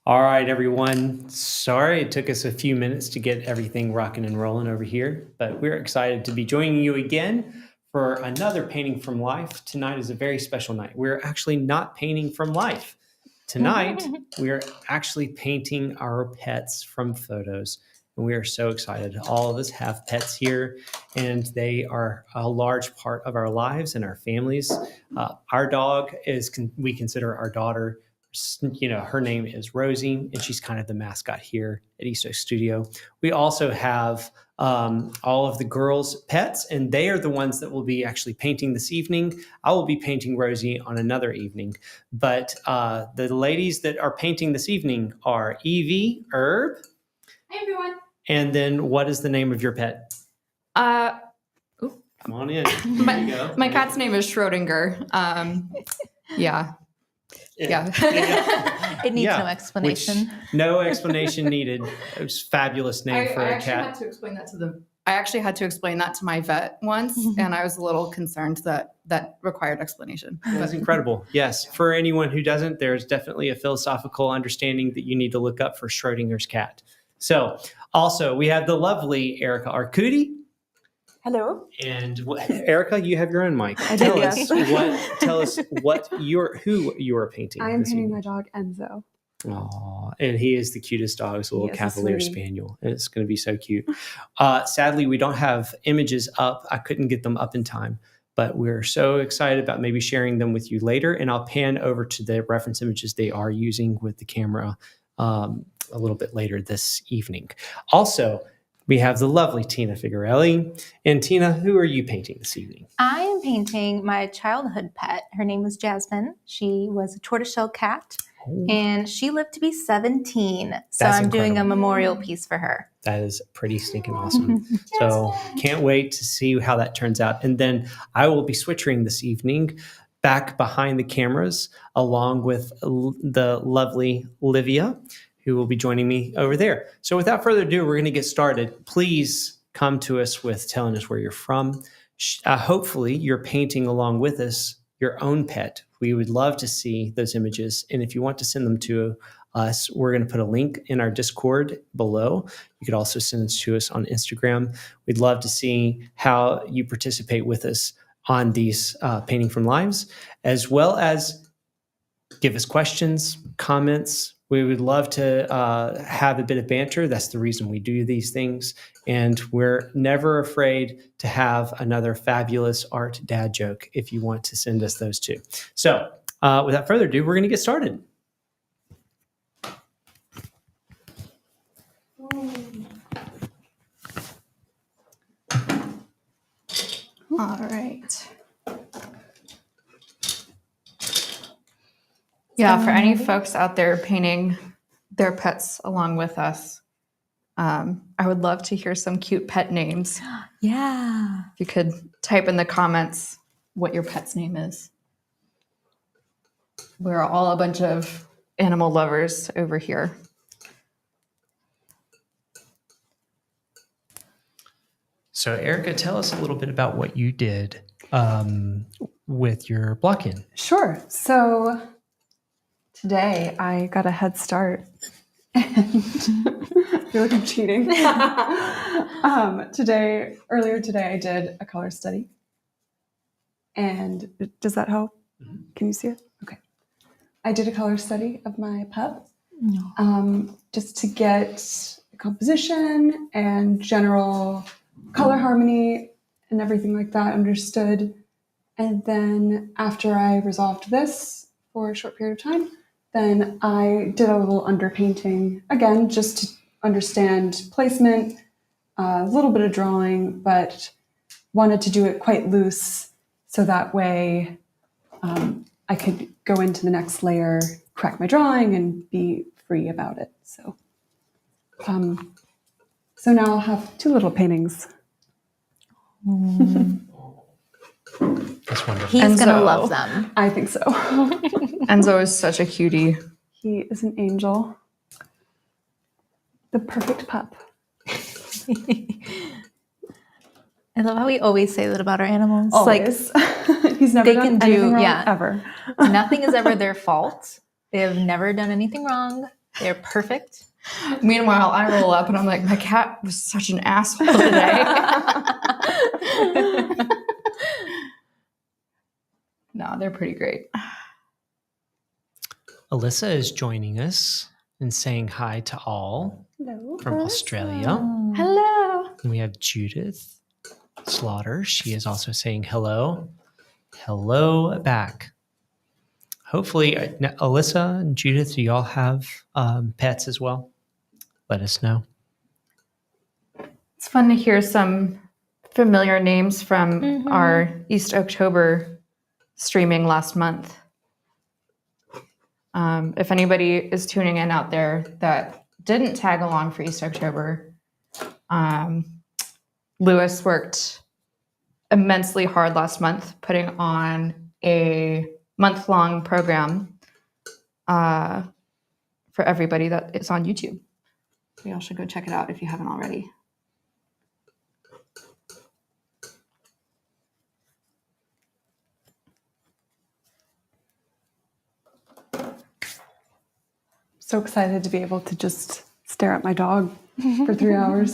All right, everyone. Sorry it took us a few minutes to get everything rocking and rolling over here, but we're excited to be joining you again for another Painting from Life. Tonight is a very special night. We're actually not painting from life. Tonight, we're actually painting our pets from photos. And we are so excited. All of us have pets here, and they are a large part of our lives and our families. Our dog we consider our daughter. Her name is Rosie, and she's kind of the mascot here at East Oak Studio. We also have all of the girls' pets, and they are the ones that will be actually painting this evening. I will be painting Rosie on another evening. But the ladies that are painting this evening are Evie, Herb. Hi, everyone. And then what is the name of your pet? Come on in. My cat's name is Schrodinger. Yeah. It needs no explanation. No explanation needed. It was a fabulous name for a cat. I actually had to explain that to my vet once, and I was a little concerned that required explanation. That's incredible. Yes. For anyone who doesn't, there's definitely a philosophical understanding that you need to look up for Schrodinger's cat. So also we have the lovely Erica Arcudi. Hello. And Erica, you have your own mic. Tell us who you are painting. I'm painting my dog Enzo. Aw, and he is the cutest dog. It's a little Cavalier Spaniel. And it's going to be so cute. Sadly, we don't have images up. I couldn't get them up in time, but we're so excited about maybe sharing them with you later. And I'll pan over to the reference images they are using with the camera a little bit later this evening. Also, we have the lovely Tina Figuarelli. And Tina, who are you painting this evening? I am painting my childhood pet. Her name was Jasmine. She was a tortoiseshell cat, and she lived to be 17. So I'm doing a memorial piece for her. That is pretty stinking awesome. So can't wait to see how that turns out. And then I will be switching this evening back behind the cameras along with the lovely Livia, who will be joining me over there. So without further ado, we're going to get started. Please come to us with telling us where you're from. Hopefully you're painting along with us your own pet. We would love to see those images. And if you want to send them to us, we're going to put a link in our Discord below. You could also send it to us on Instagram. We'd love to see how you participate with us on these Painting from Lives, as well as give us questions, comments. We would love to have a bit of banter. That's the reason we do these things. And we're never afraid to have another fabulous art dad joke if you want to send us those too. So without further ado, we're going to get started. All right. Yeah, for any folks out there painting their pets along with us, I would love to hear some cute pet names. Yeah. If you could type in the comments what your pet's name is. We're all a bunch of animal lovers over here. So Erica, tell us a little bit about what you did with your block-in. Sure. So today I got a head start. And I feel like I'm cheating. Earlier today, I did a color study. And does that help? Mm-hmm. Can you see it? Okay. I did a color study of my pup. No. Just to get composition and general color harmony and everything like that understood. And then after I resolved this for a short period of time, then I did a little underpainting again, just to understand placement, a little bit of drawing, but wanted to do it quite loose so that way I could go into the next layer, crack my drawing, and be free about it. So now I'll have two little paintings. That's wonderful. He's going to love them. I think so. Enzo is such a cutie. He is an angel. The perfect pup. I love how we always say that about our animals. Always. Like, he's never done anything wrong, ever. Nothing is ever their fault. They have never done anything wrong. They're perfect. Meanwhile, I roll up and I'm like, my cat was such an asshole today. No, they're pretty great. Alyssa is joining us and saying hi to all Hello. from Australia. Hello. And we have Judith Slaughter. She is also saying hello. Hello back. Hopefully, Alyssa and Judith, do y'all have pets as well? Let us know. It's fun to hear some familiar names from our East October streaming last month. If anybody is tuning in out there that didn't tag along for East October, Lewis worked immensely hard last month putting on a month-long program for everybody that is on YouTube. So y'all should go check it out if you haven't already. So excited to be able to just stare at my dog for 3 hours.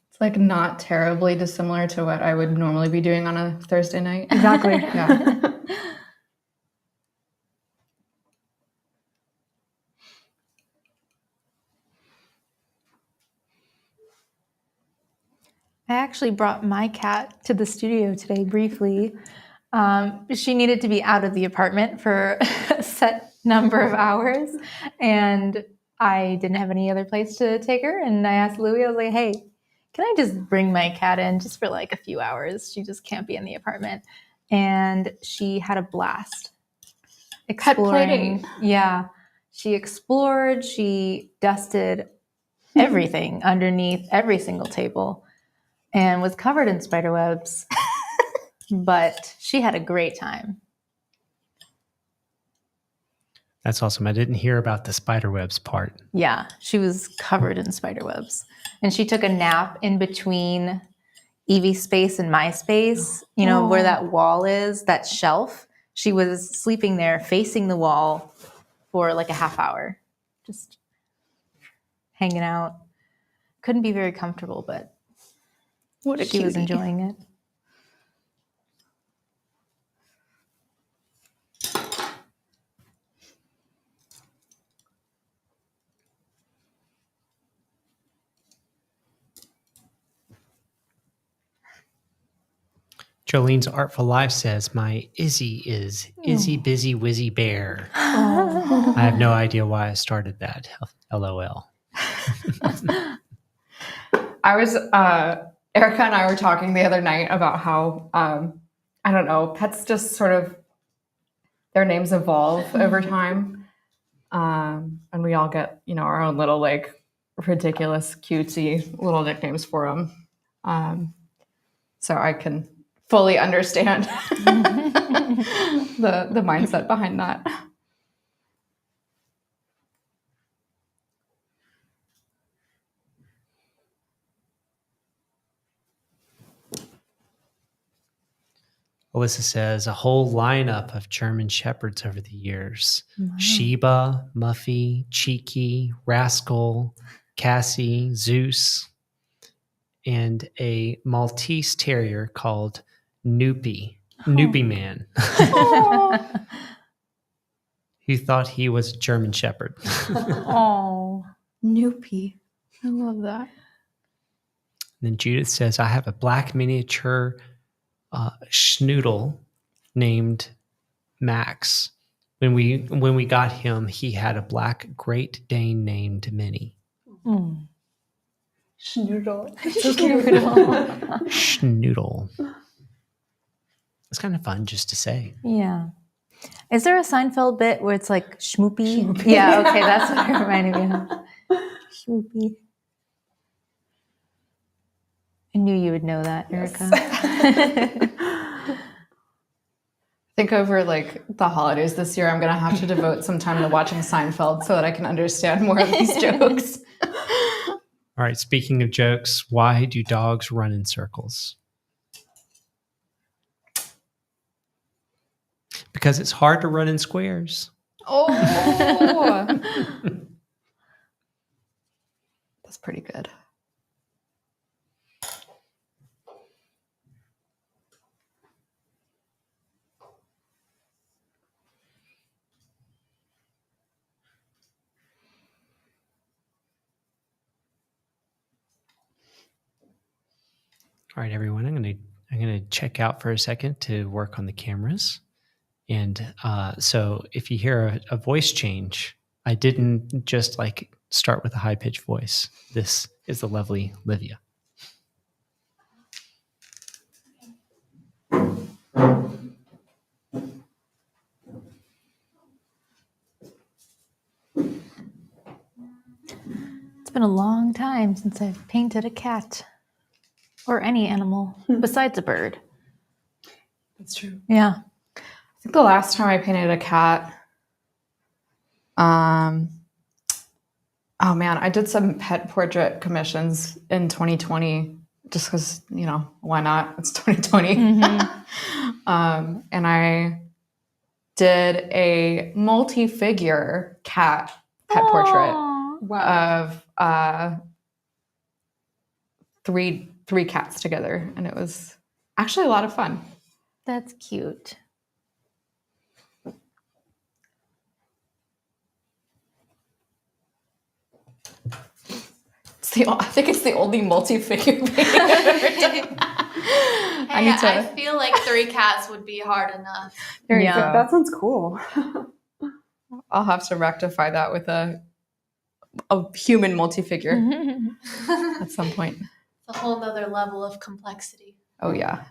It's like not terribly dissimilar to what I would normally be doing on a Thursday night. Exactly. Yeah. I actually brought my cat to the studio today briefly. She needed to be out of the apartment for a set number of hours, and I didn't have any other place to take her. And I asked Louie, I was like, hey, can I just bring my cat in just for like a few hours? She just can't be in the apartment. And she had a blast exploring. Yeah. She explored, she dusted everything underneath every single table and was covered in spider webs. But she had a great time. That's awesome. I didn't hear about the spider webs part. Yeah, she was covered in spider webs. And she took a nap in between Evie's space and my space, you know, where that wall is, that shelf. She was sleeping there facing the wall for like a half hour, just hanging out. Couldn't be very comfortable, but she was enjoying it. Jolene's Artful Life says, my Izzy is Izzy Busy Wizzy Bear. I have no idea why I started that. LOL. I was, Erica and I were talking the other night about how, I don't know, pets just sort of, their names evolve over time. And we all get, you know, our own little like ridiculous, cutesy little nicknames for them. So I can fully understand the mindset behind that. Alyssa says, a whole lineup of German Shepherds over the years. Sheba, Muffy, Cheeky, Rascal, Cassie, Zeus, and a Maltese Terrier called Noopy. Noopy Man. Who thought he was a German Shepherd. Oh, Noopy. I love that. And then Judith says, I have a black miniature schnoodle named Max. When we got him, he had a black Great Dane named Minnie. Schnoodle. Schnoodle. It's kind of fun just to say. yeah. Is there a Seinfeld bit where it's like schmoopy? Yeah, okay, that's what it reminded me of. Schmoopy. I knew you would know that, Erica. I think over like the holidays this year, I'm going to have to devote some time to watching Seinfeld so that I can understand more of these jokes. All right, speaking of jokes, why do dogs run in circles? Because it's hard to run in squares. Oh, that's pretty good. All right, everyone. I'm gonna check out for a second to work on the cameras. And so if you hear a voice change, I didn't just like start with a high pitched voice. This is the lovely Livia. It's been a long time since I've painted a cat or any animal besides a bird. That's true. Yeah. I think the last time I painted a cat, oh man, I did some pet portrait commissions in 2020 just because, why not? It's 2020. And I did a multi-figure cat pet portrait Wow. of three cats together, and it was actually a lot of fun. That's cute. I think it's the only multi-figure painting I've ever done. I feel like 3 cats would be hard enough. There you Yeah. go. That sounds cool. I'll have to rectify that with a human multi-figure at some point. It's a whole nother level of complexity. Oh yeah.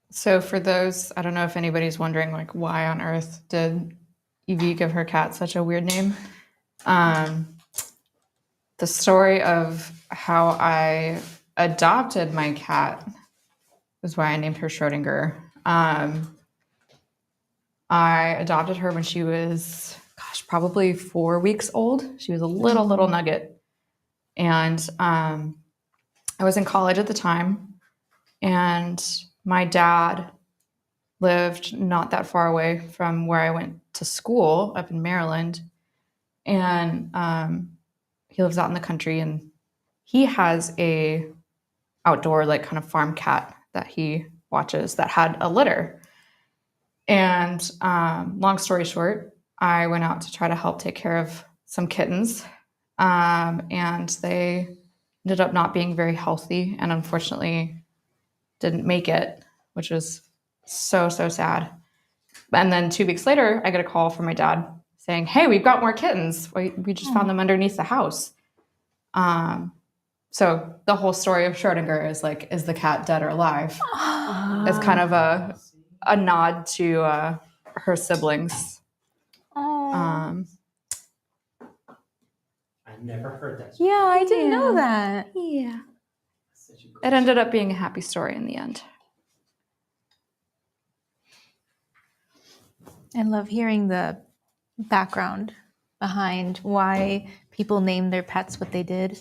So for those, I don't know if anybody's wondering, like, why on earth did Evie give her cat such a weird name? The story of how I adopted my cat is why I named her Schrodinger. I adopted her when she was, probably 4 weeks old. She was a little nugget. And I was in college at the time, and my dad lived not that far away from where I went to school up in Maryland. And he lives out in the country, and he has a outdoor, like, kind of farm cat that he watches that had a litter. And long story short, I went out to try to help take care of some kittens. And they ended up not being very healthy, and unfortunately didn't make it, which was so sad. And then 2 weeks later, I get a call from my dad saying, "Hey, we've got more kittens. We just found them underneath the house." So the whole story of Schrodinger is like, is the cat dead or alive? It's kind of a nod to her siblings. Oh. I never heard that. Yeah, I didn't know that. Yeah. It ended up being a happy story in the end. I love hearing the background behind why people named their pets what they did.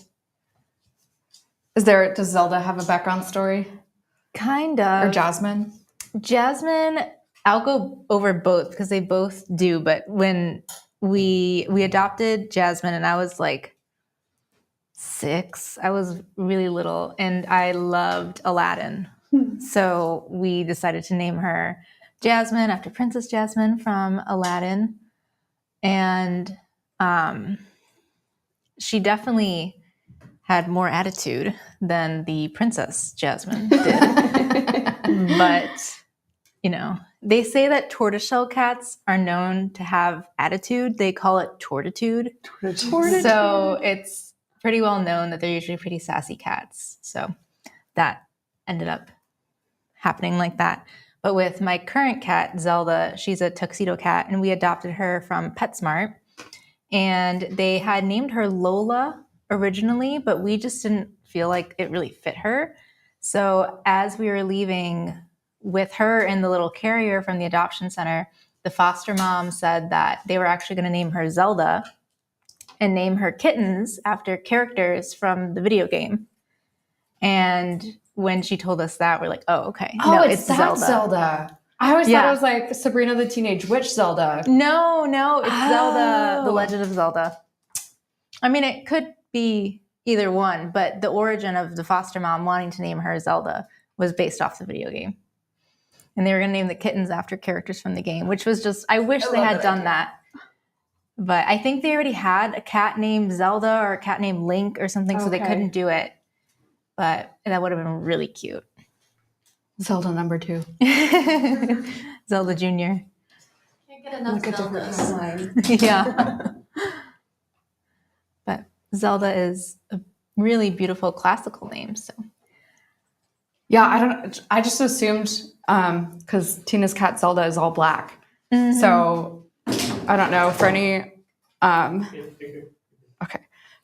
Does Zelda have a background story? Kind of. Or Jasmine? Jasmine, I'll go over both because they both do. But when we adopted Jasmine, and I was like 6, I was really little, and I loved Aladdin. So we decided to name her Jasmine after Princess Jasmine from Aladdin. And she definitely had more attitude than the Princess Jasmine did. But, they say that tortoiseshell cats are known to have attitude. They call it tortitude. So it's pretty well known that they're usually pretty sassy cats. So that ended up happening like that. But with my current cat, Zelda, she's a tuxedo cat, and we adopted her from PetSmart. And they had named her Lola originally, but we just didn't feel like it really fit her. So as we were leaving, with her in the little carrier from the adoption center, the foster mom said that they were actually going to name her Zelda and name her kittens after characters from the video game. And when she told us that, we're like, oh, okay. Oh, no, it's that Zelda. I always thought it was like Sabrina the Teenage Witch Zelda. No, it's Zelda, The Oh. Legend of Zelda. I mean, it could be either one, but the origin of the foster mom wanting to name her Zelda was based off the video game. And they were going to name the kittens after characters from the game, which was just, I wish they had done that. But I think they already had a cat named Zelda or a cat named Link or something, so they Okay. couldn't do it. But that would have been really cute. Zelda number 2. Zelda Jr. Can't get enough Like a different Zeldas. timeline. Yeah. But Zelda is a really beautiful classical name. So Yeah, I just assumed because Tina's cat Zelda is all black. Mm-hmm. So I don't know for any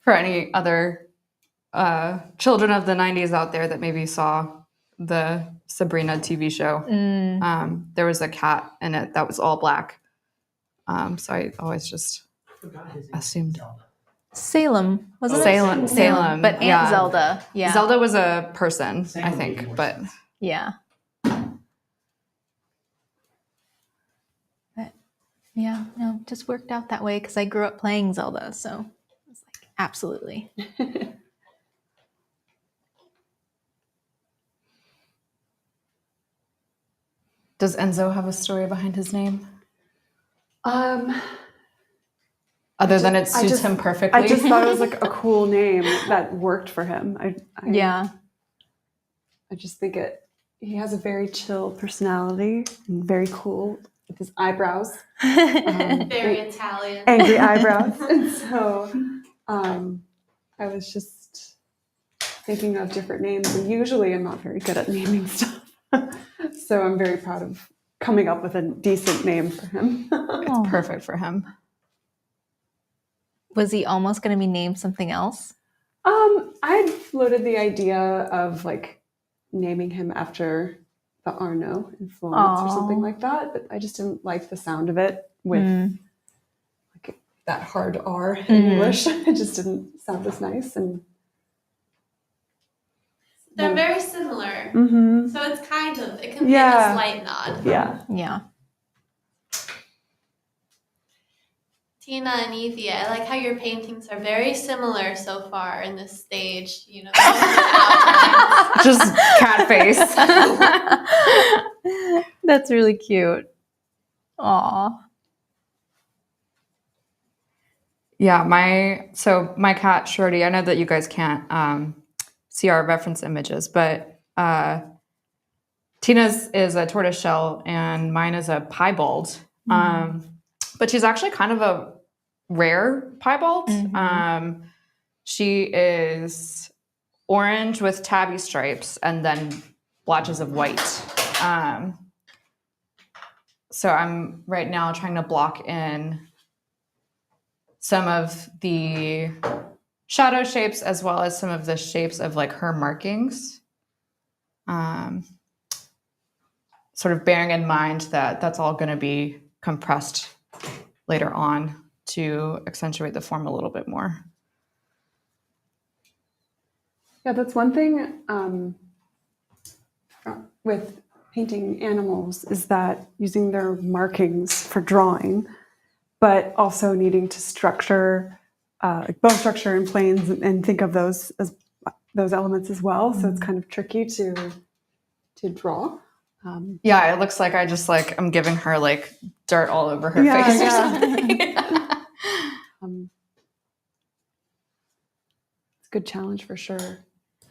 for any other children of the 90s out there that maybe saw the Sabrina TV show. There was a cat in it that was all black. So I always just assumed Salem, wasn't it? Salem, But Aunt yeah. Zelda. Yeah. Zelda was a person, Salem I made think, more but sense. Yeah. But yeah, no, it just worked out that way because I grew up playing Zelda. So I was like, absolutely. does Enzo have a story behind his name? Other than it suits him perfectly. I just thought it was like a cool name that worked for him. Yeah. I just think he has a very chill personality and very cool with his eyebrows. Very Italian. Angry eyebrows. And so I was just thinking of different names, and usually I'm not very good at naming stuff. So I'm very proud of coming up with a decent name for him. Oh. Perfect for him. Was he almost going to be named something else? I floated the idea of like naming him after the Arno in Florence or something like that, but I just didn't like the sound of it with like that hard R in English. It just didn't sound as nice. And They're very similar. So it's it can be Yeah. a slight nod. yeah. Yeah. Tina and Evie, I like how your paintings are very similar so far in this stage. You know, Just cat face. That's really cute. Aw. Yeah, my cat Shorty. I know that you guys can't see our reference images, but Tina's is a tortoiseshell and mine is a piebald. But she's actually kind of a rare piebald. She is orange with tabby stripes and then blotches of white. So I'm right now trying to block in some of the shadow shapes as well as some of the shapes of like her markings. Sort of bearing in mind that that's all going to be compressed later on to accentuate the form a little bit more. Yeah, that's one thing with painting animals is that using their markings for drawing, but also needing to structure like bone structure and planes and think of those as those elements as well. So it's kind of tricky to draw. Yeah, it looks like I'm giving her like dirt all over her Yeah, face or yeah. something. It's a good challenge for sure.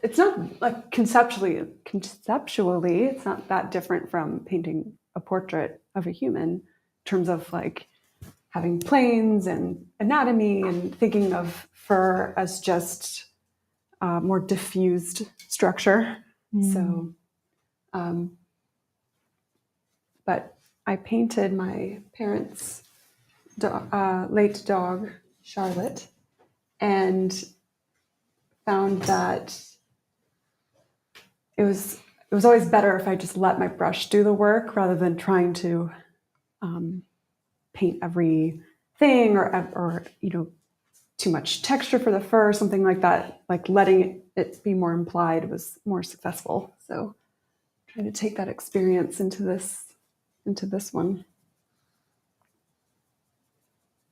It's not like conceptually, it's not that different from painting a portrait of a human in terms of like having planes and anatomy and thinking of fur as just more diffused structure. So, but I painted my parents' late dog, Charlotte, and found that it was it was always better if I just let my brush do the work rather than trying to paint everything or too much texture for the fur, something like that. Like letting it be more implied was more successful. So trying to take that experience into this one.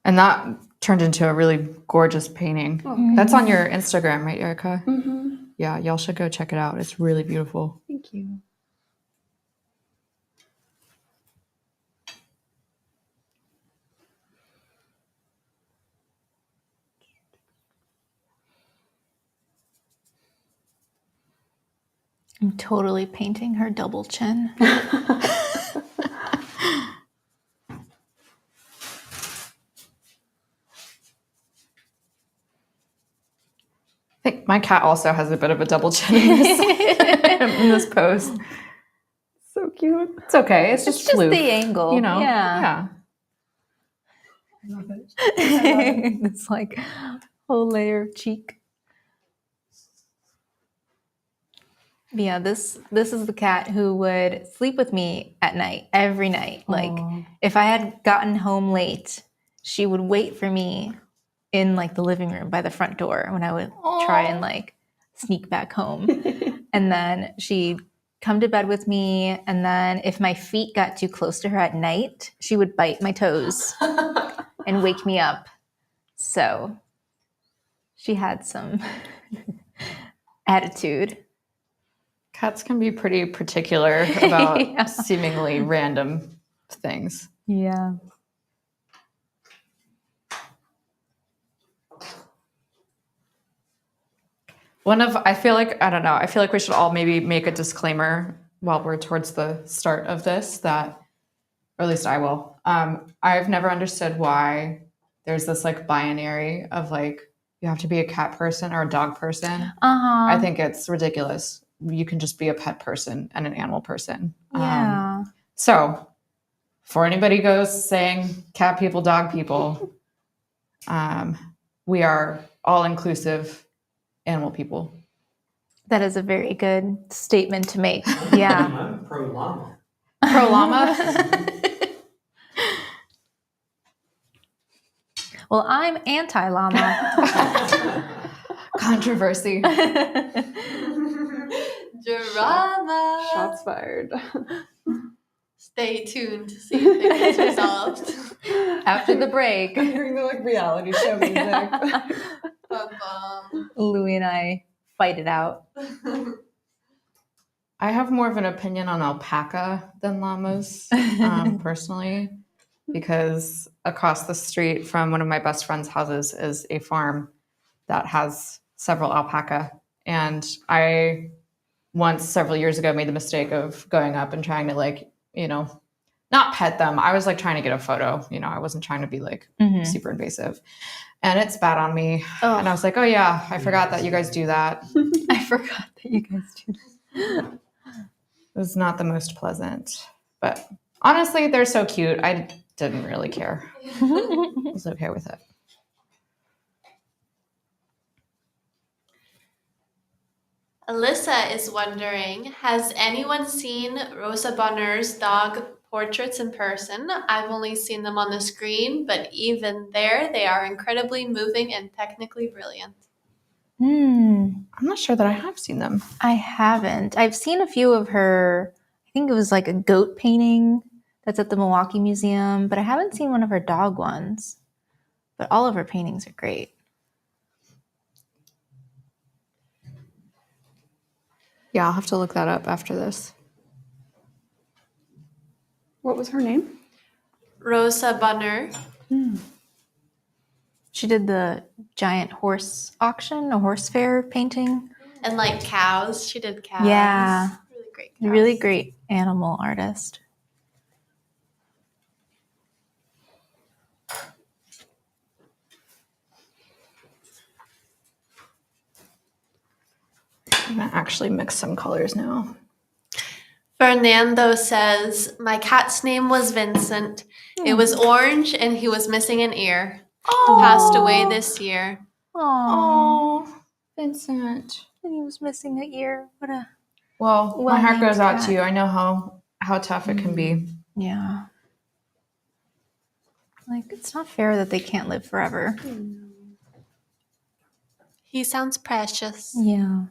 And that turned into a really gorgeous painting. Oh, That's on your Instagram, right, Erica? mm-hmm. Yeah, y'all should go check it out. It's really beautiful. Thank you. I'm totally painting her double chin. I think my cat also has a bit of a double chin in this pose. So cute. It's okay. It's It's just just floof, the angle. you know? Yeah. I love it. It's like a whole layer of cheek. Yeah, this is the cat who would sleep with me at night, every night. Like Aw. if I had gotten home late, she would wait for me in like the living room by the front door when I would try and like sneak back home. And then she'd come to bed with me, and then if my feet got too close to her at night, she would bite my toes and wake me up. So she had some attitude. Cats can be pretty particular about Yeah. seemingly random things. Yeah. I feel like we should all maybe make a disclaimer while we're towards the start of this that, or at least I will. I've never understood why there's this like binary of like, you have to be a cat person or a dog person. Uh-huh. I think it's ridiculous. You can just be a pet person and an animal person. Yeah. So, before anybody goes saying cat people, dog people, we are all inclusive animal people. That is a very good statement to make. Yeah. I'm pro llama. Pro llama. Well, I'm anti-llama. Controversy. Drama. Shots fired. Stay tuned to see if it gets resolved. After the break, I'm hearing the like reality show music. Bum, Louie and I fight it out. bum. I have more of an opinion on alpaca than llamas, personally, because across the street from one of my best friend's houses is a farm that has several alpaca. And I once, several years ago, made the mistake of going up and trying to like, not pet them. I was like trying to get a photo. I wasn't trying to be like super invasive. And it spat on me. Oh. And I was like, oh yeah, I forgot that you guys do that. I forgot that you guys do that. It was not the most pleasant. But honestly, they're so cute. I didn't really care. I was okay with it. Alyssa is wondering, has anyone seen Rosa Bonheur's dog portraits in person? I've only seen them on the screen, but even there, they are incredibly moving and technically brilliant. I'm not sure that I have seen them. I haven't. I've seen a few of her, I think it was like a goat painting that's at the Milwaukee Museum, but I haven't seen one of her dog ones. But all of her paintings are great. Yeah, I'll have to look that up after this. What was her name? Rosa Bonheur. She did the giant horse auction, a horse fair painting. And like cows. She did cows. Yeah. Really great cows. Really great animal artist. I'm going to actually mix some colors now. Fernando says, my cat's name was Vincent. It was orange and he was missing an ear. Passed away this year. Oh, Oh, Vincent. and he was missing an ear. What a Well, my heart Well-named goes out cat. to you. I know how tough it can be. Yeah. Like, it's not fair that they can't live forever. He sounds precious. Yeah.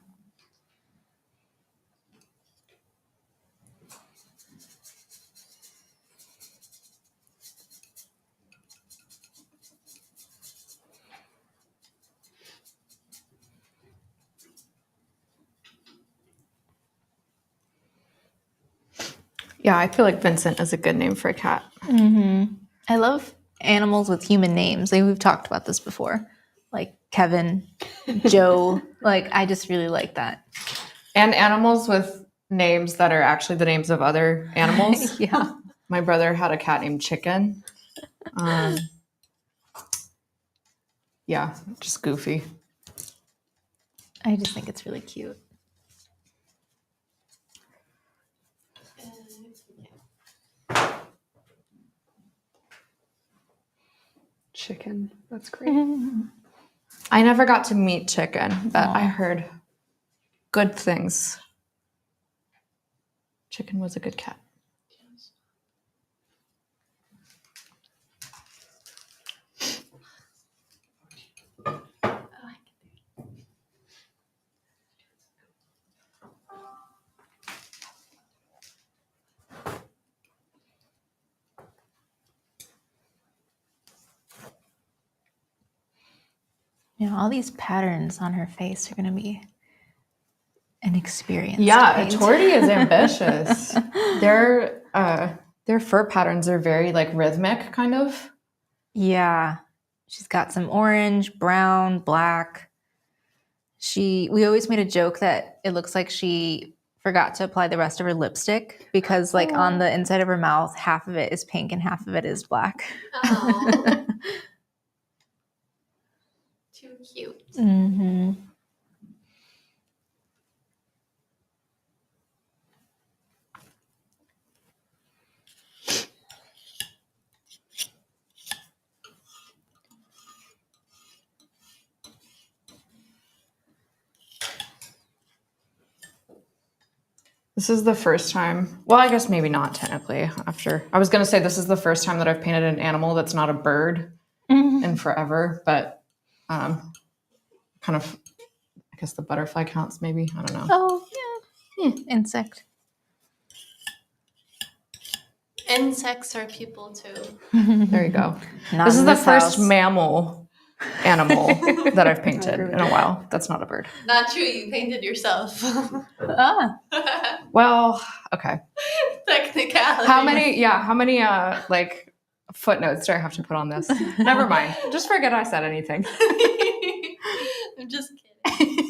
Yeah, I feel like Vincent is a good name for a cat. I love animals with human names. Like, we've talked about this before. Like Kevin, Joe. Like, I just really like that. And animals with names that are actually the names of other animals. Yeah. My brother had a cat named Chicken. Yeah, just goofy. I just think it's really cute. Chicken. That's great. I never got to meet Chicken, but I heard good things. Chicken was a good cat. You know, all these patterns on her face are going to be an experience. Yeah, to paint. Torty is ambitious. Their fur patterns are very like rhythmic, kind of. Yeah. She's got some orange, brown, black. We always made a joke that it looks like she forgot to apply the rest of her lipstick because like on the inside of her mouth, half of it is pink and half of it is black. Oh, too cute. Mm-hmm. This is the first time. Well, I guess maybe not technically. I was gonna say this is the first time that I've painted an animal that's not a bird in forever, but kind of. I guess the butterfly counts. Maybe I don't know. Oh, yeah. Insect. Insects are people too. There you go. Not This in is the this first house. mammal animal that I've painted in a while. That's not a bird. Not true, you painted yourself. Ah. Well, okay. Technicality. How many like footnotes do I have to put on this? Never mind. Just forget I said anything. I'm just kidding.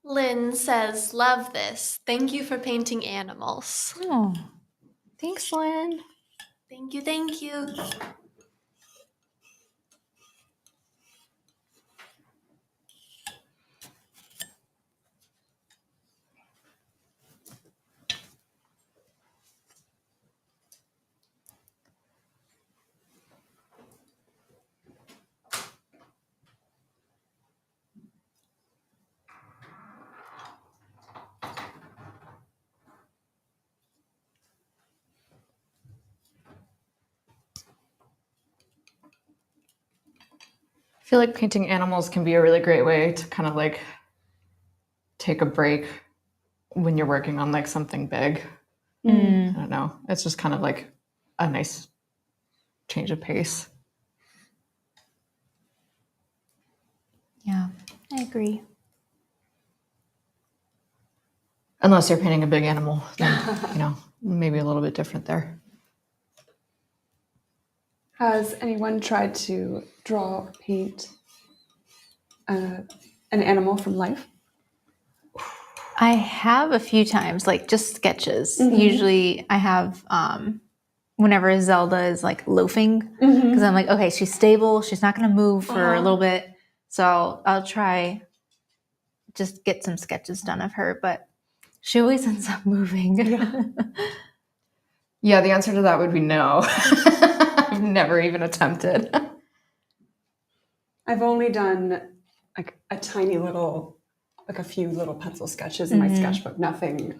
Lynn says, love this. Thank you for painting animals. Oh. Thanks, Lynn. Thank you, thank you. I feel like painting animals can be a really great way to kind of like take a break when you're working on like something big. I don't know. It's just kind of like a nice change of pace. Yeah, I agree. Unless you're painting a big animal, then, maybe a little bit different there. Has anyone tried to draw or paint an animal from life? I have a few times, like just sketches. Usually I have, whenever Zelda is like loafing, because I'm like, okay, she's stable. She's not going to move for a little bit. So I'll try just get some sketches done of her, but she always ends up moving. Yeah, the answer to that would be no. I've never even attempted. I've only done like a tiny little, like a few little pencil sketches in my sketchbook. Nothing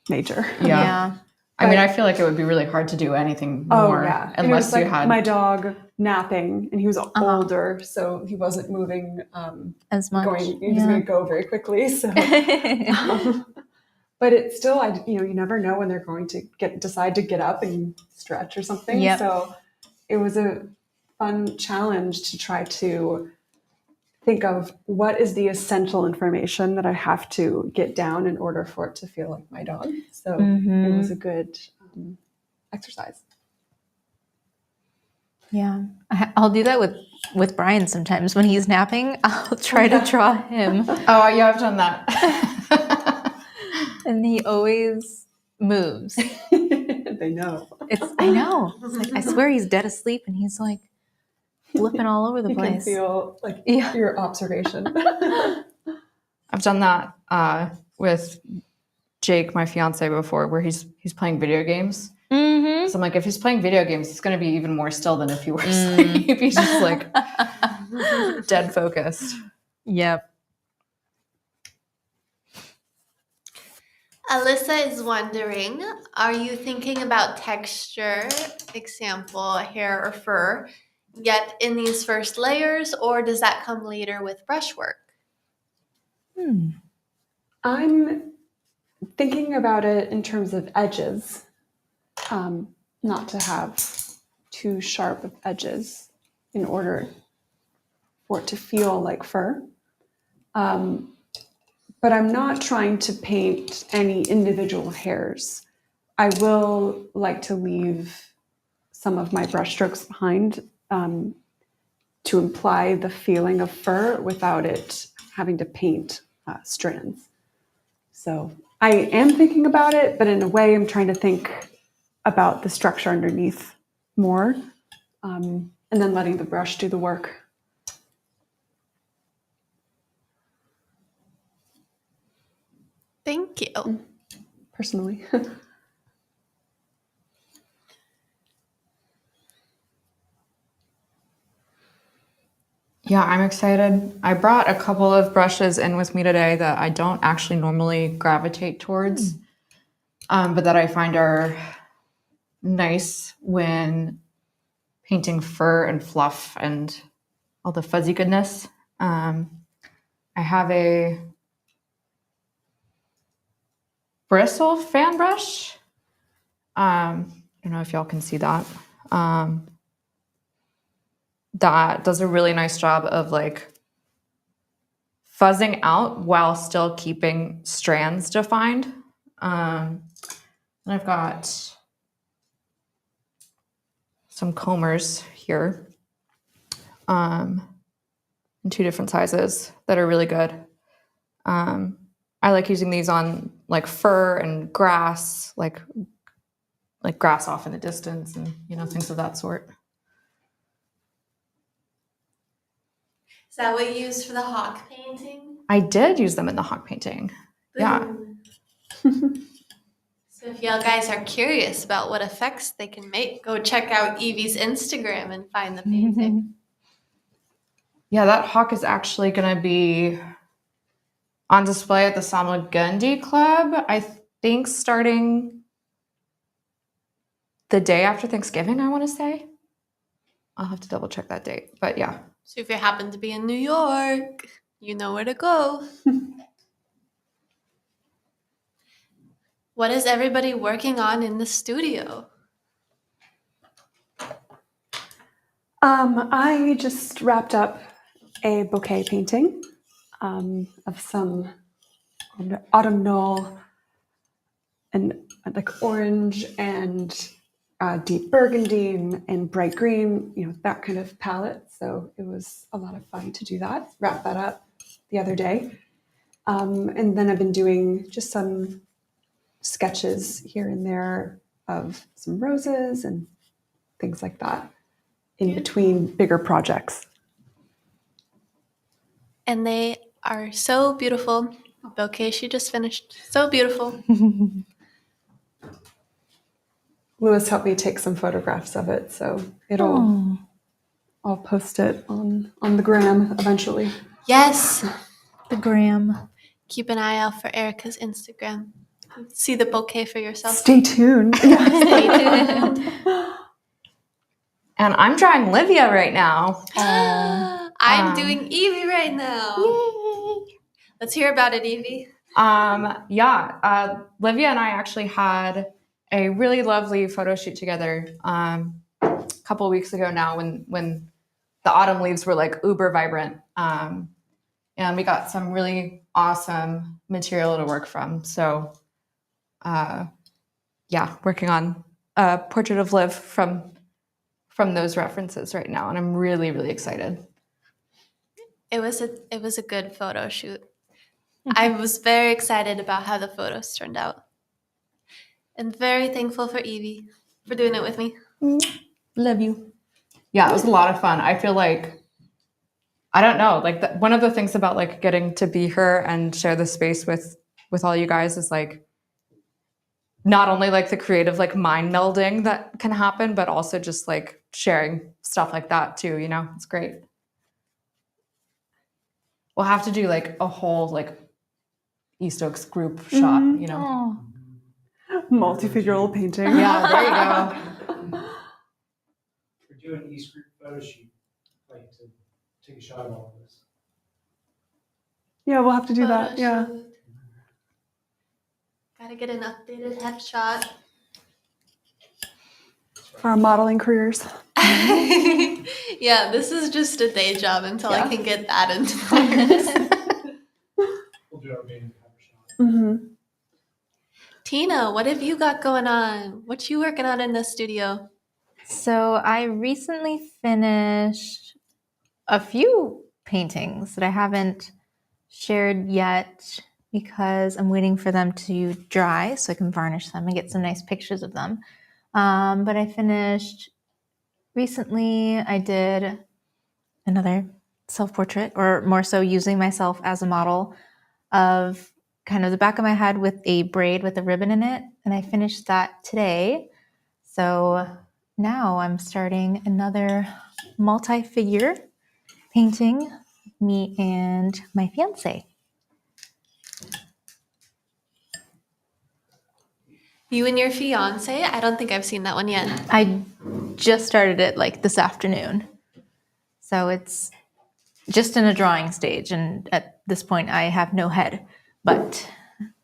major. Yeah. I mean, I feel like it would be really hard to do anything more And it was unless like you had. my dog napping, and he was older, so he wasn't moving As much. He was going to go very quickly. So, but it's still, you never know when they're going to decide to get up and stretch or something. Yep. So it was a fun challenge to try to think of what is the essential information that I have to get down in order for it to feel like my dog. So it was a good exercise. Yeah, I'll do that with Brian sometimes when he's napping. I'll try to draw him, Oh, yeah, I've done that. and he always moves. They know. I know. It's like I swear he's dead asleep, and he's like flipping all over the You can place. feel like Yeah. your observation. I've done that with Jake, my fiance, before, where he's playing video games. Mm-hmm. So I'm like, if he's playing video games, he's going to be even more still than if he were asleep. He's just like dead focused. Yep. Alyssa is wondering, are you thinking about texture, example, hair or fur, yet in these first layers, or does that come later with brushwork? I'm thinking about it in terms of edges, not to have too sharp of edges in order for it to feel like fur. But I'm not trying to paint any individual hairs. I will like to leave some of my brush strokes behind to imply the feeling of fur without it having to paint strands. So I am thinking about it, but in a way I'm trying to think about the structure underneath more, and then letting the brush do the work. Thank you. Personally. Yeah, I'm excited. I brought a couple of brushes in with me today that I don't actually normally gravitate towards, but that I find are nice when painting fur and fluff and all the fuzzy goodness. I have a bristle fan brush. I don't know if y'all can see that. That does a really nice job of like fuzzing out while still keeping strands defined. And I've got some combers here in 2 different sizes that are really good. I like using these on like fur and grass, like grass off in the distance and, things of that sort. Is that what you used for the hawk painting? I did use them in the hawk painting. Yeah. Boom. So if y'all guys are curious about what effects they can make, go check out Evie's Instagram and find the painting. Yeah, that hawk is actually going to be on display at the Samagundi Club, I think starting the day after Thanksgiving, I want to say. I'll have to double check that date, but yeah. So if you happen to be in New York, you know where to go. What is everybody working on in the studio? I just wrapped up a bouquet painting of some autumnal and like orange and deep burgundy and bright green, that kind of palette. So it was a lot of fun to do that, wrap that up the other day. And then I've been doing just some sketches here and there of some roses and things like that in between bigger projects. And they are so beautiful. bouquet she just finished. So beautiful. Lewis helped me take some photographs of it, so I'll post it on the gram eventually. Yes. The gram. Keep an eye out for Erica's Instagram. See the bouquet for yourself. Stay tuned. Stay tuned. And I'm drawing Livia right now. I'm doing Evie right now. Yay! Let's hear about it, Evie. Livia and I actually had a really lovely photo shoot together a couple of weeks ago now when the autumn leaves were like uber vibrant. And we got some really awesome material to work from. So working on a portrait of Liv from those references right now. And I'm really, really excited. It was a good photo shoot. I was very excited about how the photos turned out. And very thankful for Evie for doing it with me. Love you. Yeah, it was a lot of fun. I feel like, I don't know, like one of the things about like getting to be her and share the space with all you guys is like not only like the creative like mind melding that can happen, but also just like sharing stuff like that too, you know? It's great. We'll have to do like a whole like East Oaks group shot, you know? Multifigural painting. Yeah, there you go. We're doing East Group photo shoot, like to take a shot of all of this. Yeah, we'll have to do Photo that. Yeah. shoot. Gotta get an updated headshot. For our modeling careers. Yeah, this is just a day job until I can get that into focus. We'll do our main cover shot. Mm-hmm. Tina, what have you got going on? What you working on in the studio? So I recently finished a few paintings that I haven't shared yet because I'm waiting for them to dry so I can varnish them and get some nice pictures of them. But I finished recently, I did another self-portrait, or more so using myself as a model of kind of the back of my head with a braid with a ribbon in it. And I finished that today. So now I'm starting another multi-figure painting, me and my fiance. You and your fiance? I don't think I've seen that one yet. I just started it like this afternoon. So it's just in a drawing stage. And at this point, I have no head. But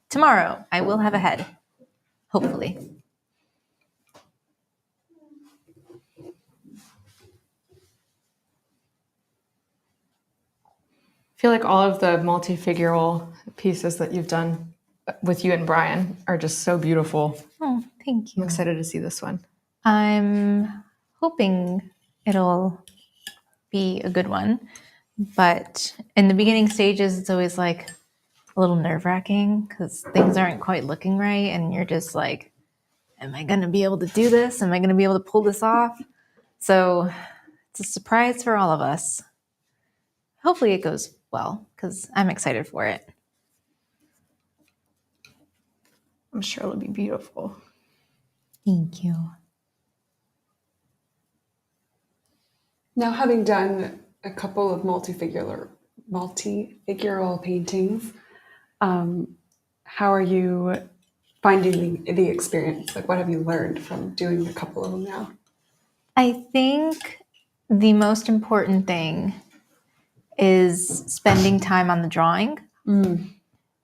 tomorrow, I will have a head, hopefully. I feel like all of the multifigural pieces that you've done with you and Brian are just so beautiful. Oh, thank I'm you. excited to see this one. I'm hoping it'll be a good one. But in the beginning stages, it's always like a little nerve-wracking because things aren't quite looking right. And you're just like, am I going to be able to do this? Am I going to be able to pull this off? So it's a surprise for all of us. Hopefully it goes well because I'm excited for it. I'm sure it'll be beautiful. Thank you. Now, having done a couple of multifigural paintings, how are you finding the experience? Like, what have you learned from doing a couple of them now? I think the most important thing is spending time on the drawing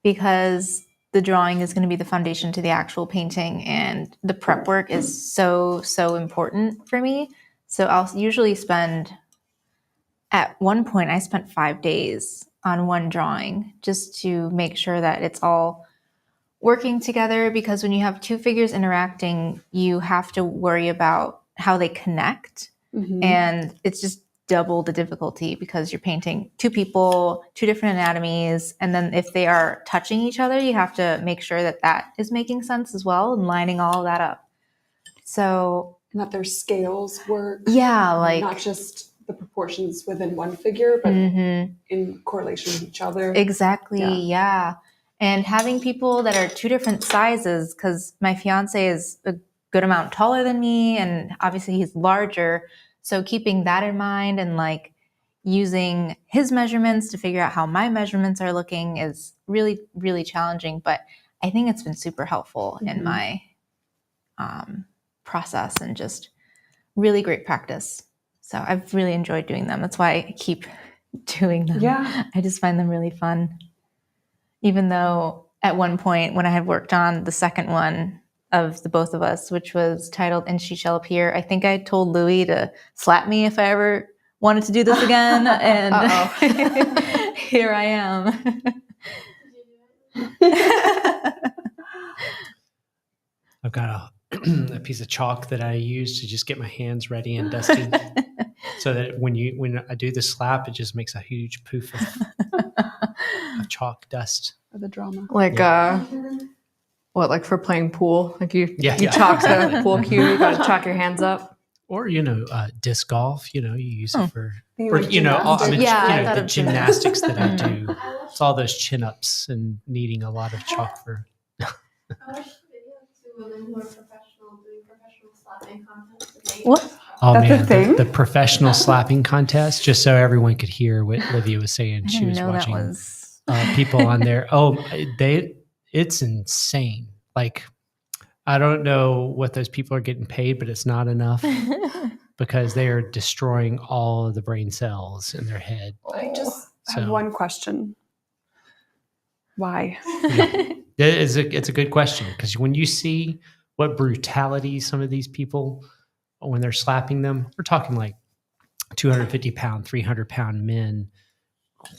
because the drawing is going to be the foundation to the actual painting, and the prep work is so important for me. So I'll usually at one point I spent 5 days on one drawing just to make sure that it's all working together, because when you have two figures interacting, you have to worry about how they connect. And it's just double the difficulty because you're painting two people, two different anatomies. And then if they are touching each other, you have to make sure that that is making sense as well and lining all of that up. So, And that their scales work. yeah, like not just the proportions within one figure, but in correlation with each other. exactly. Yeah. And having people that are two different sizes, because my fiance is a good amount taller than me, and obviously he's larger. So keeping that in mind and like using his measurements to figure out how my measurements are looking is really, really challenging. But I think it's been super helpful in my process and just really great practice. So I've really enjoyed doing them. That's why I keep doing them. Yeah. I just find them really fun. Even though at one point when I had worked on the second one of the both of us, which was titled And She Shall Appear, I think I told Louis to slap me if I ever wanted to do this again. And here I am. I've got a piece of chalk that I use to just get my hands ready and dusty, so that when I do the slap, it just makes a huge poof of chalk dust. For the drama. Like what, like for playing pool? Like you Yeah, you yeah, chalk exactly. the pool cue, you gotta chalk your hands up. Or disc golf. You use it for, Think or like Yeah, gymnastics. I thought the of gymnastics that I gymnastics. do. It's all those chin ups and needing a lot of chalk for. I watched a video of two women who are doing professional slapping contests. And they What? Oh That's a man, thing? the professional slapping contest. Just so everyone could hear what Livia was saying, I she didn't was know that watching was. people on there. Oh, it's insane. Like, I don't know what those people are getting paid, but it's not enough because they are destroying all of the brain cells in their head. I just have So- one question. Why? It's a good question, because when you see what brutality some of these people, when they're slapping them, we're talking like 250-pound, 300-pound men,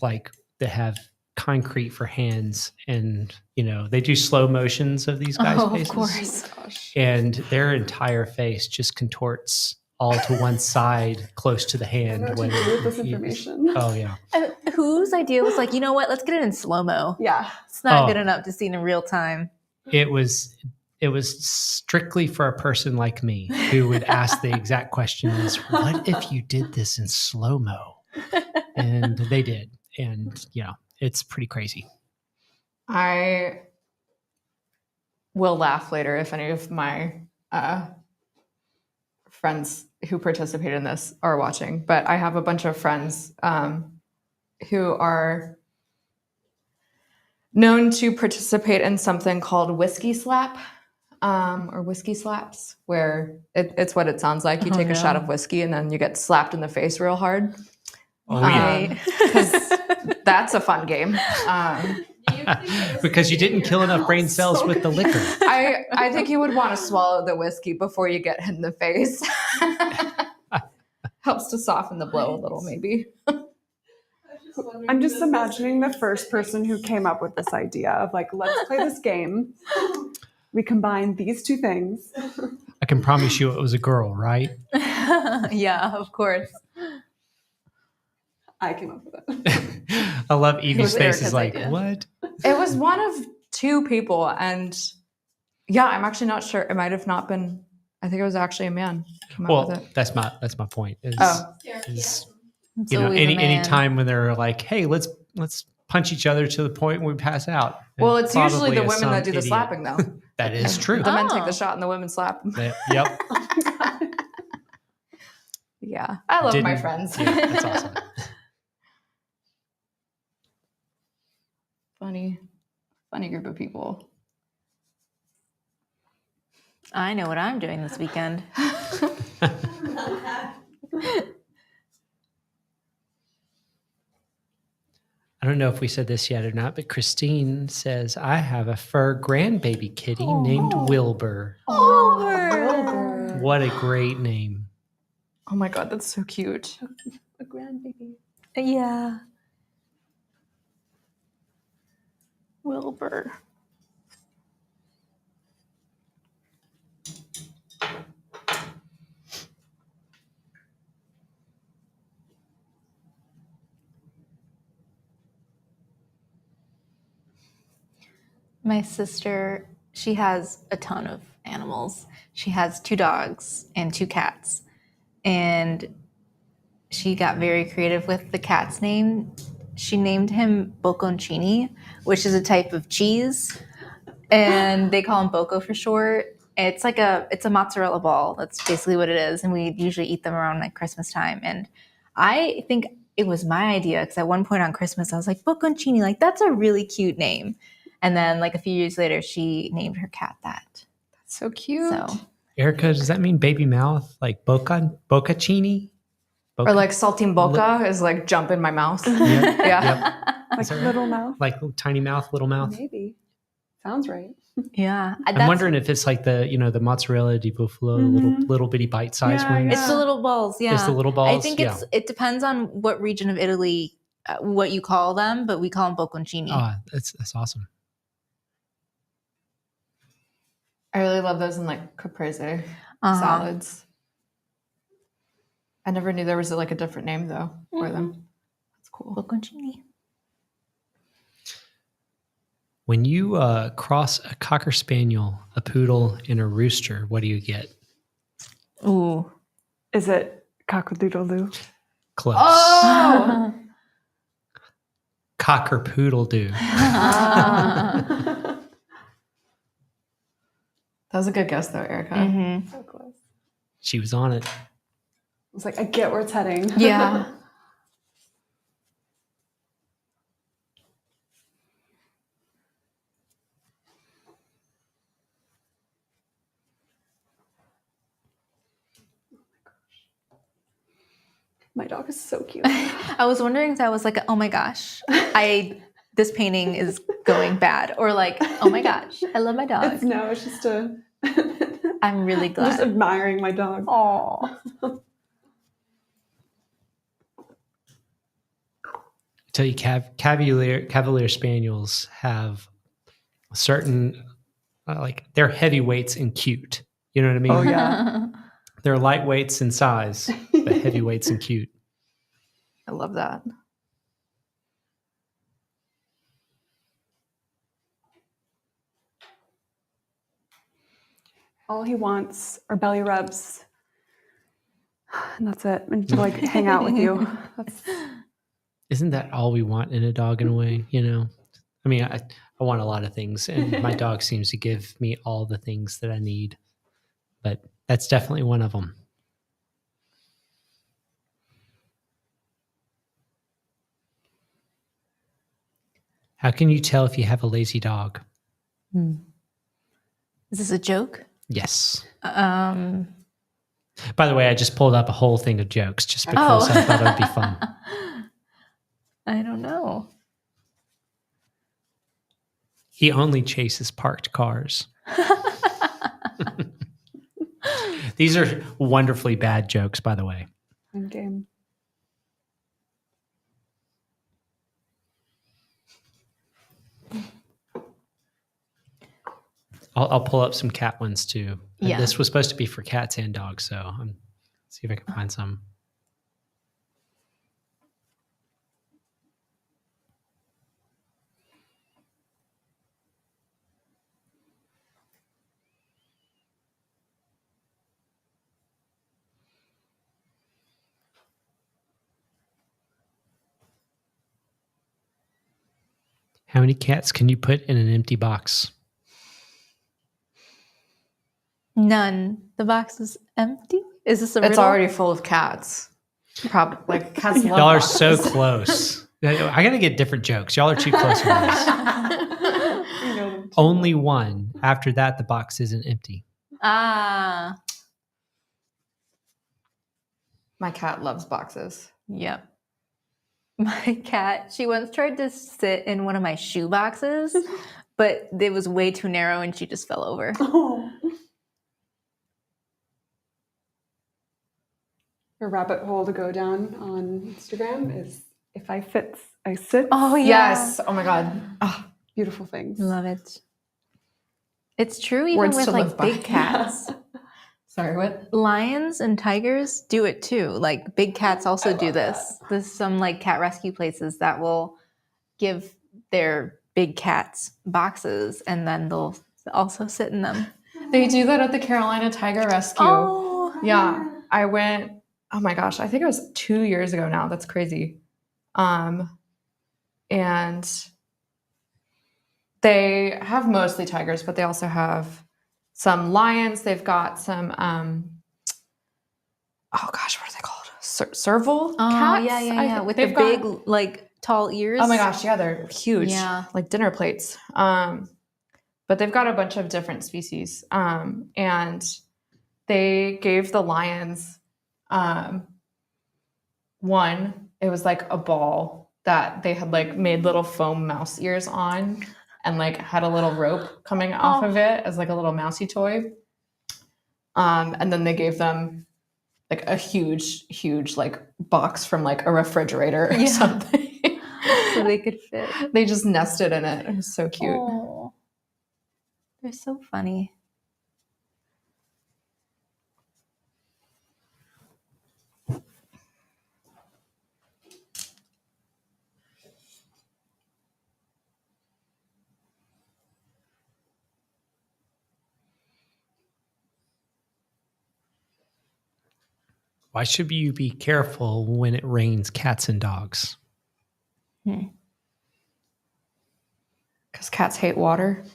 like that have concrete for hands, and they do slow motions of these guys' Oh, of faces, course. Gosh. and their entire face just contorts all to one side, close to the I hand. don't know what to do with this information. Oh yeah, Whose idea was like, you know what? Let's get it in slow mo. Yeah. It's not Oh. good enough to see it in real time. it was strictly for a person like me who would ask the exact question: is what if you did this in slow mo? And they did, and it's pretty crazy. I will laugh later if any of my friends who participated in this are watching. But I have a bunch of friends who are known to participate in something called whiskey slap or whiskey slaps, where it's what it sounds like. You Oh, take a shot no. of whiskey and then you get slapped in the face real hard. Oh yeah, Um, 'cause that's a fun game. because you didn't kill enough brain cells with the liquor. I think you would want to swallow the whiskey before you get hit in the face. Helps to soften the blow a little, maybe. I'm just imagining the first person who came up with this idea of like, let's play this game. We combine these two things. I can promise you, it was a girl, right? Yeah, of course. I came up with it. I love Evie's was face. Erica's Is like, idea. what? It was one of two people, and yeah, I'm actually not sure. It might have not been. I think it was actually a man who came up with Well, it. that's my point. Is, Oh. is It's you know, always a man. any time when they're like, hey, let's punch each other to the point where we pass out. Well, And it's usually probably the a women some that do the idiot. slapping, though. That is true. The men take Oh. the shot and the women slap. Yep. Yeah, I love my Didn't- friends. Yeah, that's awesome. funny group of people. I know what I'm doing this weekend. I don't know if we said this yet or not, but Christine says, I have a fur grandbaby kitty named Wilbur. Wilbur. What a great name. Oh my god, that's so cute. A grandbaby. Yeah. Wilbur. My sister, she has a ton of animals. She has 2 dogs and 2 cats. And she got very creative with the cat's name. she named him bocconcini, which is a type of cheese, and they call him Bocco for short. It's a mozzarella ball. That's basically what it is, and we usually eat them around like Christmas time. And I think it was my idea because at one point on Christmas I was like bocconcini, like that's a really cute name. And then like a few years later, she named her cat that. So cute. So Erica, does that mean baby mouth? Like boccaccini? Or like saltimbocca is like jump in my mouth. Yeah. Like Is that right? little mouth? Like tiny mouth, little mouth? Maybe. Sounds right. yeah, I'm wondering if it's like the mozzarella di bufalo, little bitty bite sized Yeah, ones. it's the little balls. Yeah, Just the little balls. I think it depends on what region of Italy, what you call them, but we call them bocconcini. Oh, that's awesome. I really love those in like caprese Uh-huh. salads. I never knew there was like a different name though for them. That's cool. Bocconcini. When you cross a cocker spaniel, a poodle, and a rooster, what do you get? Ooh. Is it cock-a-doodle-doo? Close. Oh! Cocker poodle do. That was a good guess though, Erica. Mhm. So close. She was on it. I was like, I get where it's heading. Yeah. My dog is so cute. I was wondering if that was like, oh my gosh, this painting is going bad, or like, oh my gosh, I love my dog. It's just a. I'm really I'm just glad. admiring my dog. Oh. Tell you, Cavalier Spaniels have certain, like, they're heavyweights and cute. You know what I mean? Oh, yeah. They're lightweights in size, but heavyweights and cute. I love that. All he wants are belly rubs. And that's it. And to like hang out with you. Isn't that all we want in a dog in a way? You know, I mean, I want a lot of things, and my dog seems to give me all the things that I need, but that's definitely one of them. How can you tell if you have a lazy dog? Is this a joke? Yes. Um, By the way, I just pulled up a whole thing of jokes just because I thought it would be fun. I don't know. He only chases parked cars. These are wonderfully bad jokes, by the way. End game. I'll pull up some cat ones too. Yeah. This was supposed to be for cats and dogs, so I'm see if I can find some. How many cats can you put in an empty box? None. The box is empty. Is this a It's riddle? already full of cats. Probably like cats love Y'all are boxes. so close. I gotta get different jokes. Y'all are too close for this. You know them. Only one. After that, the box isn't empty. Ah. My cat loves boxes. Yep. My cat, she once tried to sit in one of my shoe boxes, but it was way too narrow and she just fell over. Oh. A rabbit hole to go down on Instagram is if I fit, I sit. Oh, Yes. Oh my god. Ah, Beautiful things. Love it. It's true even Words with to like live by. big cats. sorry, what? Lions and tigers do it too. Like big cats also do this. There's some like cat rescue places that will give their big cats boxes and then they'll also sit in them. They do that at the Carolina Tiger Rescue. Oh, Yeah. I went, oh my gosh, I think it was 2 years ago now. That's crazy. And they have mostly tigers, but they also have some lions. They've got some, oh gosh, what are they called? Serval cats? yeah. With they've the got- big, like, tall ears. Oh my gosh, yeah, they're huge. Yeah. Like dinner plates. But they've got a bunch of different species. And they gave the lions one, it was like a ball that they had like made little foam mouse ears on and like had a little rope coming off of it as like a little mousy toy. And then they gave them like a huge like box from like a refrigerator or something. So they could fit. They just nested in it. It was so cute. Oh, they're so funny. Why should you be careful when it rains cats and dogs? Because cats hate water.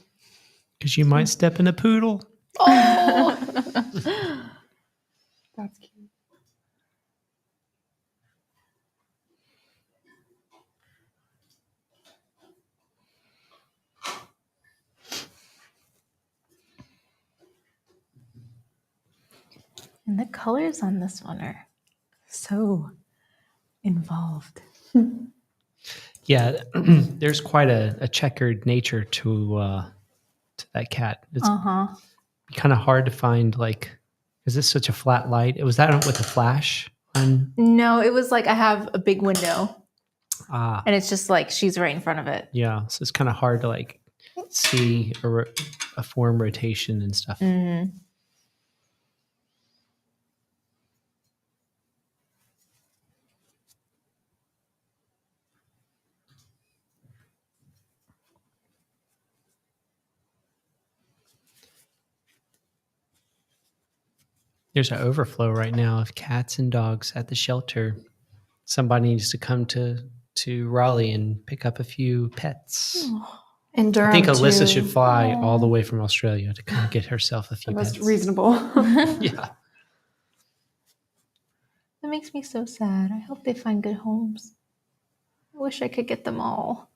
Because you might step in a poodle. Oh, That's cute. and the colors on this one are so involved. Yeah, there's quite a checkered nature to that cat. It's Uh-huh. kind of hard to find, like, is this such a flat light? Was that with a flash? No, it was like I have a big window Ah, and it's just like she's right in front of it. yeah. So it's kind of hard to like see a form rotation and stuff. Mm-hmm. There's an overflow right now of cats and dogs at the shelter. Somebody needs to come to Raleigh and pick up a few pets. And Durham, I think Alyssa too. should fly all the way from Australia to come get herself a few That was pets. reasonable. Yeah. That makes me so sad. I hope they find good homes. I wish I could get them all.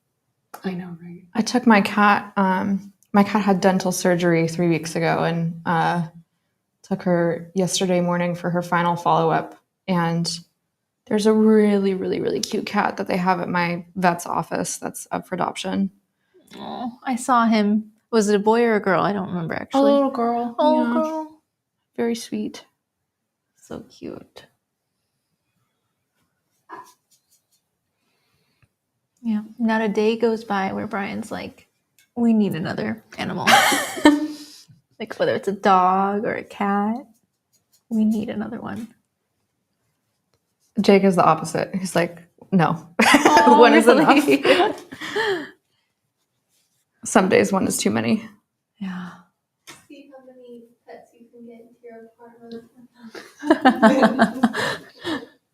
I know, right? I took my cat. My cat had dental surgery 3 weeks ago, and took her yesterday morning for her final follow up. And there's a really, really, really cute cat that they have at my vet's office that's up for adoption. Oh, I saw him. Was it a boy or a girl? I don't remember A actually. little girl. Oh, yeah. girl. Very sweet. So cute. Yeah. Not a day goes by where Brian's like, we need another animal. Like whether it's a dog or a cat, we need another one. Jake is the opposite. He's like, no. Oh, One is really? enough. Some days one is too many. Yeah. See how many pets you can get into your apartment.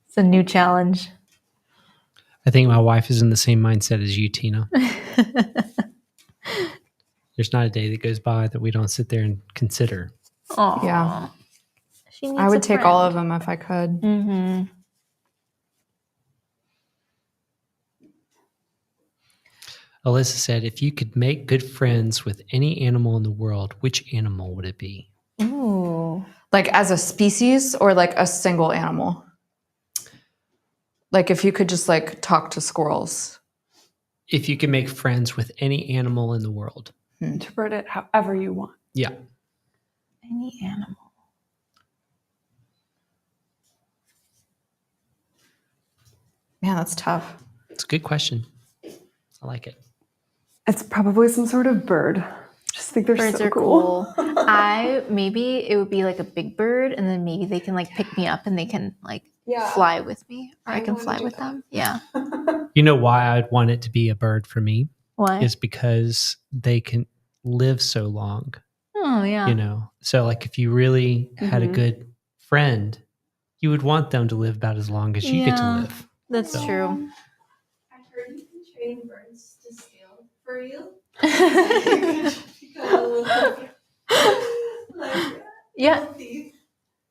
It's a new challenge. I think my wife is in the same mindset as you, Tina. There's not a day that goes by that we don't sit there and consider. Oh, Yeah. She needs I would a take all friend. of them if I could. Mm-hmm. Alyssa said, if you could make good friends with any animal in the world, which animal would it be? Ooh. Like as a species or like a single animal? Like if you could just like talk to squirrels. If you could make friends with any animal in the world. Interpret it however you want. Yeah. Any animal. Man, that's tough. It's a good question. I like it. It's probably some sort of bird. Just think they're Birds so are cool. cool. Maybe it would be like a big bird, and then maybe they can like pick me up and they can like Yeah. fly with me, or I I can wanna fly do with that. them. Yeah. You know why I'd want it to be a bird for me? Why? Is because they can live so long, Oh yeah. you know? So, like, if you really had a Mhm. good friend, you would want them to live about as long as you get to Yeah. live. That's So- true. I heard you can trade train birds to steal for you? Like Yeah, a thief.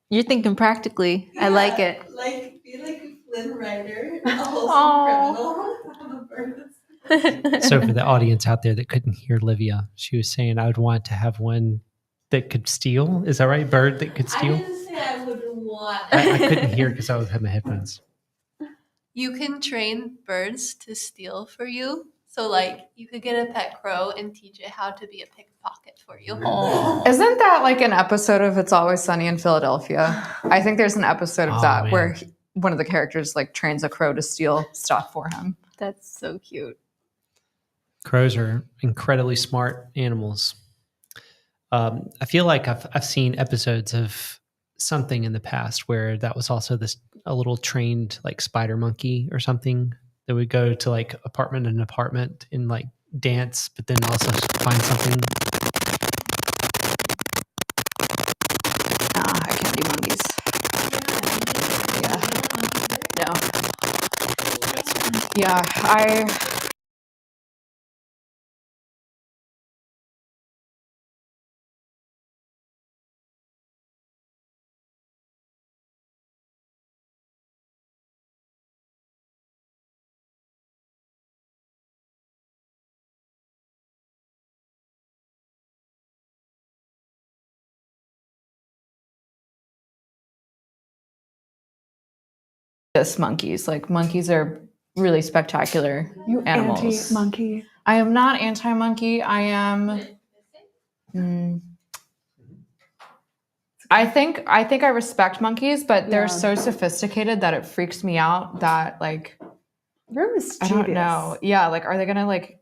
you're thinking practically. I like Yeah, it. Like be like a Flynn Rider, a wholesome Aw. criminal. Have a bird. So for the audience out there that couldn't hear Livia, she was saying I would want to have one that could steal. Is that right? Bird that could I steal? didn't say I would want. I couldn't hear because I was having my headphones. You can train birds to steal for you. So like you could get a pet crow and teach it how to be a pickpocket for you. Aw. Isn't that like an episode of It's Always Sunny in Philadelphia? I think there's an episode of Oh, that man. where one of the characters like trains a crow to steal stuff for him. That's so cute. Crows are incredibly smart animals. I feel like I've seen episodes of something in the past where that was also a little trained like spider monkey or something that would go to like apartment and apartment and like dance, but then also find something. I can't do monkeys. Yeah. No. Yeah, just monkeys. Like monkeys are really spectacular You animals. anti-monkey. I am not anti-monkey. I am. I think I respect monkeys, but they're Yeah. so sophisticated that it freaks me out. That like You're I mischievous. don't know. Yeah, like are they gonna like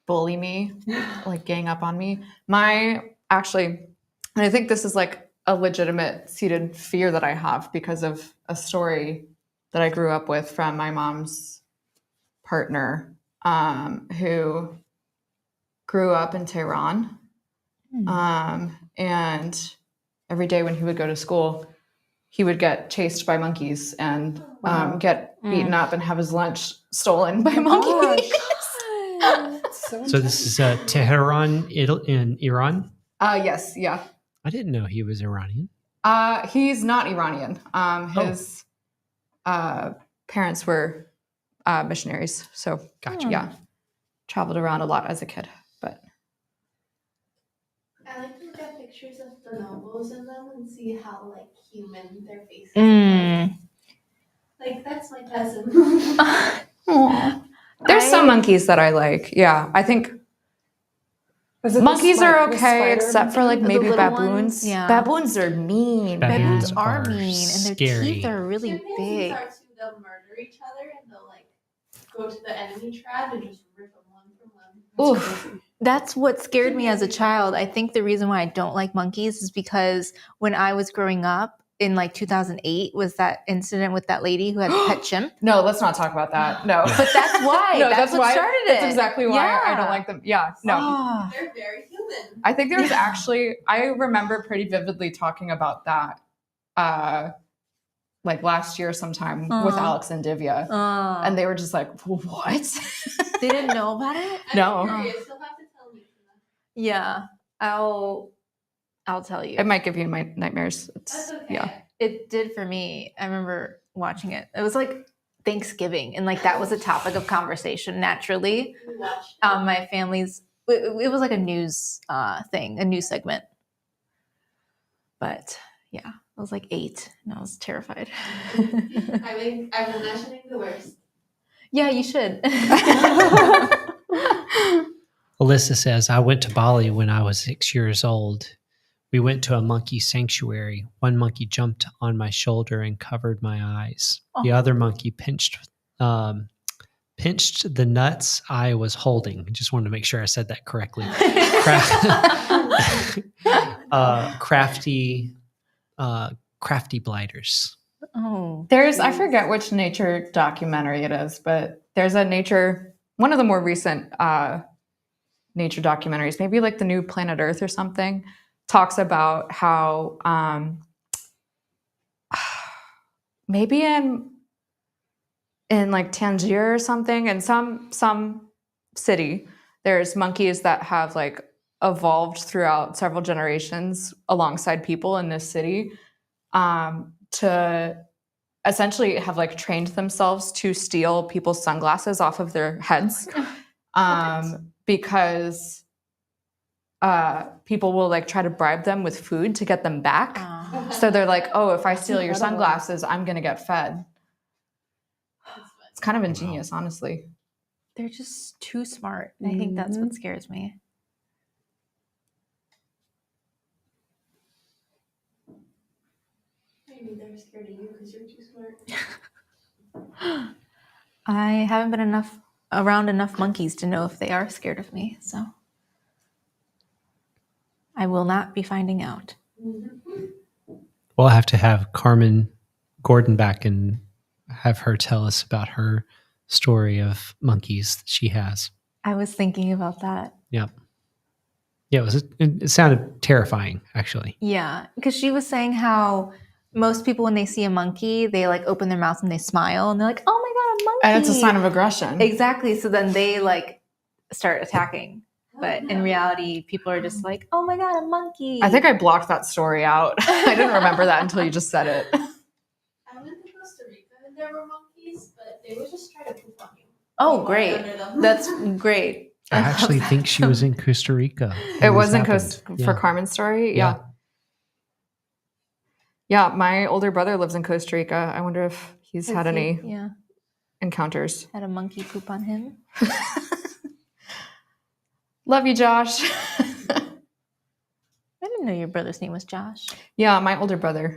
bully me, like gang up on me? And I think this is like a legitimate seated fear that I have because of a story that I grew up with from my mom's partner, who grew up in Tehran, and every day when he would go to school, he would get chased by monkeys and get beaten up and have his lunch stolen by monkeys. So this is Tehran in Iran. Yes, yeah. I didn't know he was Iranian. He's not Iranian. His parents were missionaries, so Gotcha. yeah, traveled around a lot as a kid. But I like to look at pictures of bonobos in them and see how like human their faces Mm. look. Like that's my cousin. there's some monkeys that I like. Yeah, I think Was it the monkeys are the okay, spider except for like The maybe little baboons. ones, yeah. Baboons are mean. Baboons Baboons are are mean, and their scary. teeth are really Chimpanzees big. are too. They'll murder each other and they'll like go to the enemy tribe and just rip them one from one. Oof. That's what scared me as a child. I think the reason why I don't like monkeys is because when I was growing up in like 2008 was that incident with that lady who had the pet chimp. No, let's not talk about that. No, But that's why. no, that's what why. started it. That's exactly why I don't Yeah. like them. Yeah, no. Ah. They're very human. I think there was actually, I remember pretty vividly talking about that like last year sometime with Uh-huh. Alex and Divya. And they were just like, what? they didn't know about it. No. I'm curious. You'll have to tell me. Yeah, I'll tell you. It might give you my nightmares. That's okay. Yeah. It did for me. I remember watching it. It was like Thanksgiving, and like that was a topic of conversation naturally. We watched. My family's. It was like a news thing, a news segment. But yeah, I was like 8, and I was terrified. I'm imagining the worst. Yeah, you should. Alyssa says, I went to Bali when I was 6 years old. We went to a monkey sanctuary. One monkey jumped on my shoulder and covered my eyes. The other monkey pinched the nuts I was holding. Just wanted to make sure I said that correctly. Crafty blighters. Oh, I forget which nature documentary it is, but there's one of the more recent nature documentaries, maybe like the new Planet Earth or something, talks about how maybe in in like Tangier or something, in some city, there's monkeys that have like evolved throughout several generations alongside people in this city, to essentially have like trained themselves to steal people's sunglasses off of their heads, because people will like try to bribe them with food to get them back. So they're like, oh, if I steal your incredible. sunglasses, I'm gonna get fed. It's kind of ingenious, honestly. They're just too smart. I think that's what scares me. Maybe they're scared of you because you're too smart. I haven't been around enough monkeys to know if they are scared of me, so I will not be finding out. We'll have to have Carmen Gordon back and have her tell us about her story of monkeys that she has. I was thinking about that. Yep. Yeah, it sounded terrifying, actually. Yeah, because she was saying how most people, when they see a monkey, they like open their mouths and they smile and they're like, "Oh my god, a monkey!" And it's a sign of aggression. Exactly. So then they like start attacking. But in reality, people are just like, "Oh my god, a monkey!" I think I blocked that story out. I didn't remember that until you just said it. I went to Costa Rica and there were monkeys, but they would just try to poop on you. Oh, You walked great! under them. That's great. I love actually that. think she was in Costa Rica. when It this wasn't happened. for Yeah. Carmen's story. Yeah. Yeah, my older brother lives in Costa Rica. I wonder if he's had any Yeah, encounters. had a monkey poop on him. Love you, Josh. I didn't know your brother's name was Josh. Yeah, my older brother.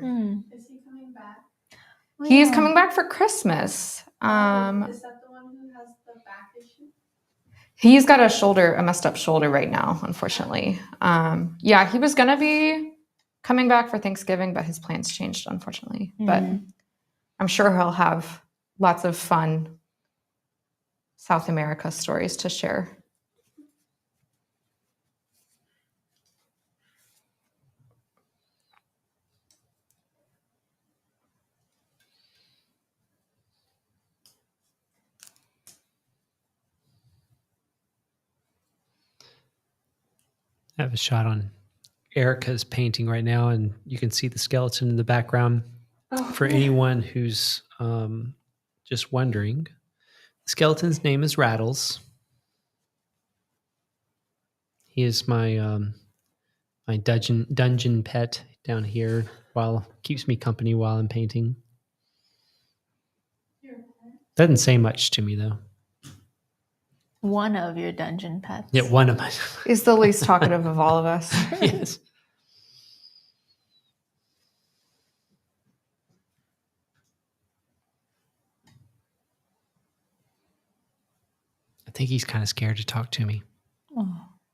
Is he coming back? He's coming back for Christmas. Is that the one who has the back issue? He's got a messed up shoulder right now, unfortunately. Yeah, he was gonna be coming back for Thanksgiving, but his plans changed, unfortunately. But I'm sure he'll have lots of fun South America stories to share. I have a shot on Erica's painting right now, and you can see the skeleton in the background. For anyone who's just wondering, the skeleton's name is Rattles. He is my my dungeon pet down here. Keeps me company while I'm painting. Doesn't say much to me though. One of your dungeon pets. Yeah, one of my. He's the least talkative of all of us. Yes. I think he's kind of scared to talk to me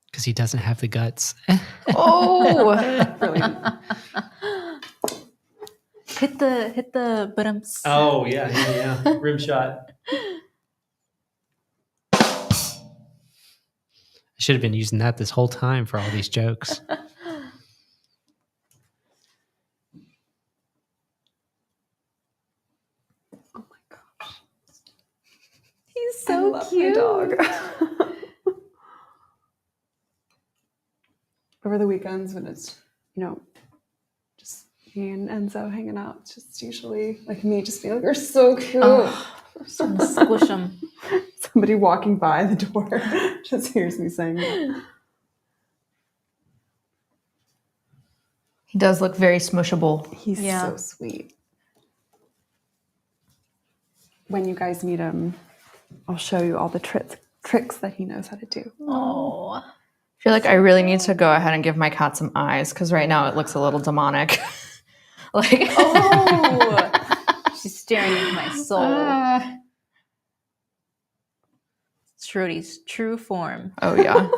because he doesn't have the guts. Oh, Hit the bottoms. Oh yeah. Rim shot. I should have been using that this whole time for all these jokes. He's I so love cute. my dog. Over the weekends when it's, just me and Enzo hanging out, it's just usually like me just being like, "You're so cute." Just want to squish him. Somebody walking by the door just hears me saying that. he does look very smushable. He's Yeah. so sweet. When you guys meet him, I'll show you all the tricks that he knows how to do. Oh. I feel like I really need to go ahead and give my cat some eyes because right now it looks a little demonic. Like, Oh. She's staring into my soul. Shrudi's true form. Oh yeah.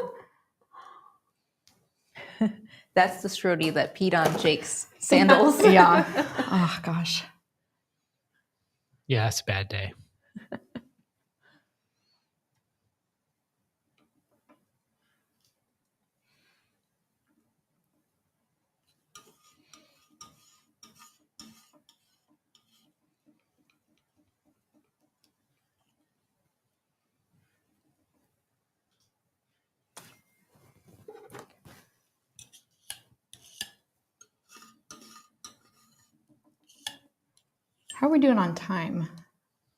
That's the Shrudi that peed on Jake's sandals. Yeah. Oh gosh. Yeah, it's a bad day. How are we doing on time?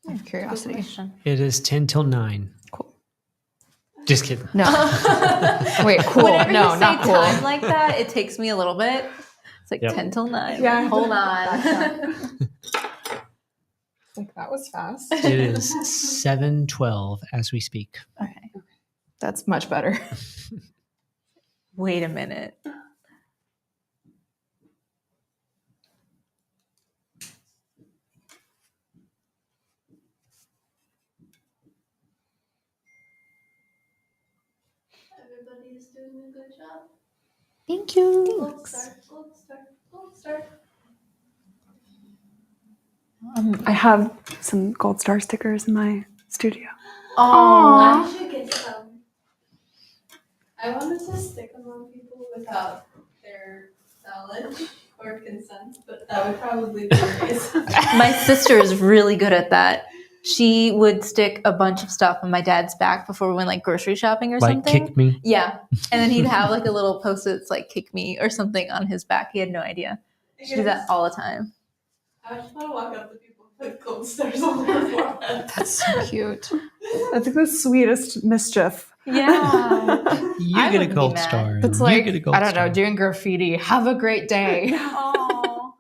Out of Good curiosity. question. It is 10 till 9. Cool. Just kidding. No. Wait, cool. Whenever No, you say not cool. time like that, it takes me a little bit. It's like Yep. 10 till 9. Yeah, I have to Hold on. Like that was fast. It is 7:12 as we speak. Okay. That's much better. Wait a minute. Everybody's doing a good job. Thank you. Gold star, gold star, gold star. I have some gold star stickers in my studio. I should get some. I wanted to stick them on people without their knowledge or consent, but that would probably be erased. My sister is really good at that. She would stick a bunch of stuff on my dad's back before we went like grocery shopping or Like something. kick me. Yeah. And then he'd have like a little post-its like kick me or something on his back. He had no idea. She did that all the time. I just want to walk up to people and put gold stars on their forehead. That's so cute. That's like the sweetest mischief. Yeah. You I get a wouldn't be gold mad. star. It's You like, get a gold I don't star. know, doing graffiti. Have a great day. Aw.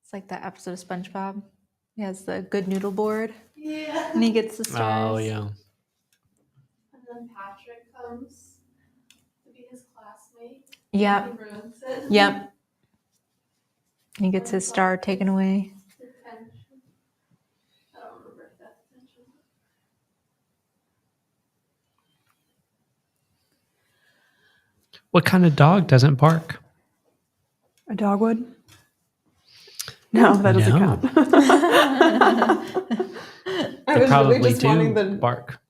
It's like that episode of SpongeBob. He has the good noodle board Yeah. and he gets the stars. Oh, yeah. And then Patrick comes to be his classmate. Yep. He ruins it. Yep. He gets his star taken away. Detention. I don't remember if that's detention. What kind of dog doesn't bark? A dogwood? No, that doesn't No. count. I They was probably really just do wanting the bark.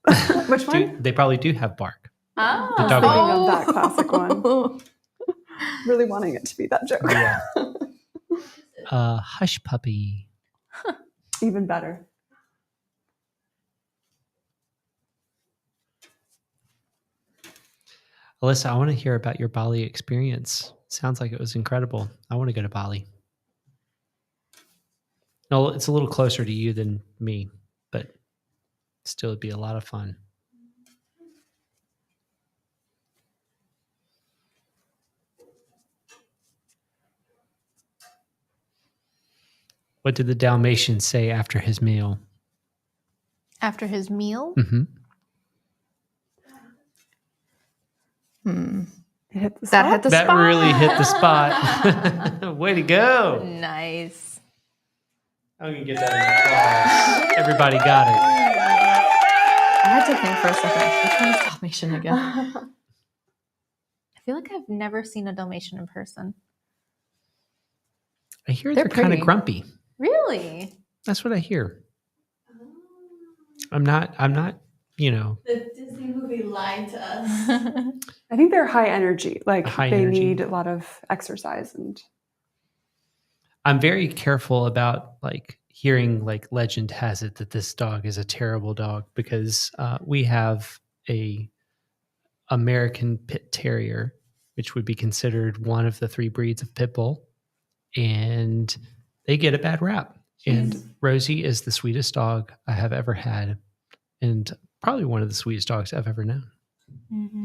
which one? They probably do have bark. Oh. The dog Thinking of that classic one. Really wanting it to be that joke. Yeah. Hush puppy. Even better. Alyssa, I want to hear about your Bali experience. Sounds like it was incredible. I want to go to Bali. No, it's a little closer to you than me, but still it'd be a lot of fun. What did the Dalmatian say after his meal? After his meal? Mm-hmm. Hmm. It hit the That spot. hit the That spot. really hit the spot. Way to go. Nice. I'm going to get that in applause. Everybody got it. I had to think for a second. Which one is Dalmatian again? I feel like I've never seen a Dalmatian in person. I hear They're they're kind of pretty. grumpy. Really? That's what I hear. I'm not, The Disney movie lied to us. I think they're high energy. Like High they energy. need a lot of exercise and I'm very careful about like hearing like legend has it that this dog is a terrible dog because we have a American Pit Terrier, which would be considered one of the 3 breeds of pit bull, and they get a bad rap. And Rosie is the sweetest dog I have ever had, and probably one of the sweetest dogs I've ever known.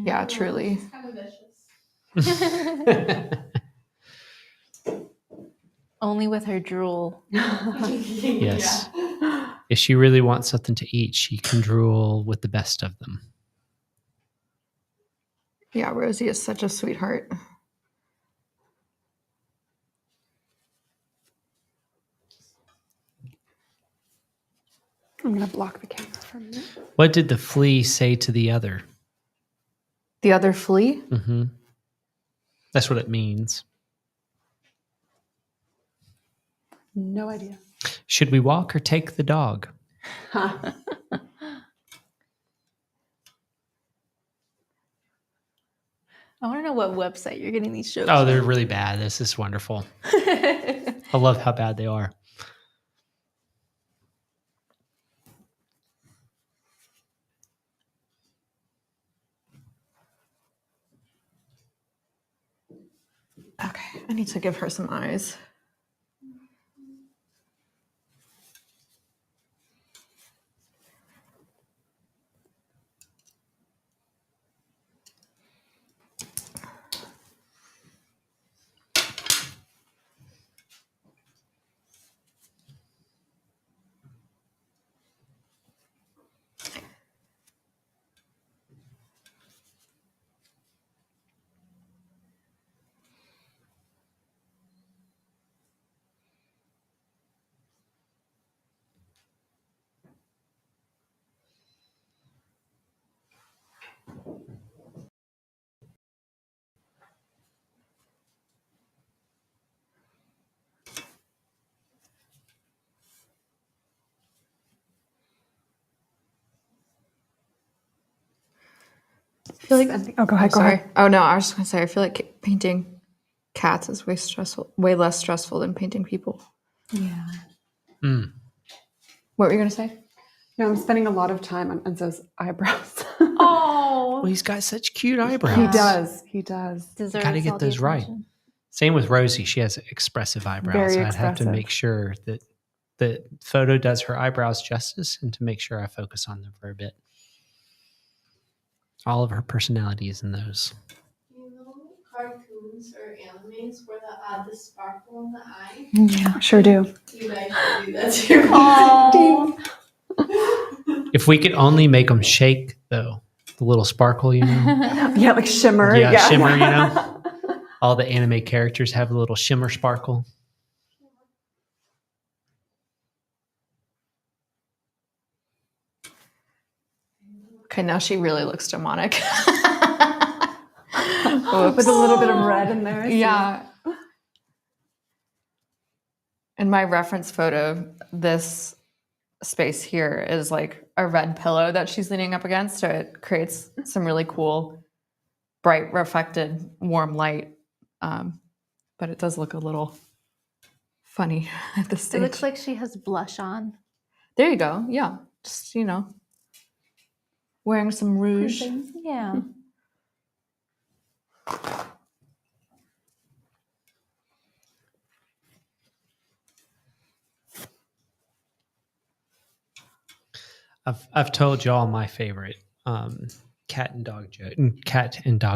Yeah, truly. She's kind of vicious. Only with her drool. Yes. Yeah. If she really wants something to eat, she can drool with the best of them. Yeah, Rosie is such a sweetheart. I'm gonna block the camera for a minute. What did the flea say to the other? The other flea? Mm-hmm. That's what it means. No idea. Should we walk or take the dog? I want to know what website you're getting these shows. Oh, they're really bad. This is wonderful. I love how bad they are. Okay. need to give her some eyes. I feel like Oh, go ahead. Go sorry. ahead. Oh no, I was just gonna say I feel like painting cats is way less stressful than painting people. Yeah. Mm. What were you gonna say? No, I'm spending a lot of time on Enzo's eyebrows. Oh, Well, he's got such cute eyebrows. He does. He does. Deserves Gotta get all the those right. attention. Same with Rosie. She has expressive eyebrows. Very So I'd have to expressive. make sure that the photo does her eyebrows justice and to make sure I focus on them for a bit. All of her personality is in those. You know, cartoons or animes where they add the sparkle in the eye. Yeah, sure do. You guys should do that too. Oh, If we could only make them shake, though, the little sparkle, you know? Yeah, like shimmer. Yeah, shimmer, you know? All the anime characters have a little shimmer sparkle. okay. Now she really looks demonic. With a little bit of red in there. Yeah. In my reference photo, this space here is like a red pillow that she's leaning up against. So it creates some really cool, bright, reflected, warm light. But it does look a little funny at this it stage. looks like she has blush on. There you go. Yeah. Just, wearing some rouge. Yeah. I've told y'all my favorite cat and dog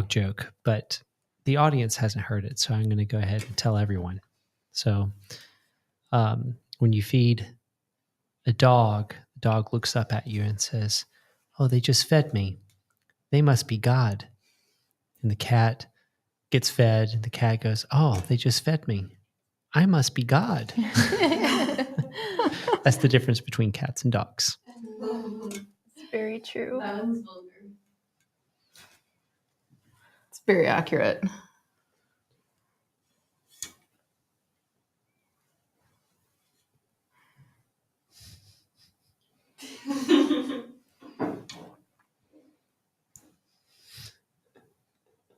joke, but the audience hasn't heard it, so I'm going to go ahead and tell everyone. So, when you feed a dog, the dog looks up at you and says, "Oh, they just fed me. They must be God." And the cat gets fed, and the cat goes, "Oh, they just fed me. I must be God." That's the difference between cats and dogs. It's very true. That one's vulgar. It's very accurate.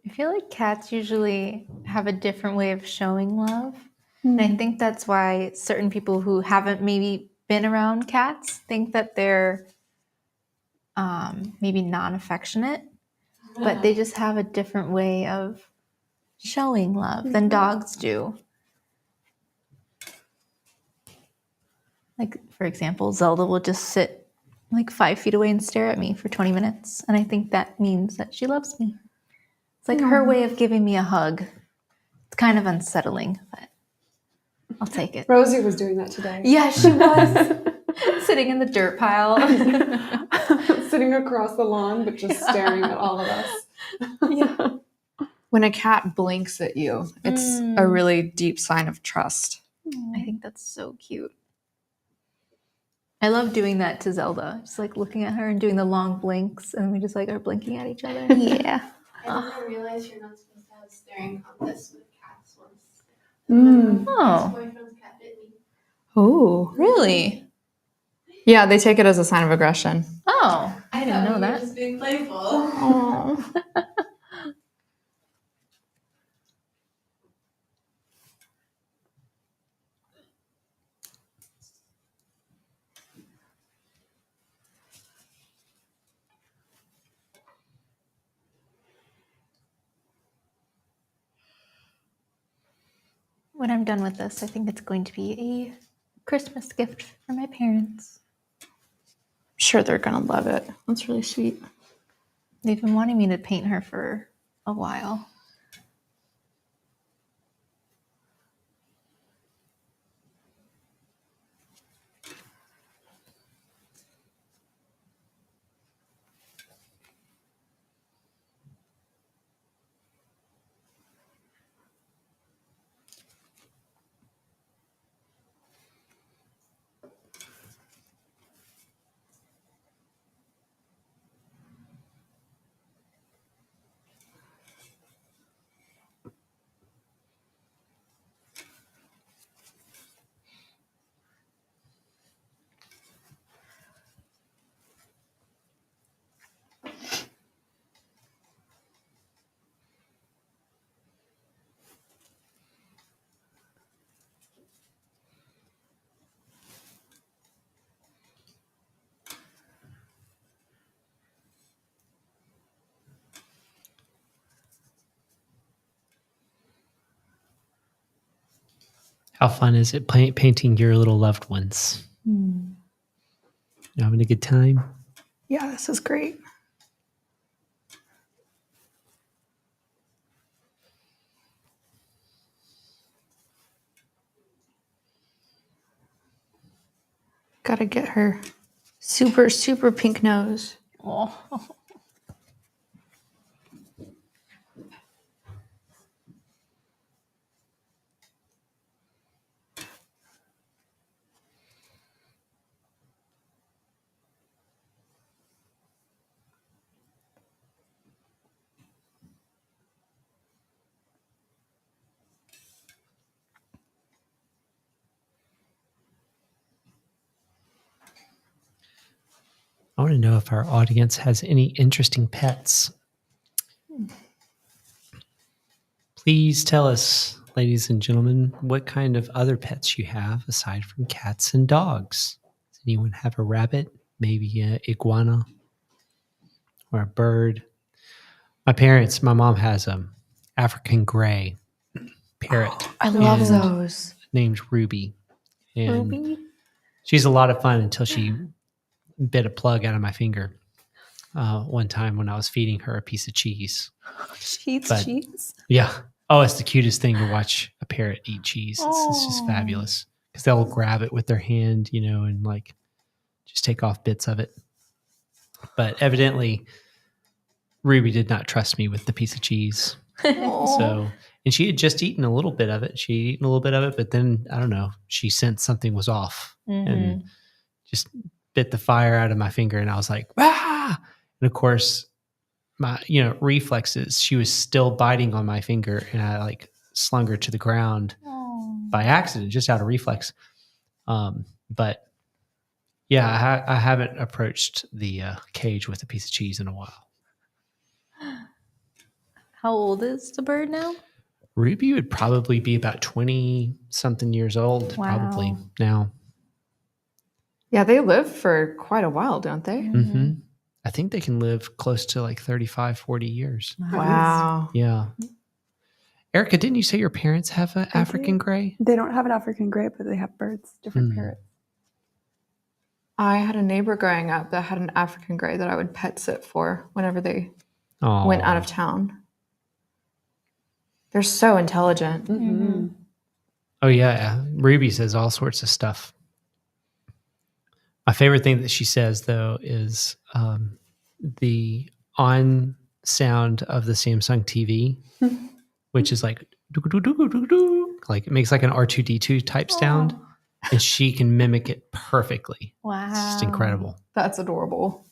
I feel like cats usually have a different way of showing love. And I think that's why certain people who haven't maybe been around cats think that they're maybe non-affectionate, but they just have a different way of showing love than dogs do. Like, for example, Zelda will just sit like 5 feet away and stare at me for 20 minutes. And I think that means that she loves me. It's like her way of giving me a hug. It's kind of unsettling, but I'll take it. Rosie was doing that today. Yeah, she was sitting in the dirt pile. Sitting across the lawn, but just staring at all of us. Yeah. When a cat blinks at you, it's a really deep sign of trust. I think that's so cute. I love doing that to Zelda. Just like looking at her and doing the long blinks, and we just like are blinking at each other. Yeah. I didn't realize you're not supposed to have staring contests with cats once. Mm. My Oh, boyfriend's cat bit me. Oh. really? Yeah, they take it as a sign of aggression. Oh, I didn't thought know you were that. just being playful. Oh. when I'm done with this, I think it's going to be a Christmas gift for my parents. Sure, they're gonna love it. That's really sweet. They've been wanting me to paint her for a while. How fun is it painting your little loved ones? You having a good time? Yeah, this is great. Gotta get her super, super pink nose. Oh. I want to know if our audience has any interesting pets. Please tell us, ladies and gentlemen, what kind of other pets you have aside from cats and dogs. Does anyone have a rabbit? Maybe an iguana or a bird? My mom has a African gray parrot I love And- those. named Ruby. And Ruby? she's a lot of fun until she bit a plug out of my finger one time when I was feeding her a piece of cheese. She eats But- cheese? Yeah. Oh, it's the cutest thing to watch a parrot eat cheese. It's just Aw. fabulous because they'll grab it with their hand, and like just take off bits of it. But evidently, Ruby did not trust me with the piece of cheese. So, and she had just eaten a little bit of it. She had eaten a little bit of it, but then I don't know. She sensed something was off and just bit the fire out of my finger, and I was like, "Ah!" And of course, my reflexes. She was still biting on my finger, and I like slung her to the ground by accident, just out of reflex. But yeah, I haven't approached the cage with a piece of cheese in a while. How old is the bird now? Ruby would probably be about 20 something years old, Wow. probably now. Yeah, they live for quite a while, don't they? Hmm. I think they can live close to like 35, 40 years. Wow. Yeah. Erica, didn't you say your parents have an do. African gray? They don't have an African gray, but they have birds, different Mm. parrots. I had a neighbor growing up that had an African gray that I would pet sit for whenever they Oh, went out of town. They're so intelligent. Mm-hmm. Oh yeah, Ruby says all sorts of stuff. My favorite thing that she says though is the on sound of the Samsung TV, which is like doo-doo-doo-doo-doo-doo. Like it makes like an R2D2 type sound, and she can mimic it perfectly. Wow. It's just incredible. That's adorable.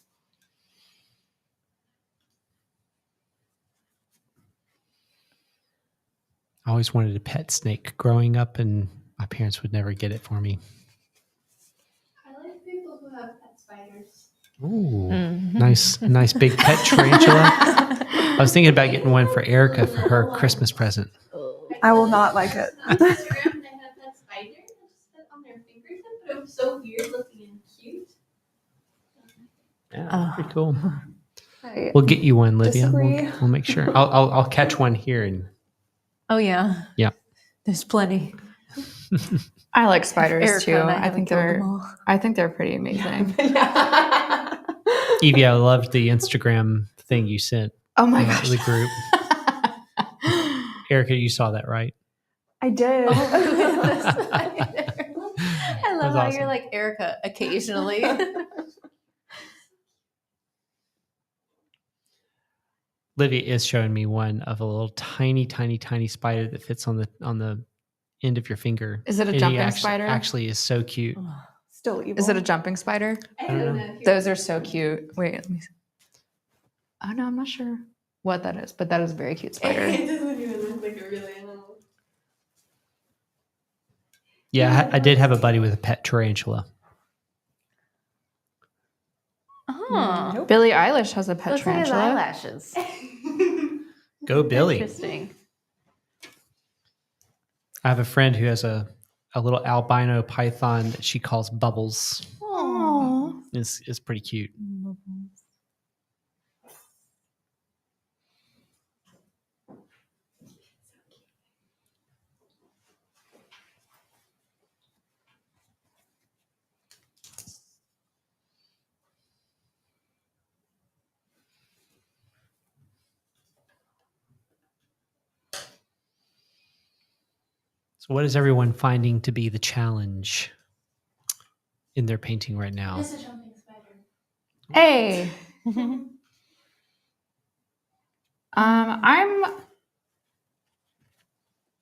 I always wanted a pet snake growing up, and my parents would never get it for me. I like people who have pet spiders. Ooh, Mhm. nice big pet tarantula. I was thinking about getting one for Erica for her Christmas present. I will not like it. On Instagram, they had that spider that just fit on their fingertip, but it was so weird looking and cute. Yeah, pretty cool. I We'll get you one, Lydia. Disagree. We'll make sure. I'll catch one here, and Oh, yeah. Yeah. There's plenty. I like spiders Erica too. and I I haven't think killed them they're all. I think they're pretty amazing. Evie, I loved the Instagram thing you sent Oh my gosh. the group. Erica, you saw that, right? I did. I That love was how awesome. you're like Erica occasionally. Livia is showing me one of a little tiny, tiny, tiny spider that fits on the end of your finger. Is it a And he jumping spider? Actually, is so cute. Still evil. Is it a jumping spider? I don't know. Those are so cute. Wait, let me see. Oh no, I'm not sure what that is, but that is a very cute spider. It doesn't even look like a real animal. Yeah, I did have a buddy with a pet tarantula. Oh, Nope. Billie Eilish has a pet looks like his tarantula. eyelashes. Go Billy. Interesting. I have a friend who has a little albino python that she calls Bubbles. Aww. It's pretty cute. So what is everyone finding to be the challenge in their painting right now? It's a jumping spider. Hey. I'm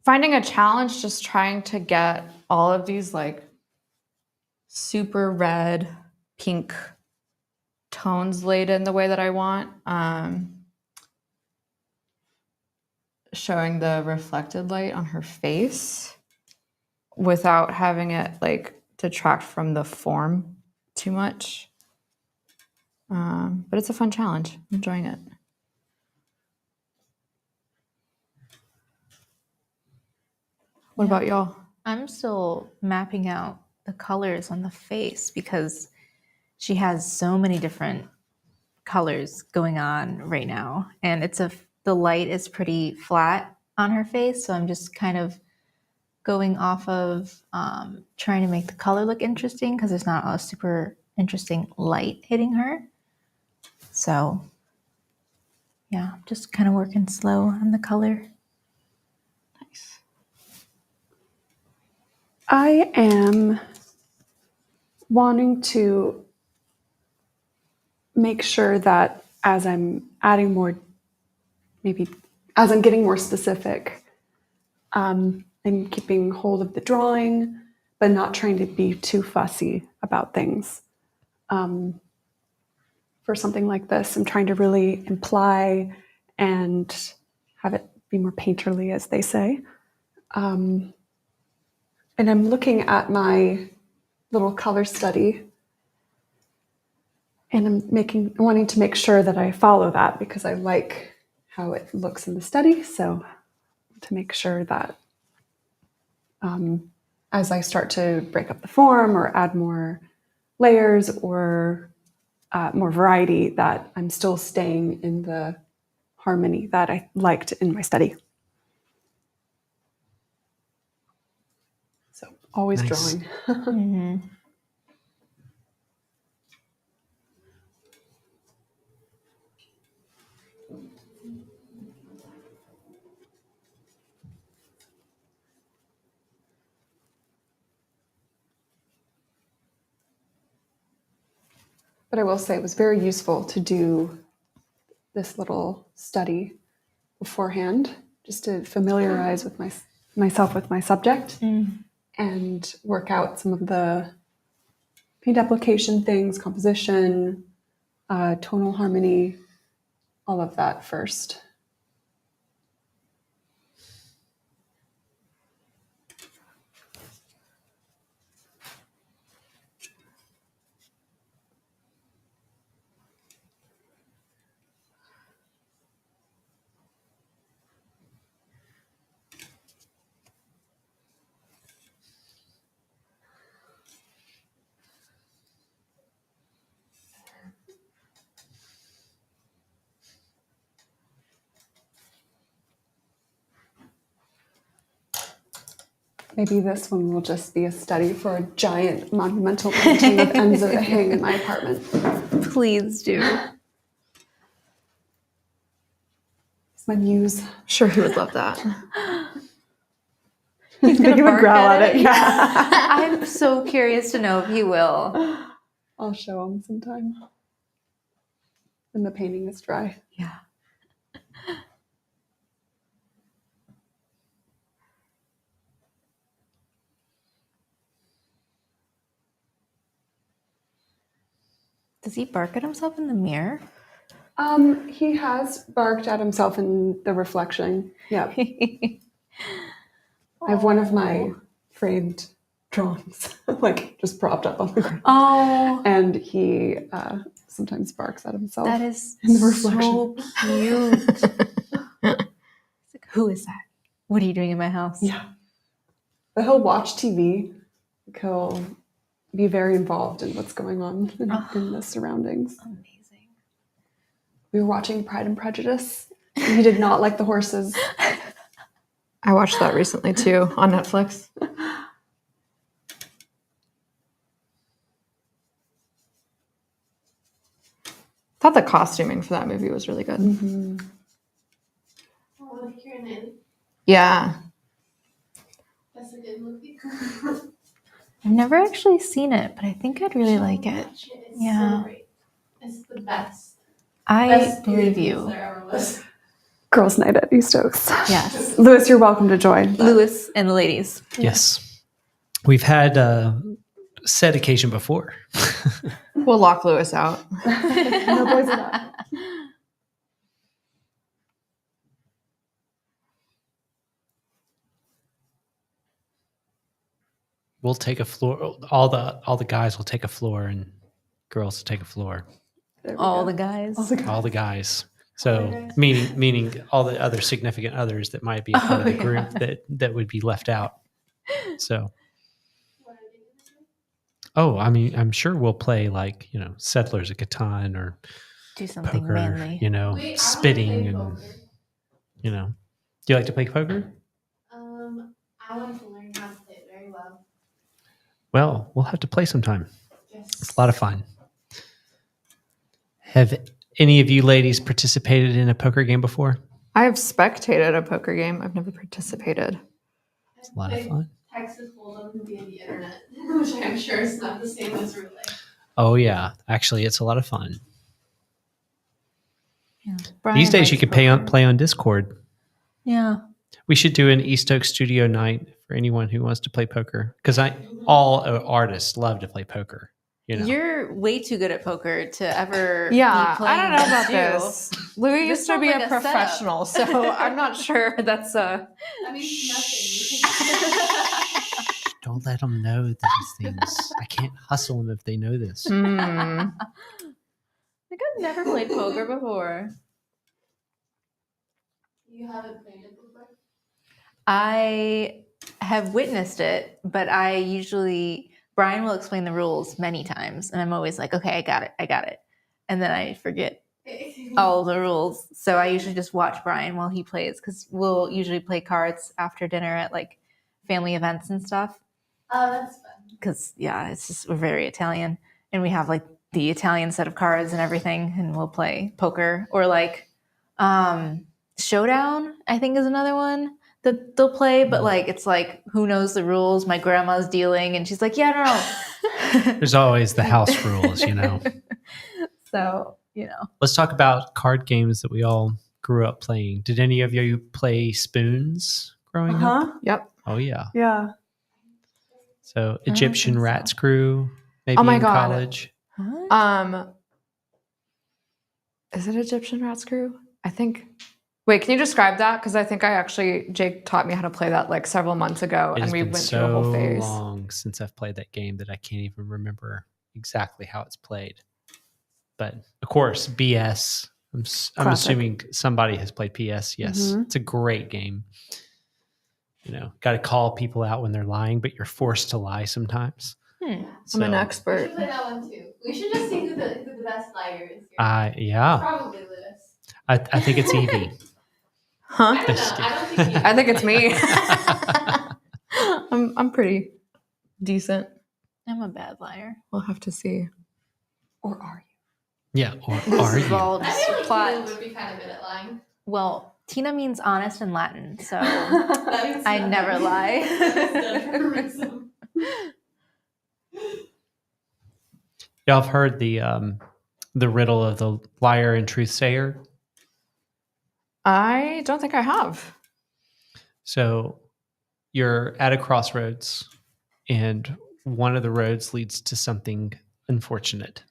finding a challenge just trying to get all of these like super red, pink tones laid in the way that I want. Showing the reflected light on her face without having it like detract from the form too much. But it's a fun challenge. I'm enjoying it. What about y'all? I'm still mapping out the colors on the face because she has so many different colors going on right now, and the light is pretty flat on her face, so I'm just kind of going off of trying to make the color look interesting because there's not a super interesting light hitting her. So yeah, just kind of working slow on the color. Nice. I am wanting to make sure that as I'm adding more, maybe as I'm getting more specific, I'm keeping hold of the drawing, but not trying to be too fussy about things. For something like this, I'm trying to really imply and have it be more painterly, as they say. And I'm looking at my little color study, and I'm wanting to make sure that I follow that because I like how it looks in the study. So to make sure that as I start to break up the form or add more layers or more variety, that I'm still staying in the harmony that I liked in my study. So always Nice. drawing. Mm-hmm. But I will say it was very useful to do this little study beforehand, just to familiarize with myself with my subject and work out some of the paint application things, composition, tonal harmony, all of that first. Maybe this one will just be a study for a giant monumental painting of Enzo to hang in my apartment. Please do. It's my muse. Sure, he would love that. He's He gonna would bark growl at at it. it. Yeah. I'm so curious to know if he will. I'll show him sometime when the painting is dry. Yeah. Does he bark at himself in the mirror? He has barked at himself in the reflection. Yeah. I have one of my framed drawings, like just propped up on the ground. Oh, And he sometimes barks at himself. that is in the so cute. It's like, who is that? What are you doing in my house? Yeah. But he'll watch TV. Like, he'll be very involved in what's going on in the surroundings. Amazing. We were watching Pride and Prejudice. And he did not like the horses. I watched that recently too on Netflix. Thought the costuming for that movie was really good. Mm-hmm. Oh, like you're in. Yeah. That's a good movie. I've never actually seen it, but I think I'd really like it. It's Yeah. so great. It's the best. I Best believe movie you. there ever was. Girls' Night at East Oaks. Yes. Lewis, you're welcome to join. Lewis and the ladies. Yes. We've had said occasion before. We'll lock Lewis out. No boys allowed. We'll take a floor. All the guys will take a floor, and girls will take a floor. There we All go. the guys. All the guys. All the guys. So meaning all the other significant others that might be a part of the Oh, group yeah. that would be left out. So What are they gonna do? I mean, I'm sure we'll play like Settlers of Catan or Do something poker. manly. Wait, I wanna Spitting play and poker. Do you like to play poker? I want to learn how to play it very well. Well, we'll have to play sometime. Just It's a lot of fun. Have any of you ladies participated in a poker game before? I have spectated a poker game. I've never participated. It's a lot of fun. Texas Hold'em via the internet, which I'm sure is not the same as roulette. Oh yeah, actually, it's a lot of fun. Yeah. These Brian days, likes you could poker. play on Discord. Yeah. We should do an East Oak studio night for anyone who wants to play poker. Because all artists love to play poker. You're way too good at poker to ever. Yeah, be playing I don't know about against you. this. Louis This used to sounds be like a a setup. professional, so I'm not sure that's a. That means nothing. Don't let them know these things. I can't hustle them if they know this. Hmm. I think I've never played poker before. You haven't played it before? I have witnessed it, but Brian will explain the rules many times, and I'm always like, okay, I got it. And then I forget all the rules. So I usually just watch Brian while he plays, because we'll usually play cards after dinner at like family events and stuff. Oh, that's fun. Because, yeah, we're very Italian, and we have like the Italian set of cards and everything, and we'll play poker or like Showdown, I think is another one that they'll play, but like it's like who knows the rules. My grandma's dealing and she's like, yeah, I don't know. There's always the house rules, So Let's talk about card games that we all grew up playing. Did any of you play spoons growing up? Yep. Oh yeah. Yeah. So Egyptian think so. Rats Crew, maybe Oh my in God. college. what? Is it Egyptian Rats Crew? I think. Wait, can you describe that? Because I think Jake taught me how to play that like several months ago, It and has we been went through a whole so phase. long since I've played that game that I can't even remember exactly how it's played. But of course, BS. I'm Classic. assuming somebody has played PS. Yes, Mhm. it's a great game. Got to call people out when they're lying, but you're forced to lie sometimes. I'm an So, We should expert. play that one too. We should just see who the best liar is here. yeah, Probably Lewis. I think it's Evie. Huh? I don't know. I don't think you. I think it's me. I'm pretty decent. I'm a bad liar. We'll have to see. Or are Yeah, or This are is you? all I just feel like plot. Tina would be kind of good at lying. Well, Tina means honest in Latin, so That means I nothing. never lie. Y'all have heard the riddle of the liar and truth sayer. I don't think I have. So you're at a crossroads, and one of the roads leads to something unfortunate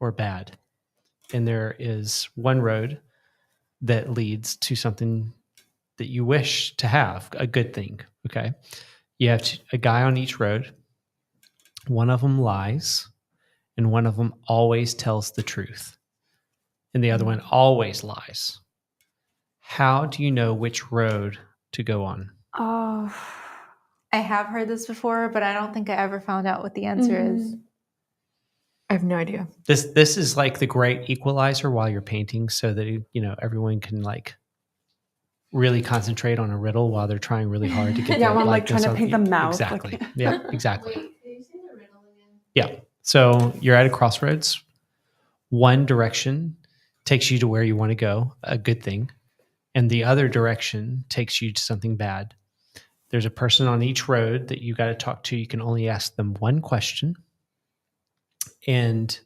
or bad. And there is one road that leads to something that you wish to have, a good thing. Okay. You have a guy on each road. One of them lies, and one of them always tells the truth, and the other one always lies. How do you know which road to go on? Oh. I have heard this before, but I don't think I ever found out what the answer is. I have no idea. This is like the great equalizer while you're painting, so that everyone can like really concentrate on a riddle while they're trying really hard to get Yeah, the while I'm, like, likeness trying to of- paint the mouth, Exactly. like- Yeah, exactly. Wait, can you say the riddle again? Yeah. So you're at a crossroads. One direction takes you to where you want to go, a good thing, and the other direction takes you to something bad. There's a person on each road that you got to talk to. You can only ask them one question, and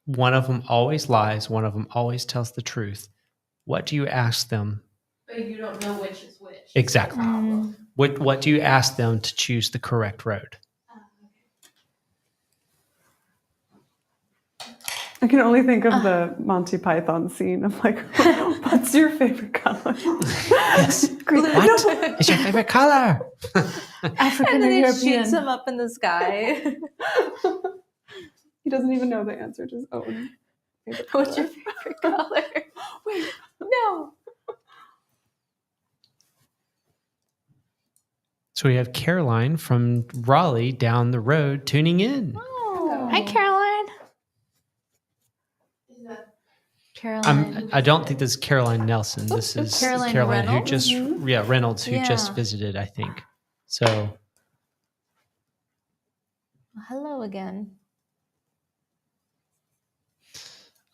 one of them always lies. One of them always tells the truth. What do you ask them? But you don't know which is which. Exactly. Problem. What do you ask them to choose the correct road? I can only think of the Monty Python scene of like, what's your favorite color? Yes. Green. What No. is your favorite color? African And or then it European. shoots him up in the sky. He doesn't even know the answer to his own favorite What's your color. favorite color? Wait. No. So we have Caroline from Raleigh down the road tuning in. Oh. Hi, Caroline. Is that Caroline. I don't think this is Caroline Nelson. This is Caroline Caroline who Reynolds? just Reynolds who just Yeah. visited, I think. So Hello again.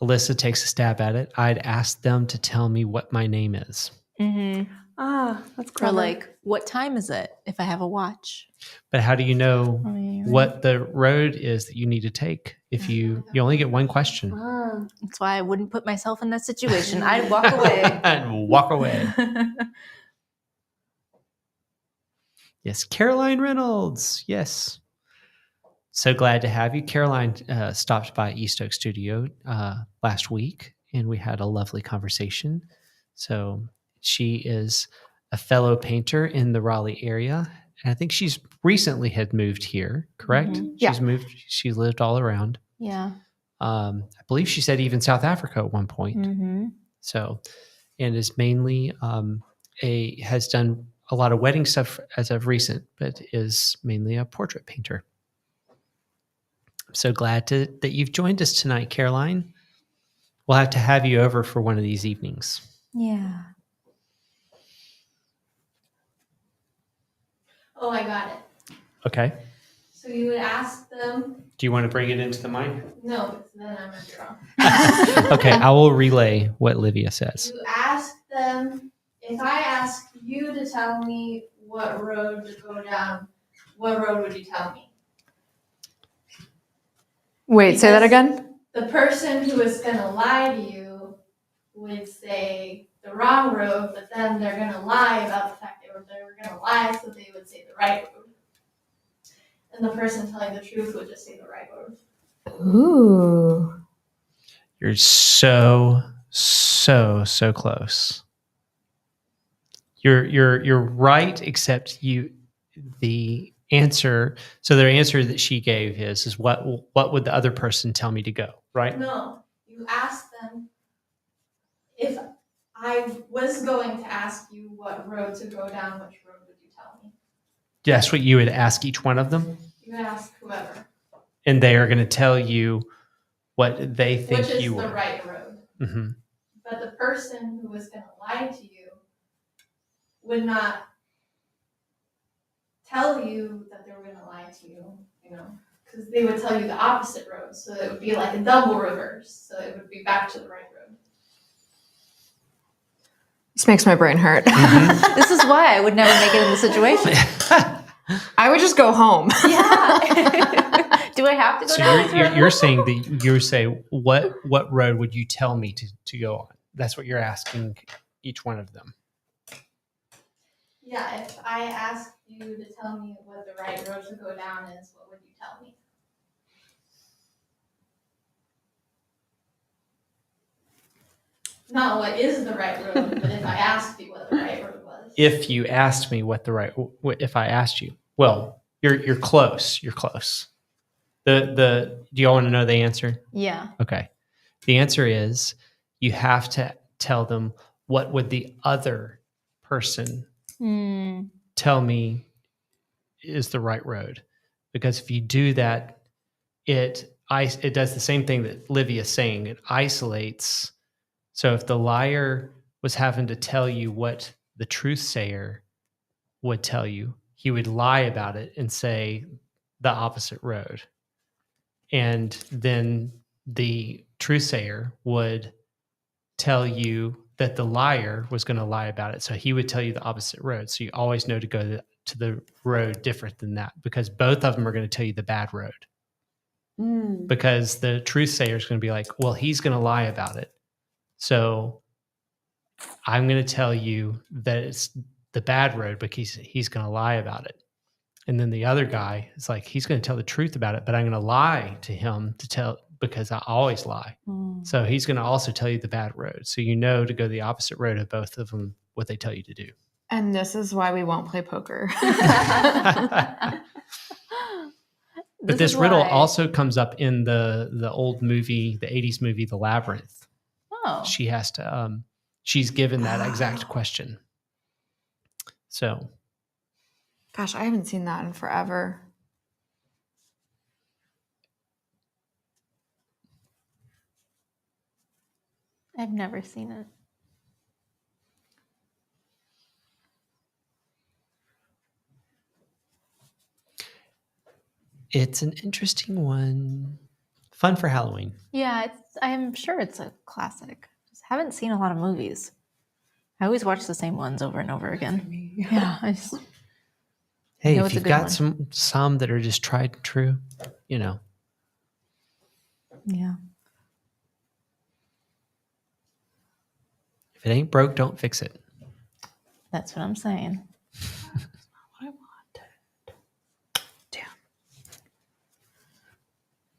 Alyssa takes a stab at it. I'd ask them to tell me what my name is. Mm-hmm. Ah, that's Or clever. like, what time is it if I have a watch? But how do you know Oh, yeah, right. what the road is that you need to take if you only get one question? Ah. That's why I wouldn't put myself in that situation. I'd walk away. And walk away. Yes, Caroline Reynolds. Yes. So glad to have you. Caroline stopped by East Oak Studio last week, and we had a lovely conversation. So she is a fellow painter in the Raleigh area. And I think she's recently had moved here, correct? Mhm. Yeah. She's moved. She's lived all around. Yeah. I believe she said even South Africa at one point. Mm-hmm. So, and is mainly has done a lot of wedding stuff as of recent, but is mainly a portrait painter. I'm so glad that you've joined us tonight, Caroline. We'll have to have you over for one of these evenings. Yeah. Oh, I got it. Okay. So you would ask them. Do you want to bring it into the mic? No, because then I'm gonna be wrong. Okay, I will relay what Livia says. You ask them. If I ask you to tell me what road to go down, what road would you tell me? Wait, say that again. The person who is gonna lie to you would say the wrong road, but then they're gonna lie about the fact they were gonna lie, so they would say the right road. And the person telling the truth would just say the right road. Ooh. You're so close. You're right, except the answer. So the answer that she gave is what would the other person tell me to go, right? No, you ask them. If I was going to ask you what road to go down, which road would you tell me? That's what you would ask each one of them, You would ask whoever. and they are going to tell you what they think Which is you the would. right road. Hmm. But the person who was going to lie to you would not tell you that they were going to lie to you, you know, because they would tell you the opposite road. So it would be like a double reverse. So it would be back to the right road. This makes my brain hurt. This is why I would never make it in the situation. I would just go home. Yeah. Do I have to go So down this road? you're saying that you say, what road would you tell me to go on? That's what you're asking each one of them. Yeah, if I asked you to tell me what the right road to go down is, what would you tell me? Not what is the right road, but if I asked you what the right road was. If you asked me if I asked you, well, you're close. You're close. Do you all want to know the answer? Yeah. Okay. The answer is you have to tell them what would the other person tell me is the right road. Because if you do that, it does the same thing that Livia's saying. It isolates. So if the liar was having to tell you what the truth sayer would tell you, he would lie about it and say the opposite road. And then the truth sayer would tell you that the liar was going to lie about it. So he would tell you the opposite road. So you always know to go to the road different than that, because both of them are going to tell you the bad road. Because the truth sayer is going to be like, well, he's going to lie about it. So I'm going to tell you that it's the bad road because he's going to lie about it. And then the other guy is like, he's going to tell the truth about it, but I'm going to lie to him because I always lie. So he's going to also tell you the bad road. So you know to go the opposite road of both of them, what they tell you to do. And this is why we won't play poker. But this riddle also comes up in the old movie, the 80s movie, The Labyrinth. Oh. She has to, she's given that exact question. So. Gosh, I haven't seen that in forever. I've never seen it. It's an interesting one. Fun for Halloween. Yeah, I'm sure it's a classic. Just haven't seen a lot of movies. I always watch the same ones over and over again. Yeah, Hey, know if it's a you've good got one. some that are just tried and true, you know. Yeah. If it ain't broke, don't fix it. That's what I'm saying. What I wanted. Damn.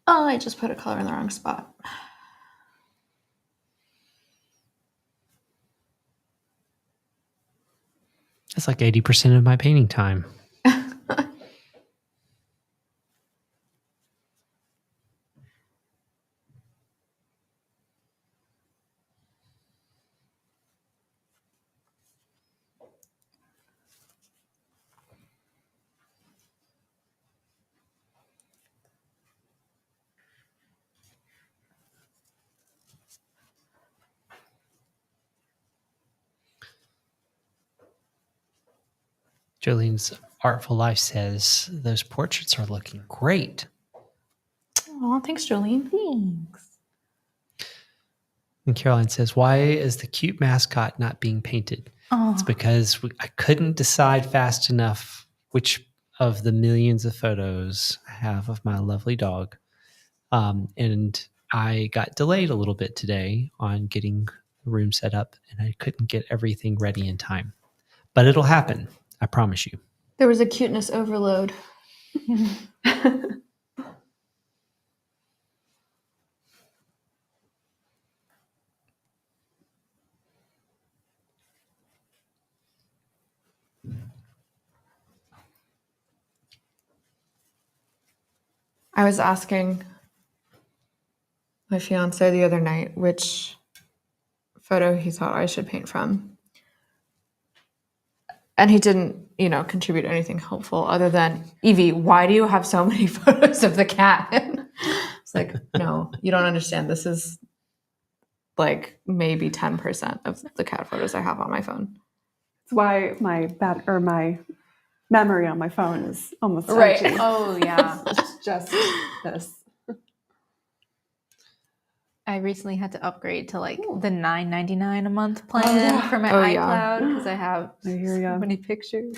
Oh, I just put a color in the wrong spot. That's like 80% of my painting time. Jolene's Artful Life says those portraits are looking great. Oh, thanks, Jolene. Thanks. And Caroline says, why is the cute mascot not being painted? Oh, It's because I couldn't decide fast enough which of the millions of photos I have of my lovely dog. And I got delayed a little bit today on getting the room set up, and I couldn't get everything ready in time. But it'll happen. I promise you. There was a cuteness overload. I was asking my fiance the other night which photo he thought I should paint from. And he didn't, contribute anything helpful other than, Evie, why do you have so many photos of the cat? It's like, no, you don't understand. This is like maybe 10% of the cat photos I have on my phone. It's why my memory on my phone is almost Right. empty. Oh, yeah. It's just this. I recently had to upgrade to like the $9.99 a month plan yeah. for my Oh, yeah. iCloud because I have I hear ya. so many pictures.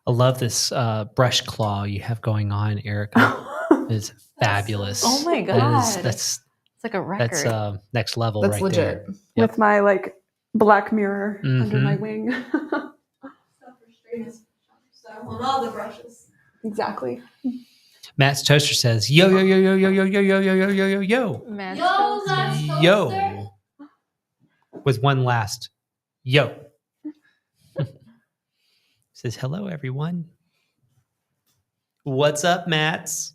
I love this brush claw you have going on, Erica. It's fabulous. Oh my It God. is- that's It's like a record. that's next level That's right legit. there. Yep. With my like Black Mirror under my Mhm. wing. So on all the brushes. Exactly. Matt's Toaster says, yo, yo, yo, yo, yo, yo, yo, yo, yo, yo, yo, yo, yo. Matt's Yo, toast. that's toaster. Yo. With one last yo. Says, hello, everyone. What's up, Mats?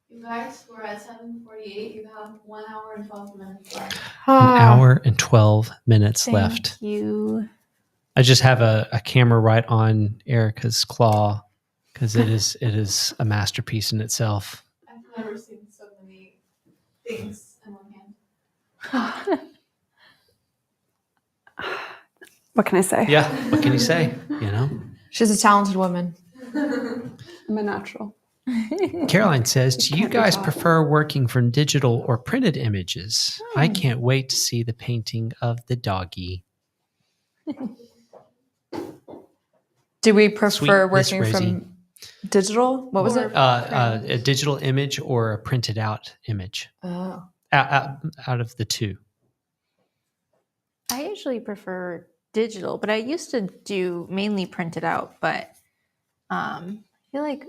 You guys, we're at 7:48. You have 1 hour and 12 minutes left. An Ah. hour and 12 minutes Thank left. you. I just have a camera right on Erica's claw because it is a masterpiece in itself. I've never seen so many things in one hand. What can I say? Yeah, what can you say? You know? She's a talented woman. I'm a natural. Caroline says, do you Can't be guys taught. prefer working from digital or printed images? I can't wait to see the painting of the doggy. Do we prefer Sweet Miss working from digital? What was it? A digital image or a printed out image? Oh. Out of the two. I usually prefer digital, but I used to do mainly printed out. But I feel like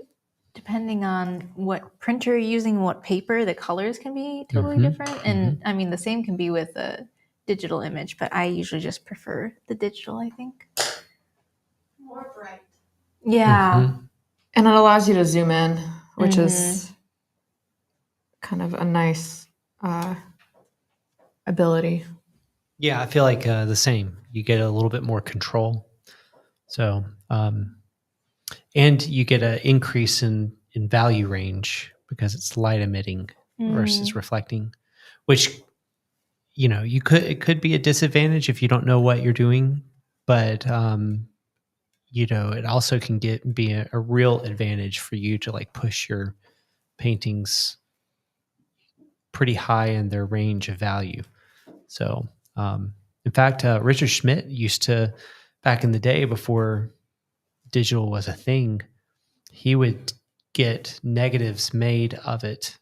depending on what printer you're using, what paper, the colors can be totally Mhm, different. And I mean, the same can be with a digital image, but I usually just prefer the digital, I think. More bright. Yeah. Mhm. And it allows you to zoom in, which Mhm. is kind of a nice ability. Yeah, I feel like the same. You get a little bit more control. So, and you get an increase in value range because it's light emitting versus reflecting, which, you know, it could be a disadvantage if you don't know what you're doing, but, you know, it also can be a real advantage for you to like push your paintings pretty high in their range of value. So, in fact, Richard Schmidt used to, back in the day before digital was a thing, he would get negatives made of it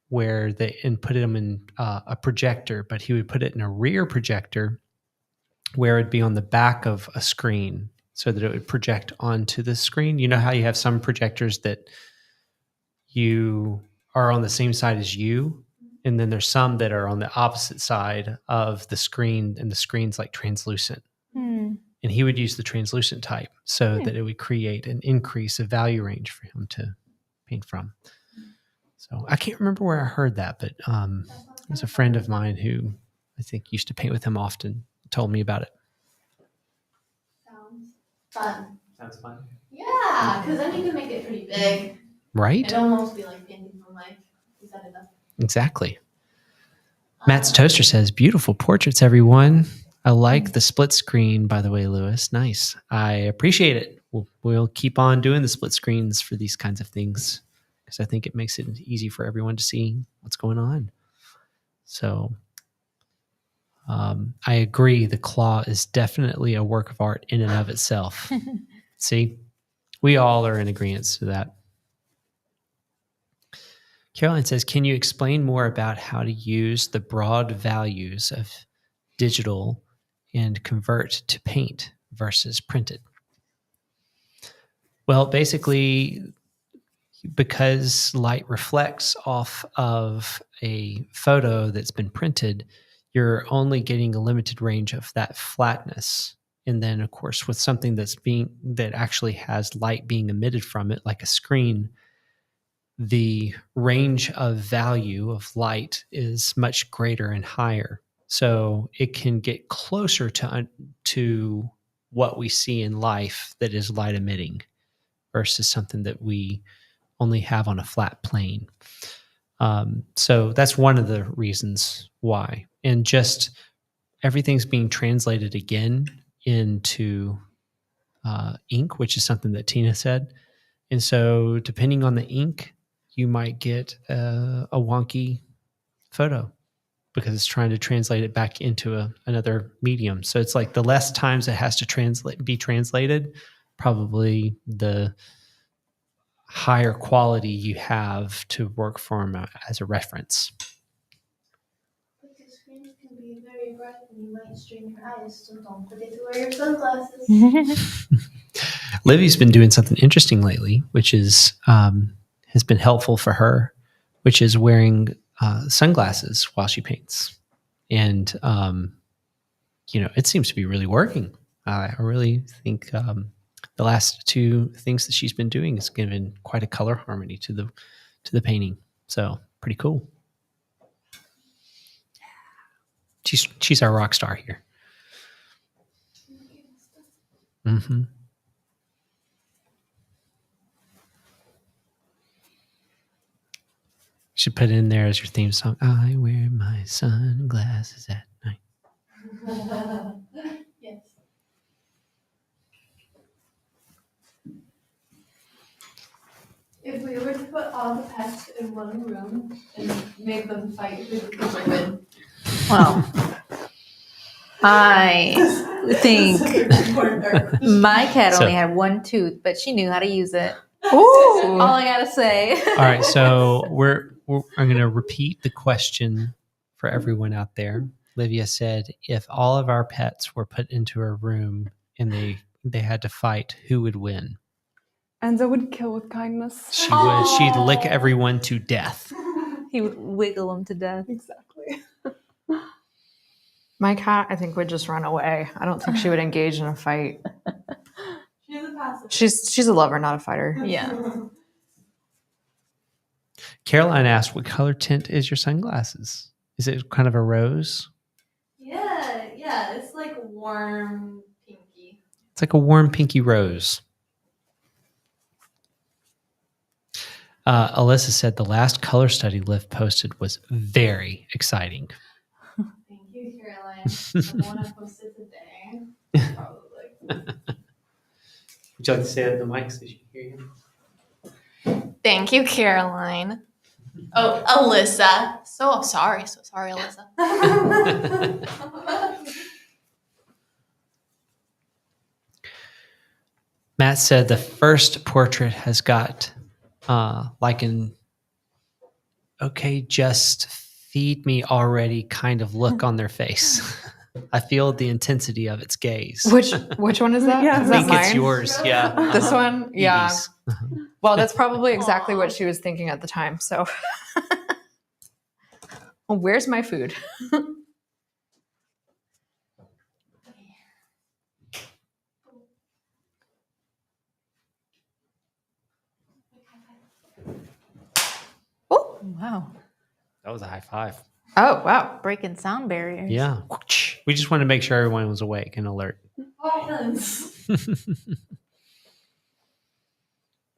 where and put them in a projector, but he would put it in a rear projector where it'd be on the back of a screen so that it would project onto the screen. You know how you have some projectors that you are on the same side as you, and then there's some that are on the opposite side of the screen, and the screen's like translucent. Hmm. And he would use the translucent type so that it would create an increase of value range for him to paint from. So I can't remember where I heard that, but there's a friend of mine who I think used to paint with him often, told me about it. Sounds fun. Sounds fun. Yeah, because then you can make it pretty big. Right? It'd almost be like painting from life. You set it up. Exactly. Matt's Toaster says, beautiful portraits, everyone. I like the split screen, by the way, Lewis. Nice. I appreciate it. We'll keep on doing the split screens for these kinds of things because I think it makes it easy for everyone to see what's going on. So I agree. The claw is definitely a work of art in and of itself. See, we all are in agreement to that. Caroline says, can you explain more about how to use the broad values of digital and convert to paint versus printed? Well, basically, because light reflects off of a photo that's been printed, you're only getting a limited range of that flatness. And then, of course, with something that actually has light being emitted from it, like a screen, the range of value of light is much greater and higher. So it can get closer to what we see in life that is light emitting versus something that we only have on a flat plane. So that's one of the reasons why. And just everything's being translated again into ink, which is something that Tina said. And so, depending on the ink, you might get a wonky photo because it's trying to translate it back into another medium. So it's like the less times it has to be translated, probably the higher quality you have to work from as a reference. But the screens can be very bright and you might strain your eyes, so don't forget to wear your sunglasses. Livy's been doing something interesting lately, which is has been helpful for her, which is wearing sunglasses while she paints, and it seems to be really working. I really think the last two things that she's been doing has given quite a color harmony to the painting. So pretty cool. She's our rock star here. Mm-hmm. Should put it in there as your theme song. I wear my sunglasses at night. Yes. If we were to put all the pets in one room and make them fight, who would win? Well, I think my cat only had one tooth, but she knew how to use it. Ooh. All I gotta say. All right, so I'm going to repeat the question for everyone out there. Livia said, if all of our pets were put into a room and they had to fight, who would win? Enzo would kill with kindness. She would. She'd lick everyone to death. He would wiggle them to death. Exactly. My cat, I think, would just run away. I don't think she would engage in a fight. She's a passive. She's a lover, not a fighter. Yeah. Caroline asked, what color tint is your sunglasses? Is it kind of a rose? Yeah, it's like warm pinky. It's like a warm pinky rose. Alyssa said the last color study Liv posted was very exciting. Thank you, Caroline. The one I posted today, probably. Would you like to say that in the mic so she can hear you? Thank you, Caroline. Oh, Alyssa. So sorry, Alyssa. Matt said the first portrait has got like an okay, just feed me already kind of look on their face. I feel the intensity of its gaze. Which one is that? Yeah. Is I that think mine? it's yours. Yeah. This one? Yeah. Evie's. Well, that's probably exactly what she was thinking at the time. So, well, where's my food? Oh, Wow. That was a high five. oh, wow. Breaking sound barriers. Yeah. We just wanted to make sure everyone was awake and alert. Violence. I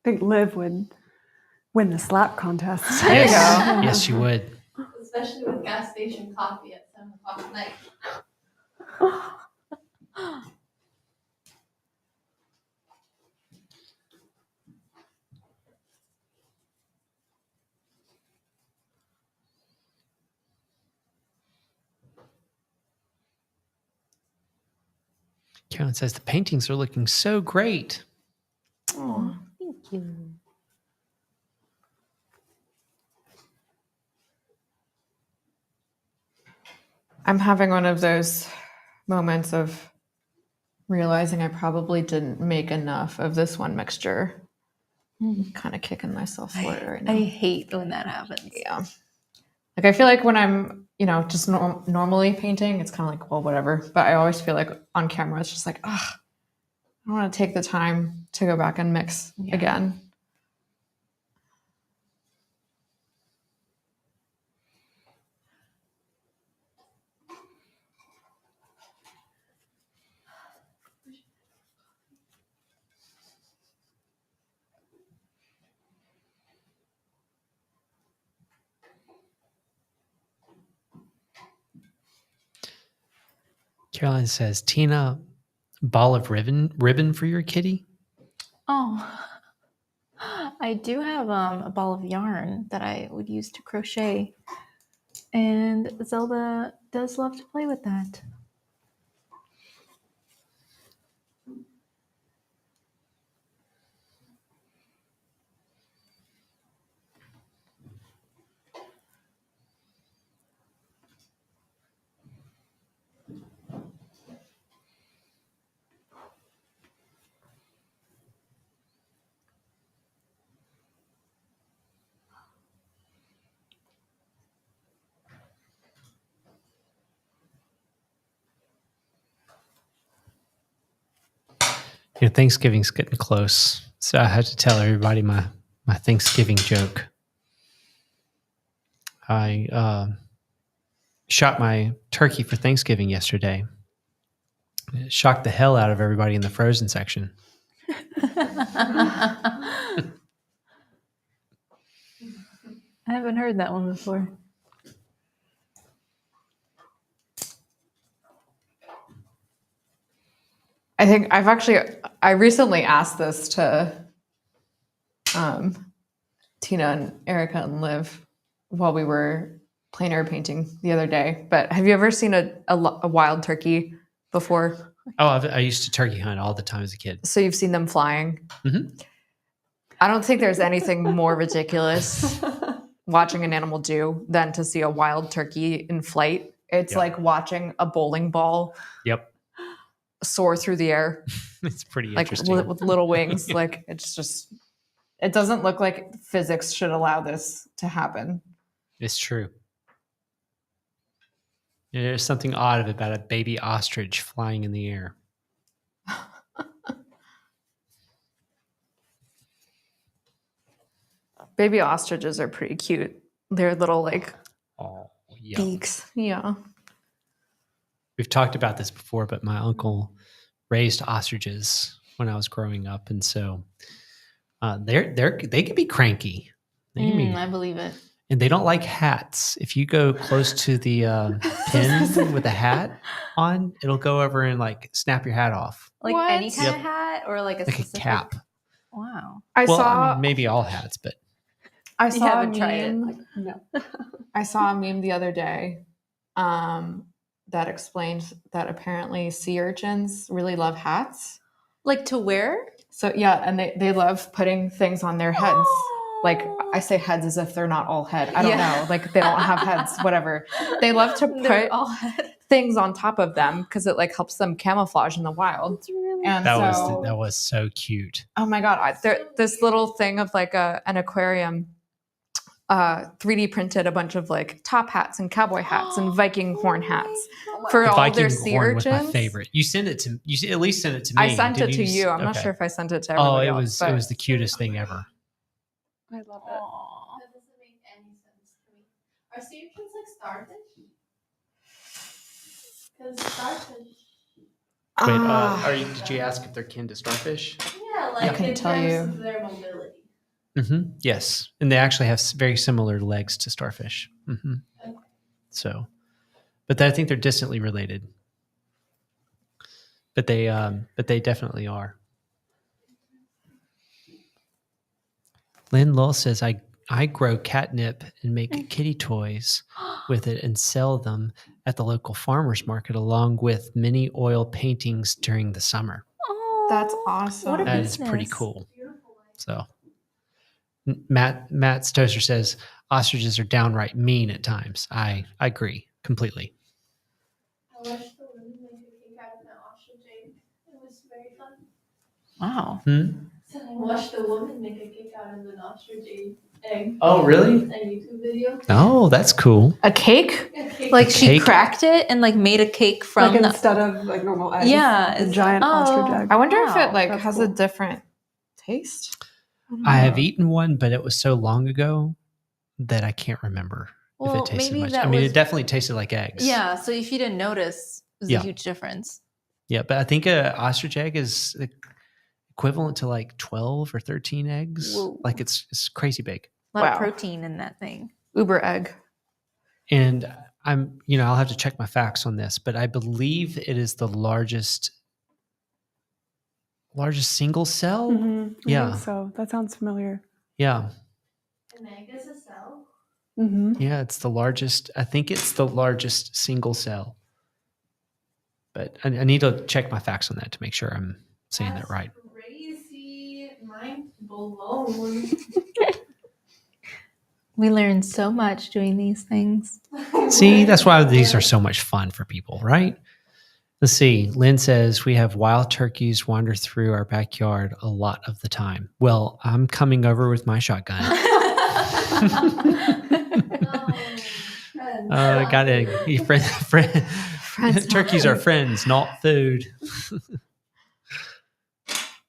think Liv would win the slap contest. There you Yes. go. Yes, you would. Especially with gas station coffee at 7 o'clock at night. Carolyn says the paintings are looking so great. Oh, thank you. I'm having one of those moments of realizing I probably didn't make enough of this one mixture. I'm kind of kicking myself for it right now. I hate when that happens. Yeah. Like, I feel like when I'm, just normally painting, it's kind of like, well, whatever. But I always feel like on camera, it's just like, ugh, I don't want to take the time to go back and mix again. Caroline says, Tina, ball of ribbon for your kitty? Oh, I do have a ball of yarn that I would use to crochet. And Zelda does love to play with that. Thanksgiving's getting close, so I had to tell everybody my Thanksgiving joke. I shot my turkey for Thanksgiving yesterday. It shocked the hell out of everybody in the frozen section. I haven't heard that one before. I think I recently asked this to Tina and Erica and Liv while we were plein air painting the other day. But have you ever seen a wild turkey before? Oh, I used to turkey hunt all the time as a kid. So you've seen them flying? Mhm. I don't think there's anything more ridiculous watching an animal do than to see a wild turkey in flight. It's Yep. like watching a bowling ball Yep. soar through the air, It's pretty like interesting. with little wings. Like it doesn't look like physics should allow this to happen. It's true. There's something odd about a baby ostrich flying in the air. Baby ostriches are pretty cute. They're little like Oh, yeah. beaks. Yeah. We've talked about this before, but my uncle raised ostriches when I was growing up, and so they can be cranky. They can be, I believe it. and they don't like hats. If you go close to the pin with a hat on, it'll go over and like snap your hat off, Like What? any kind Yep. of hat or like a like a specific cap. Wow. I mean, maybe all hats, but I You saw a haven't tried it. meme. Like, no. I saw a meme the other day that explained that apparently sea urchins really love hats. Like to wear? So yeah, and they love putting things on their heads. Like I say heads as if they're not all head. I don't Yeah. know. Like they don't have heads, whatever. They love to They're put all head. things on top of them because it like helps them camouflage in the wild. It's really And that so, was so cute. oh my god, this little thing of like an aquarium 3D printed a bunch of like top hats and cowboy hats and Viking horn hats for The all Viking their sea horn was my urchins. favorite. You sent it to you. At least sent it to me. I sent it didn't to you. I'm not Okay. sure if I sent it to Oh, everybody it else, was but it was the cutest thing ever. I love it. Aw. That doesn't make any sense to me. Are sea urchins like starfish? Because starfish. Wait, did you ask if they're kin to starfish? Yeah, like can in tell terms you. of their mobility. Mm-hmm. Yes, and they actually have very similar legs to starfish. Mm-hmm. Okay. So, but I think they're distantly related. But they definitely are. Lynn Lull says, I grow catnip and make kitty toys with it and sell them at the local farmers market along with mini oil paintings during the summer. Aw, That's awesome. What a That is pretty business. cool. Beautiful. So Matt Stoser says ostriches are downright mean at times. I agree completely. I watched the women make a cake out of an ostrich egg. It was very fun. Wow. So I watched a woman make a cake out of an ostrich egg. Oh, really? A YouTube video. Oh, that's cool. A cake? A cake. Like she cake? cracked it and like made a cake from Like the. instead of like normal eggs. Yeah, the giant ostrich egg. I wonder if Wow, it like that's has a cool. different taste. I have eaten one, but it was so long ago that I can't remember if Well, it tasted maybe much. that I mean, was- it definitely tasted like eggs. Yeah, so if you didn't notice, there's Yeah. a huge difference. Yeah, but I think a ostrich egg is equivalent to like 12 or 13 eggs. Whoa. Like it's crazy big. A lot Wow. of protein in that thing. Uber egg. And I'll have to check my facts on this, but I believe it is the largest single cell. I Yeah. think so that sounds familiar. Yeah. An egg is a cell. Yeah, it's the largest. I think it's the largest single cell. But I need to check my facts on that to make sure I'm saying that right. Crazy. Mind blown. We learn so much doing these things. See, that's why these are so much fun for people, right? Let's see. Lynn says we have wild turkeys wander through our backyard a lot of the time. Well, I'm coming over with my shotgun. Got it. Turkeys are friends, not food.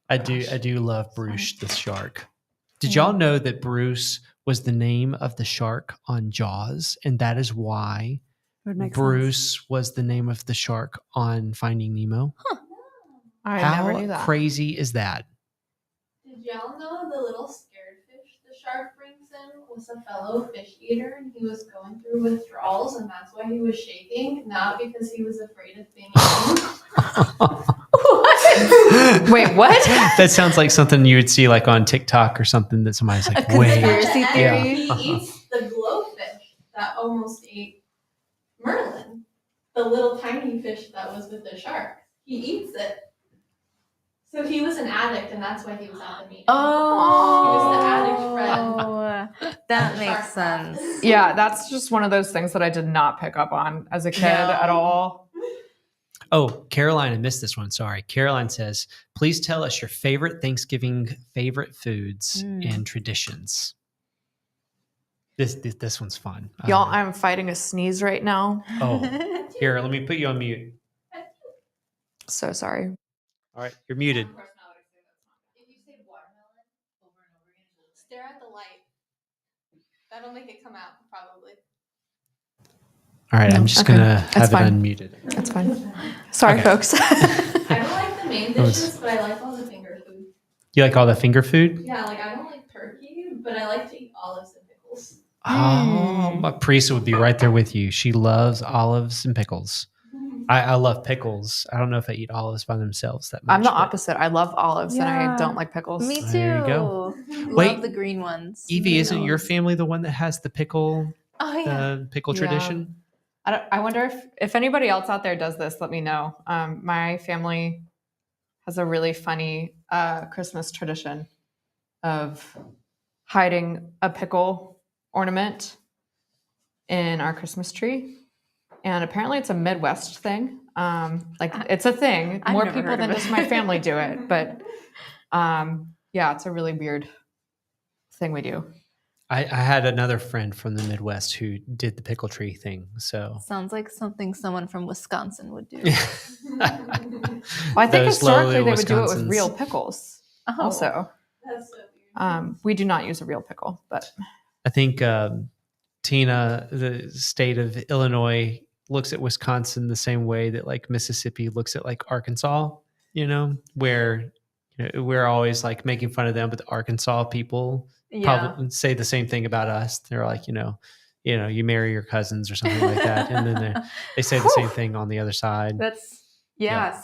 I do love Bruce the shark. Did y'all know that Bruce was the name of the shark on Jaws, and that is why It would make Bruce was the name of the shark on Finding Nemo? I How never knew that. crazy is that? Did y'all know the little scared fish the shark brings in was a fellow fish eater and he was going through withdrawals and that's why he was shaking, not because he was afraid of being eaten? Wait, what? That sounds like something you would see like on TikTok or something that somebody's like, A wait. conspiracy And theory. he Uh-huh. eats the glowfish that almost ate Merlin, the little tiny fish that was with the shark. He eats it. So he was an addict, and that's why he was at the meeting. Oh, that Shark makes sense. class. Yeah, that's just one of those things that I did not pick up on as a kid at all. Oh, Caroline, I missed this one. Sorry. Caroline says, please tell us your favorite Thanksgiving favorite foods and traditions. This one's fun. Y'all, I'm fighting a sneeze right now. Oh, here, let me put you on mute. So sorry. All right, you're muted. If you say watermelon over and over again, stare at the light. That'll make it come out, probably. All right, I'm just Okay, going to that's have it fine. unmuted. That's fine. Sorry, Okay. folks. I don't like the main That was- dishes, but I like all the finger food. You like all the finger food? Yeah, like I don't like turkey, but I like to eat olives and pickles. Oh, my Parisa would be right there with you. She loves olives and pickles. I love pickles. I don't know if I eat olives by themselves that much. I'm the but opposite. I love olives and I Yeah. don't like pickles. Me too. There you go. Love Wait, the green ones. Evie, isn't your Those. family the one that has the pickle Oh yeah. pickle Yeah. tradition? I wonder if anybody else out there does this. Let me know. My family has a really funny Christmas tradition of hiding a pickle ornament in our Christmas tree. And apparently it's a Midwest thing. It's a thing. I've More never people heard than of it. just my family do it. But yeah, it's a really weird thing we do. I had another friend from the Midwest who did the pickle tree thing. So Sounds like something someone from Wisconsin would do. Well, I think Those historically lowly they would do it with Wisconsins. real pickles. Oh. Also, That's so weird. we do not use a real pickle, but I think Tina, the state of Illinois, looks at Wisconsin the same way that like Mississippi looks at like Arkansas, where we're always like making fun of them, but the Arkansas people probably say the same thing about us. They're like, you marry your cousins or something like that. And then they say the same thing on the other side. That's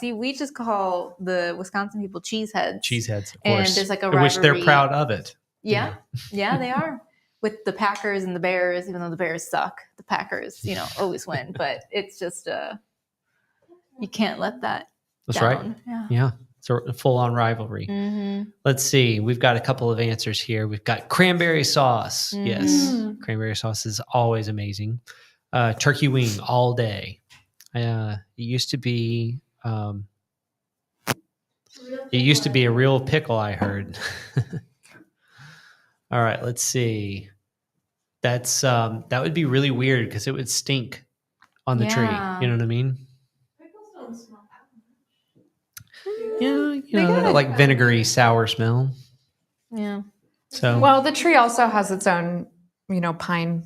See, we just call the Wisconsin people cheeseheads. Cheeseheads, of And course. there's like a which they're rivalry. proud of it. Yeah, yeah, they are. With the Packers and the Bears, even though the Bears suck, the Packers, always win. But it's just you can't let that That's down. right. Yeah. Yeah. It's a full on rivalry. Mm-hmm. Let's see. We've got a couple of answers here. We've got cranberry sauce. Yes. Cranberry sauce is always amazing. Turkey wing all day. It used to be a real pickle, I heard. All right, let's see. That's that would be really weird because it would stink on the tree. Yeah. You know what I mean? Pickles don't smell Yeah, that like vinegary sour smell. Yeah. So well, the tree also has its own, pine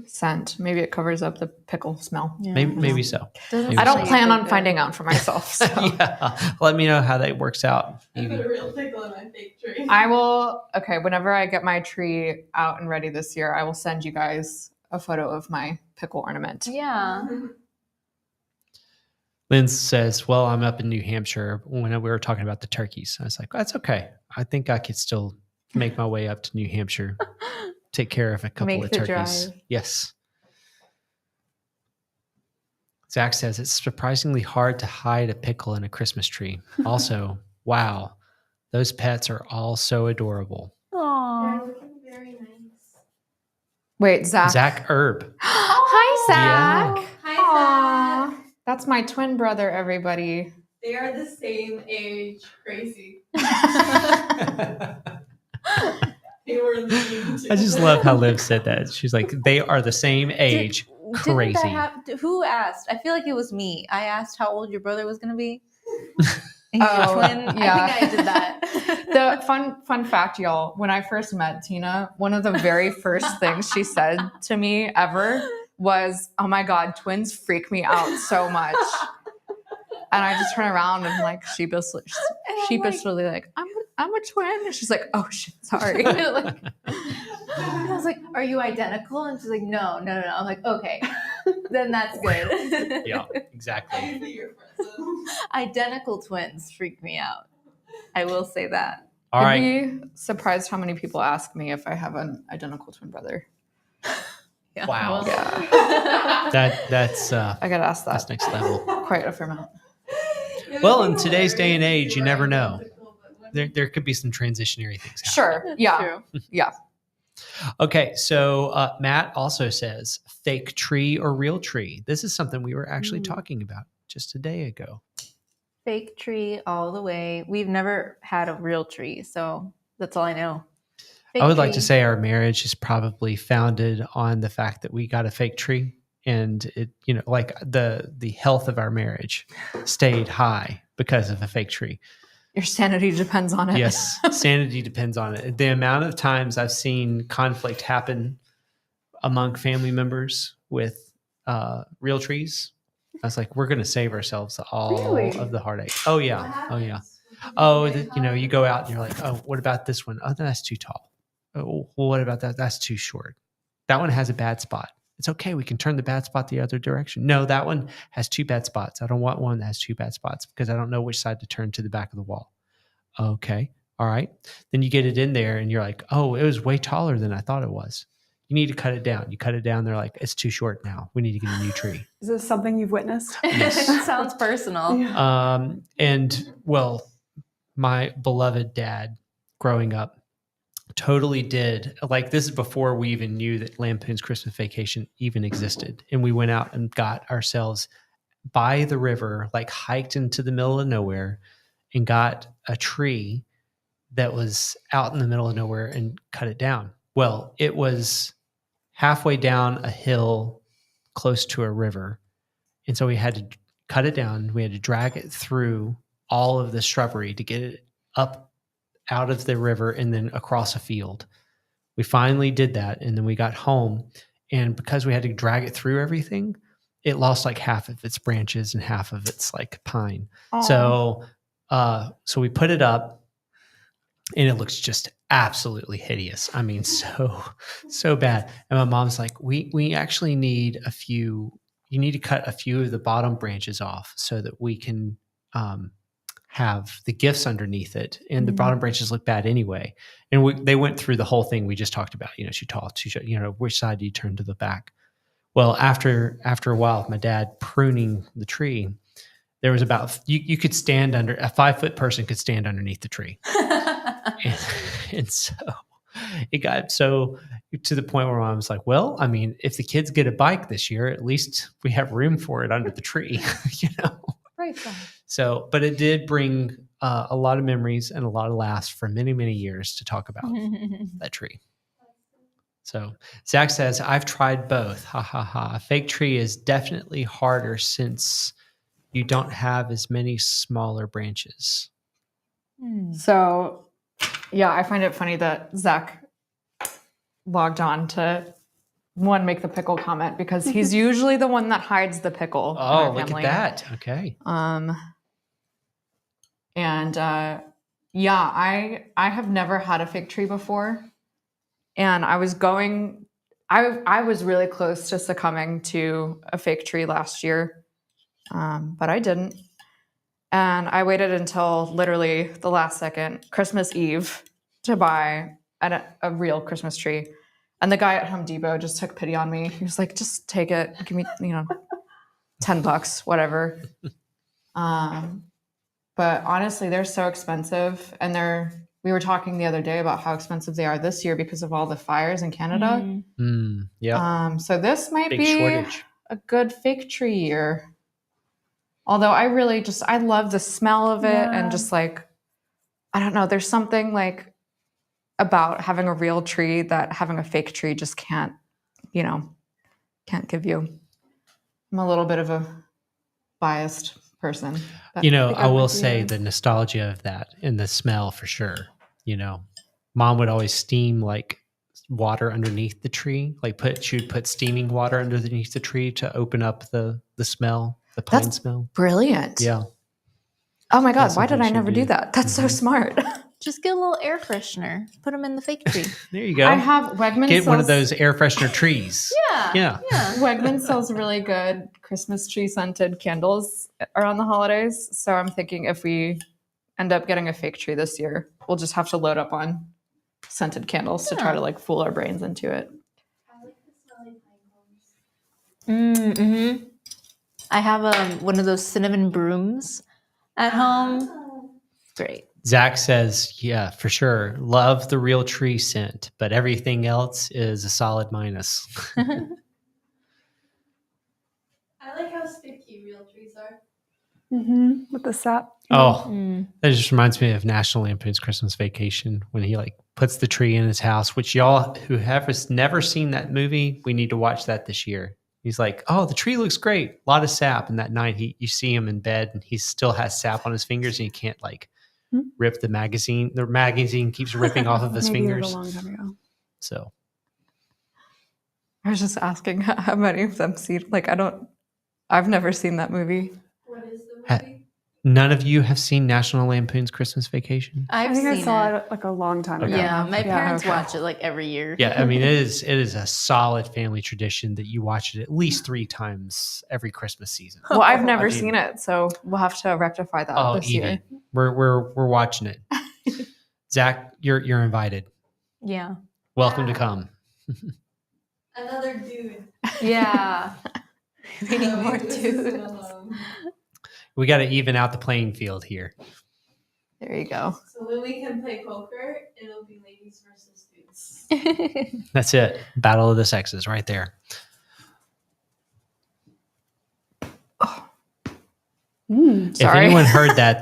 scent. Maybe it covers up the pickle smell. Yeah. maybe so. Doesn't Maybe I don't so. plan on finding out for myself. So. Yeah, let me know how that works out. I put Evie. a real pickle in my fake tree. I will. Okay, whenever I get my tree out and ready this year, I will send you guys a photo of my pickle ornament. Yeah. Lynn says, well, I'm up in New Hampshire when we were talking about the turkeys. I was like, that's okay. I think I could still make my way up to New Hampshire, take care of a couple Make of the turkeys. drive. Yes. Zach says it's surprisingly hard to hide a pickle in a Christmas tree. Also, wow, those pets are all so adorable. Aw. looking very nice. Wait, Zach. Zach Erb. Hi, Zach. Yeah. Hi, Aw. Zach. That's my twin brother, everybody. They are the same age. Crazy. They were lean too. I just love how Liv said that. She's like, they are the same age. Crazy. Who asked? I feel like it was me. I asked how old your brother was going to be. Oh, Twin. yeah. I think I did that. The fun fact, y'all, when I first met Tina, one of the very first things she said to me ever was, oh my God, twins freak me out so much. And I just turn around and like sheepishly like, I'm a twin. And she's like, oh shit, sorry. Like, I was like, "Are you identical?" And she's like, "No." I'm like, "Okay, then that's good." Yeah, exactly. Your present. Identical twins freak me out. I will say that. All right. You'd be surprised how many people ask me if I have an identical twin brother. Yeah. Wow. Well, Yeah. That's I got asked that's that next level. quite a fair amount. Well, in today's day and age, you never know. There could be some transitionary things happening. Sure. Yeah. True. Yeah. Okay, so Matt also says fake tree or real tree. This is something we were actually talking about just a day ago. Fake tree all the way. We've never had a real tree, so that's all I know. Fake I would like tree. to say our marriage is probably founded on the fact that we got a fake tree, and it, like the health of our marriage stayed high because of a fake tree. Your sanity depends on it. Yes, sanity depends on it. The amount of times I've seen conflict happen among family members with real trees, I was like, we're going to save ourselves all of the heartache. Oh yeah, oh yeah. Oh, you go out and you're like, oh, what about this one? Oh, that's too tall. Oh, well, what about that? That's too short. That one has a bad spot. It's okay. We can turn the bad spot the other direction. No, that one has two bad spots. I don't want one that has two bad spots because I don't know which side to turn to the back of the wall. Okay. All right. Then you get it in there and you're like, oh, it was way taller than I thought it was. You need to cut it down. You cut it down. They're like, it's too short now. We need to get a new tree. Is this something you've witnessed? Yes. It sounds personal. Yeah. And well, my beloved dad growing up totally did, like, this is before we even knew that Lampoon's Christmas Vacation even existed. And we went out and got ourselves by the river, like hiked into the middle of nowhere and got a tree that was out in the middle of nowhere and cut it down. Well, it was halfway down a hill close to a river. And so we had to cut it down. We had to drag it through all of the shrubbery to get it up out of the river and then across a field. We finally did that. And then we got home. And because we had to drag it through everything, it lost like half of its branches and half of its like pine. So we put it up and it looks just absolutely hideous. I mean, so bad. And my mom's like, we actually need you need to cut a few of the bottom branches off so that we can have the gifts underneath it. And the bottom branches look bad anyway. And they went through the whole thing we just talked about, too tall, too short, which side do you turn to the back? Well, after a while, my dad pruning the tree, there was about, you could stand under, a 5-foot person could stand underneath the tree. And so it got so to the point where I was like, well, I mean, if the kids get a bike this year, at least we have room for it under the tree, Right. So, but it did bring a lot of memories and a lot of laughs for many, many years to talk about that tree. So Zach says, I've tried both. Ha ha ha. A fake tree is definitely harder since you don't have as many smaller branches. So, yeah, I find it funny that Zach logged on to make the pickle comment because he's usually the one that hides the pickle. in Oh, our look at family. that. Okay. And I have never had a fig tree before. And I was going I was really close to succumbing to a fake tree last year, but I didn't. And I waited until literally the last second, Christmas Eve, to buy a real Christmas tree. And the guy at Home Depot just took pity on me. He was like, just take it. Give me, $10, whatever. But honestly, they're so expensive. And we were talking the other day about how expensive they are this year because of all the fires in Canada. Yeah. So this might Big be shortage. a good fig tree year. Although I love the smell of it and just like, I don't know, there's something like about having a real tree that having a fake tree just can't give you. I'm a little bit of a biased person. But I will say the nostalgia of that and the smell for sure. Mom would always steam like water underneath the tree. Like she would put steaming water underneath the tree to open up the smell, the pine That's smell. brilliant. Yeah. Oh my God, That's why did something I she never would do do. that? That's so smart. Just get a little air freshener. Put them in the fake tree. There you go. I have Wegmans Get one of sells- those air freshener trees. Yeah. Wegmans sells really good Christmas tree scented candles around the holidays. So I'm thinking if we end up getting a fake tree this year, we'll just have to load up on scented candles to try to like fool our brains into it. I like the smelly pine cones. Mm-hmm. I have one of those cinnamon brooms at home. Great. Zach says, yeah, for sure. Love the real tree scent, but everything else is a solid minus. I like how sticky real trees are. With the sap. Oh, Mm. that just reminds me of National Lampoon's Christmas Vacation when he like puts the tree in his house, which y'all who have never seen that movie, we need to watch that this year. He's like, oh, the tree looks great. A lot of sap. And that night you see him in bed and he still has sap on his fingers and he can't like rip the magazine. The magazine keeps ripping off of his Maybe fingers. A long time ago. So I was just asking how many of them see like I've never seen that movie. What is the movie? none of you have seen National Lampoon's Christmas Vacation? I've I think seen I saw it. it like a long time ago. Yeah, my parents okay. watch it like every year. Yeah, I mean it is a solid family tradition that you watch it at least 3 times every Christmas season. Well, I've never I mean- seen it, so we'll have to rectify that Oh, this year. Evie, we're watching it. Zach, you're invited. Yeah. Welcome to come. Another dude. Yeah. We need more dudes. We got to even out the playing field here. There you go. So when we can play poker, it'll be ladies versus dudes. That's it. Battle of the sexes right there. If Sorry. anyone heard that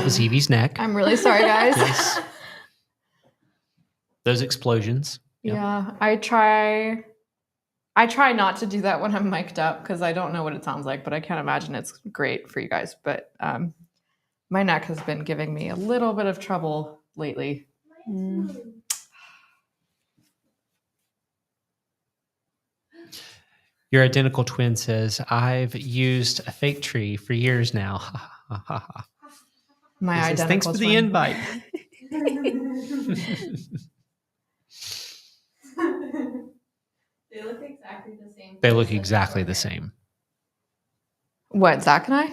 was Evie's neck. I'm really sorry, guys. Yes. Those explosions. Yep. Yeah, I try not to do that when I'm mic'd up because I don't know what it sounds like, but I can't imagine it's great for you guys. But my neck has been giving me a little bit of trouble lately. Mm. Your identical twin says, I've used a fake tree for years now. My He says, identical thanks for the twin. invite. They look exactly the same. They look exactly the same. What, Zach and I?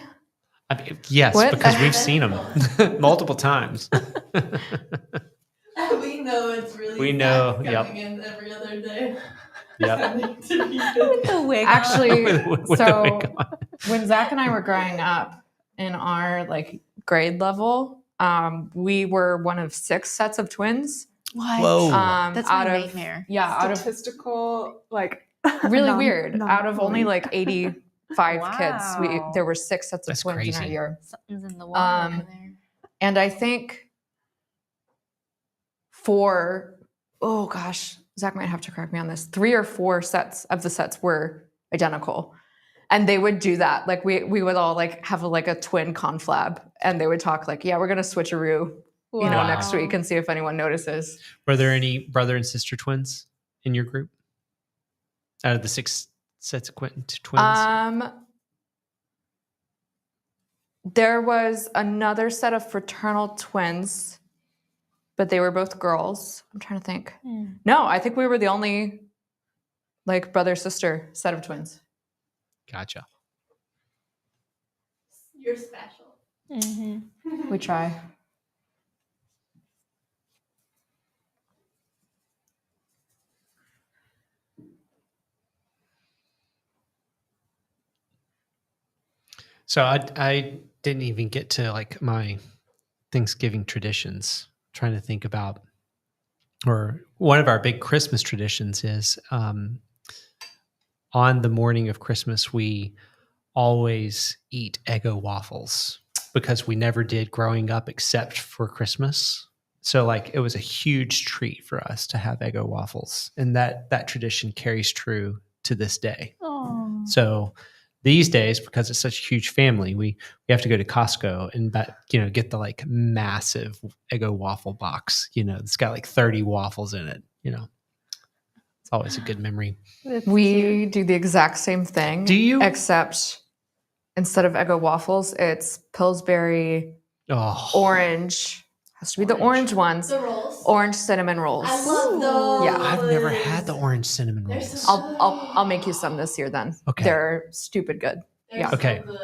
I mean, yes, What? because we've seen them multiple times. We know it's really We know, Zach yep. coming in every other day. Yep. To be good. The wig. Actually, With the so wig on. when Zach and I were growing up in our like grade level, we were one of 6 sets of twins. What? Whoa. That's my out of nightmare. yeah, out of Statistical, like really non- weird. Out of only non-belief. like 85 kids, Wow. there were 6 sets of That's twins in our crazy. year. Something's in the water over there. And I think oh gosh, Zach might have to correct me on this. 3 or 4 sets of the sets were identical. And they would do that. Like we would all like have a twin conflab and they would talk like, yeah, we're going to switcheroo, Wow. next week and see if anyone notices. Were there any brother and sister twins in your group? Out of the 6 sets of twins? There was another set of fraternal twins, but they were both girls. I'm trying to think. No, I think we were the only like brother sister set of twins. Gotcha. You're special. We try. So I didn't even get to like my Thanksgiving traditions. Trying to think about, or one of our big Christmas traditions is on the morning of Christmas, we always eat Eggo waffles because we never did growing up except for Christmas. So like it was a huge treat for us to have Eggo waffles, and that tradition carries true to this day. Oh. So these days, because it's such a huge family, we have to go to Costco and get the like massive Eggo waffle box. It's got like 30 waffles in it. It's always a good memory. We do the exact same thing. Do you? Except instead of Eggo waffles, it's Pillsbury Oh, orange. Has to be the orange ones. The rolls. Orange cinnamon rolls. I love those. Yeah. I've never had the orange cinnamon They're rolls. so I'll make you some this year then. Okay. They're stupid good. They're Yeah. so Okay. good.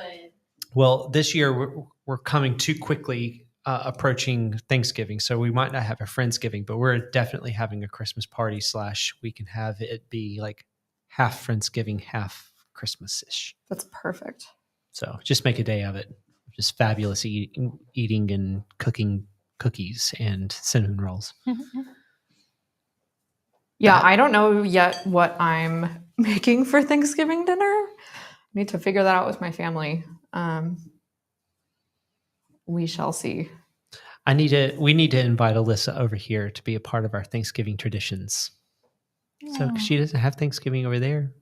Well, this year we're coming too quickly approaching Thanksgiving, so we might not have a Friendsgiving, but we're definitely having a Christmas party / we can have it be like half Friendsgiving, half Christmas-ish. That's perfect. So just make a day of it. Just fabulous eating and cooking cookies and cinnamon rolls. Yeah, I don't know yet what I'm making for Thanksgiving dinner. Need to figure that out with my family. We shall see. We need to invite Alyssa over here to be a part of our Thanksgiving traditions. So 'cause she doesn't have Thanksgiving over there.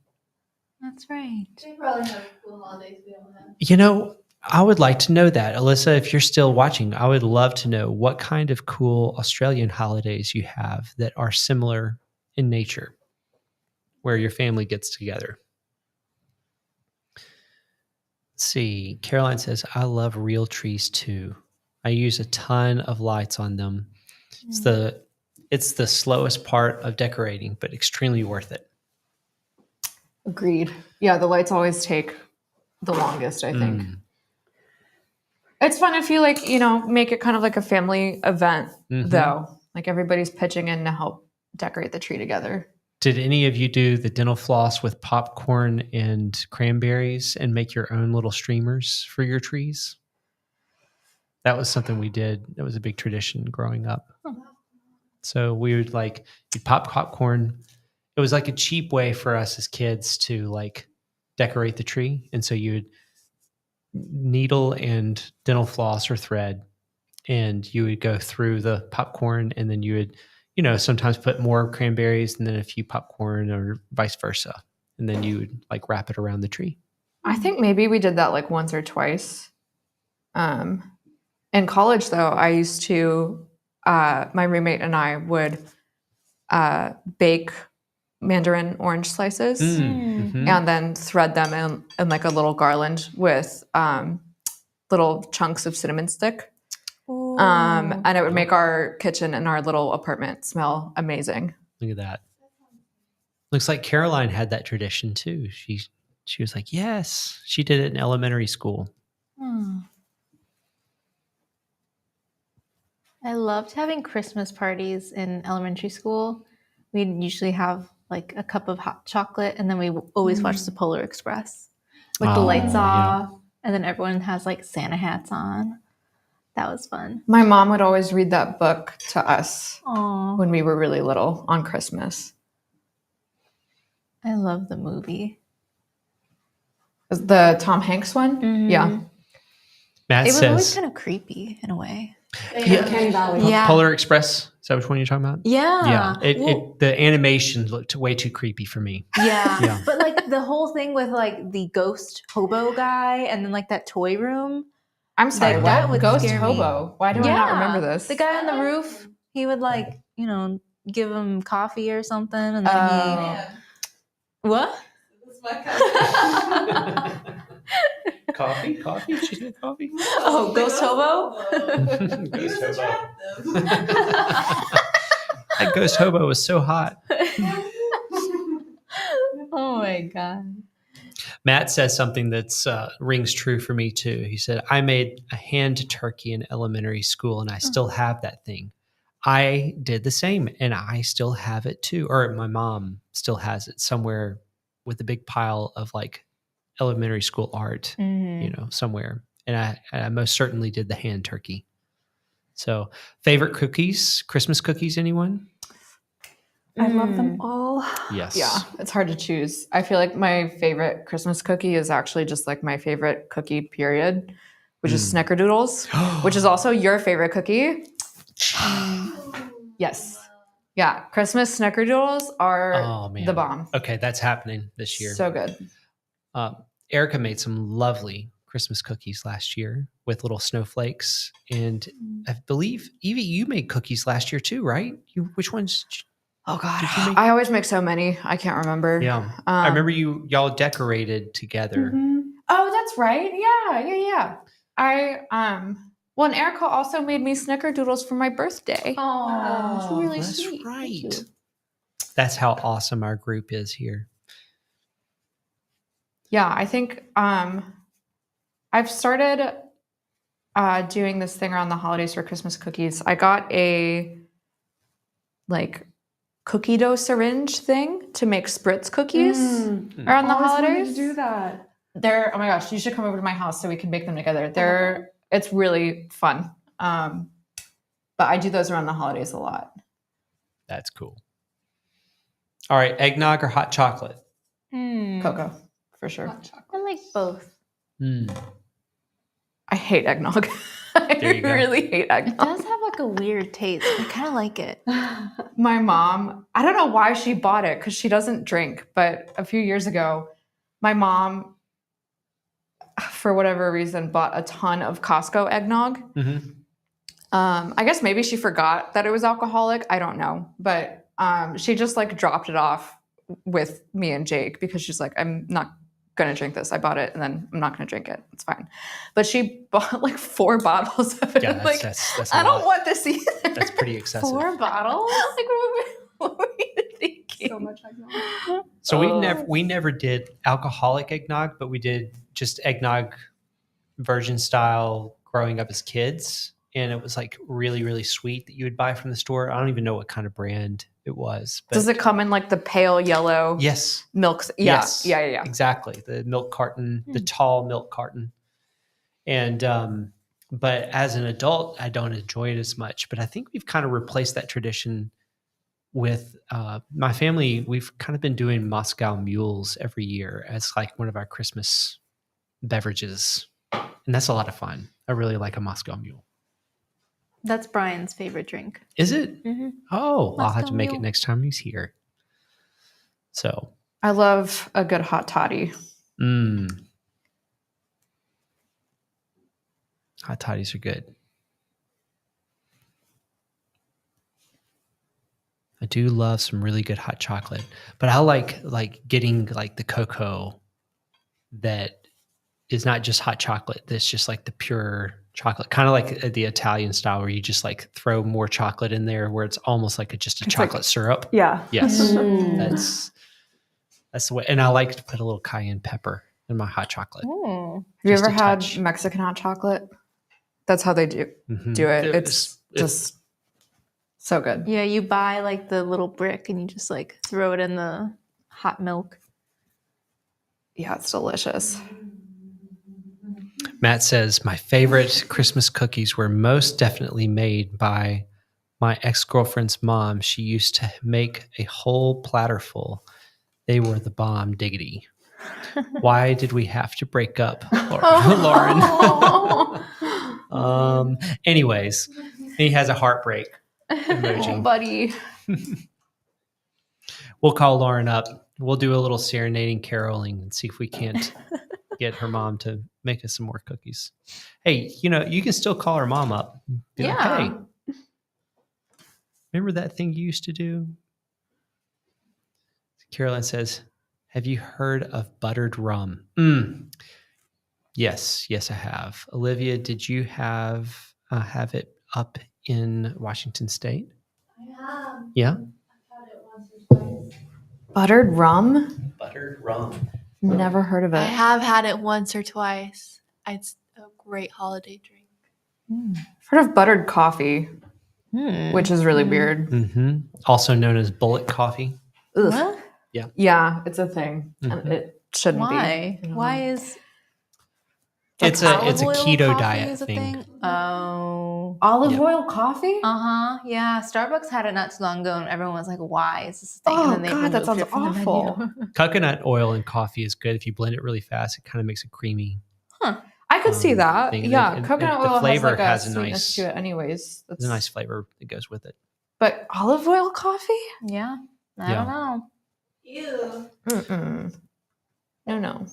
That's right. They probably have cool holidays we don't have. I would like to know that. Alyssa, if you're still watching, I would love to know what kind of cool Australian holidays you have that are similar in nature, where your family gets together. Let's see. Caroline says, I love real trees too. I use a ton of lights on them. It's the slowest part of decorating, but extremely worth it. Agreed. Yeah, the lights always take the longest, I think. Mm. It's fun if you make it kind of like a family event, Mhm. though. Like everybody's pitching in to help decorate the tree together. Did any of you do the dental floss with popcorn and cranberries and make your own little streamers for your trees? That was something we did. That was a big tradition growing up. So we would you'd pop popcorn. It was like a cheap way for us as kids to decorate the tree. And so you would needle and dental floss or thread, and you would go through the popcorn, and then you would, sometimes put more cranberries and then a few popcorn or vice versa. And then you would wrap it around the tree. I think maybe we did that once or twice. In college, though, I used to, my roommate and I would bake mandarin orange slices Mhm. and then thread them in a little garland with little chunks of cinnamon stick. And it would make our kitchen and our little apartment smell amazing. Look at that. Looks like Caroline had that tradition too. She was like, yes, she did it in elementary school. I loved having Christmas parties in elementary school. We'd usually have a cup of hot chocolate, and then we always watch the Polar Express with the lights Oh, off, and then everyone has Santa hats on. That was fun. My mom would always read that book to us Oh, when we were really little on Christmas. I love the movie. The Tom Hanks one? Mhm. Yeah. Matt It was always says kind of creepy in a way. Yeah. Uncanny Valley. Yeah. Polar Express. Is that which one you're talking about? Yeah. Yeah. The animation looked way too creepy for me. Yeah. Yeah. But the whole thing with the ghost hobo guy and then that toy room. I'm sorry. That What? would Ghost scare me. Hobo. Why do I not remember this? The guy on the roof, he would give him coffee or something, and then he what? This is my Coffee? She said coffee? Oh, ghost hobo. Ghost hobo. That ghost hobo was so hot. God. Matt says something that's rings true for me too. He said, I made a hand turkey in elementary school and I still have that thing. I did the same and I still have it too. Or my mom still has it somewhere with a big pile of like elementary school art, you know, somewhere. And I most certainly did the hand turkey. So, favorite cookies, Christmas cookies, anyone? I love them all. Yes. Yeah, it's hard to choose. I feel like my favorite Christmas cookie is actually just like my favorite cookie, period, which is Snickerdoodles, which is also your favorite cookie. Yes. Yeah, Christmas Snickerdoodles are Oh, man. the bomb. Okay, that's happening this year. So good. Erica made some lovely Christmas cookies last year with little snowflakes. And I believe, Evie, you made cookies last year too, right? Which ones? Oh God, Did you make- I always make so many. I can't remember. Yeah. I remember y'all decorated together. Oh, that's right. Yeah. Well, and Erica also made me Snickerdoodles for my birthday. Oh, It's really that's sweet. Thank right. you. That's how awesome our group is here. Yeah, I think I've started doing this thing around the holidays for Christmas cookies. I got a like cookie dough syringe thing to make spritz cookies around the Always wanted holidays. to do that. Oh my gosh, you should come over to my house so we can make them together. It's really fun. But I do those around the holidays a lot. That's cool. All right, eggnog or hot chocolate? Cocoa, for sure. I like both. I hate eggnog. There you go. I really hate It eggnog. does have like a weird taste. I kind of like it. My mom, I don't know why she bought it because she doesn't drink, but a few years ago, my mom, for whatever reason, bought a ton of Costco eggnog. Mm-hmm. I guess maybe she forgot that it was alcoholic. I don't know. But she just like dropped it off with me and Jake because she's like, I'm not going to drink this. I bought it and then I'm not going to drink it. It's fine. But she bought like 4 bottles of it. Yeah, I'm like, that's a I don't lot. want this either. That's pretty excessive. 4 bottles? Like, what were you thinking? So much eggnog. So we never did alcoholic eggnog, but we did just eggnog virgin style growing up as kids. And it was like really, really sweet that you would buy from the store. I don't even know what kind of brand it was. But Does it come in like the pale yellow yes, milk? Yeah. Yes. Yeah. exactly. The milk carton, the tall milk carton. And but as an adult, I don't enjoy it as much. But I think we've kind of replaced that tradition with my family. We've kind of been doing Moscow mules every year as like one of our Christmas beverages. And that's a lot of fun. I really like a Moscow mule. That's Brian's favorite drink. Is it? Mm-hmm. Oh, I'll have Moscow to make Mule. it next time he's here. So, I love a good hot toddy. hot toddies are good. I do love some really good hot chocolate, but I like getting like the cocoa that is not just hot chocolate. That's just like the pure chocolate, kind of like the Italian style where you just like throw more chocolate in there where it's almost like just a chocolate syrup. Yeah. Yes. That's the way. And I like to put a little cayenne pepper in my hot chocolate. Have you Just ever a had touch. Mexican hot chocolate? That's how they do Mhm. it. It's just so good. Yeah, you buy like the little brick and you just like throw it in the hot milk. Yeah, it's delicious. Matt says, my favorite Christmas cookies were most definitely made by my ex-girlfriend's mom. She used to make a whole platter full. They were the bomb diggity. Why did we have to break up, Lauren? Anyways, he has a heartbreak emoji. Oh, buddy. We'll call Lauren up. We'll do a little serenading caroling and see if we can't get her mom to make us some more cookies. Hey, you can still call her mom up. Be like, Yeah. hey, remember that thing you used to do? Caroline says, have you heard of buttered rum? Yes, I have. Olivia, did you have it up in Washington State? I have. Yeah? I've had it once or twice. Buttered rum? buttered rum. Never heard of I it. have had it once or twice. It's a great holiday drink. I've heard of buttered coffee, which is really weird. Mm-hmm. Also known as bullet coffee. Ugh. What? Yeah, it's a thing. And Mhm. it shouldn't Why? be. Why is It's a olive oil keto coffee diet is a thing. Oh. Olive Yep. oil coffee? Uh-huh. Yeah. Starbucks had it not too long ago and everyone was like, why is this a thing? Oh, and then they God, that removed sounds it from the awful. menu. Coconut oil and coffee is good. If you blend it really fast, it kind of makes it creamy. I could see that. thing. Yeah, And coconut the oil flavor has like has a a sweetness nice- to it anyways. There's a nice flavor that goes with it. But olive oil coffee? Yeah. I Yeah. don't know. Ew. Mm-mm. No.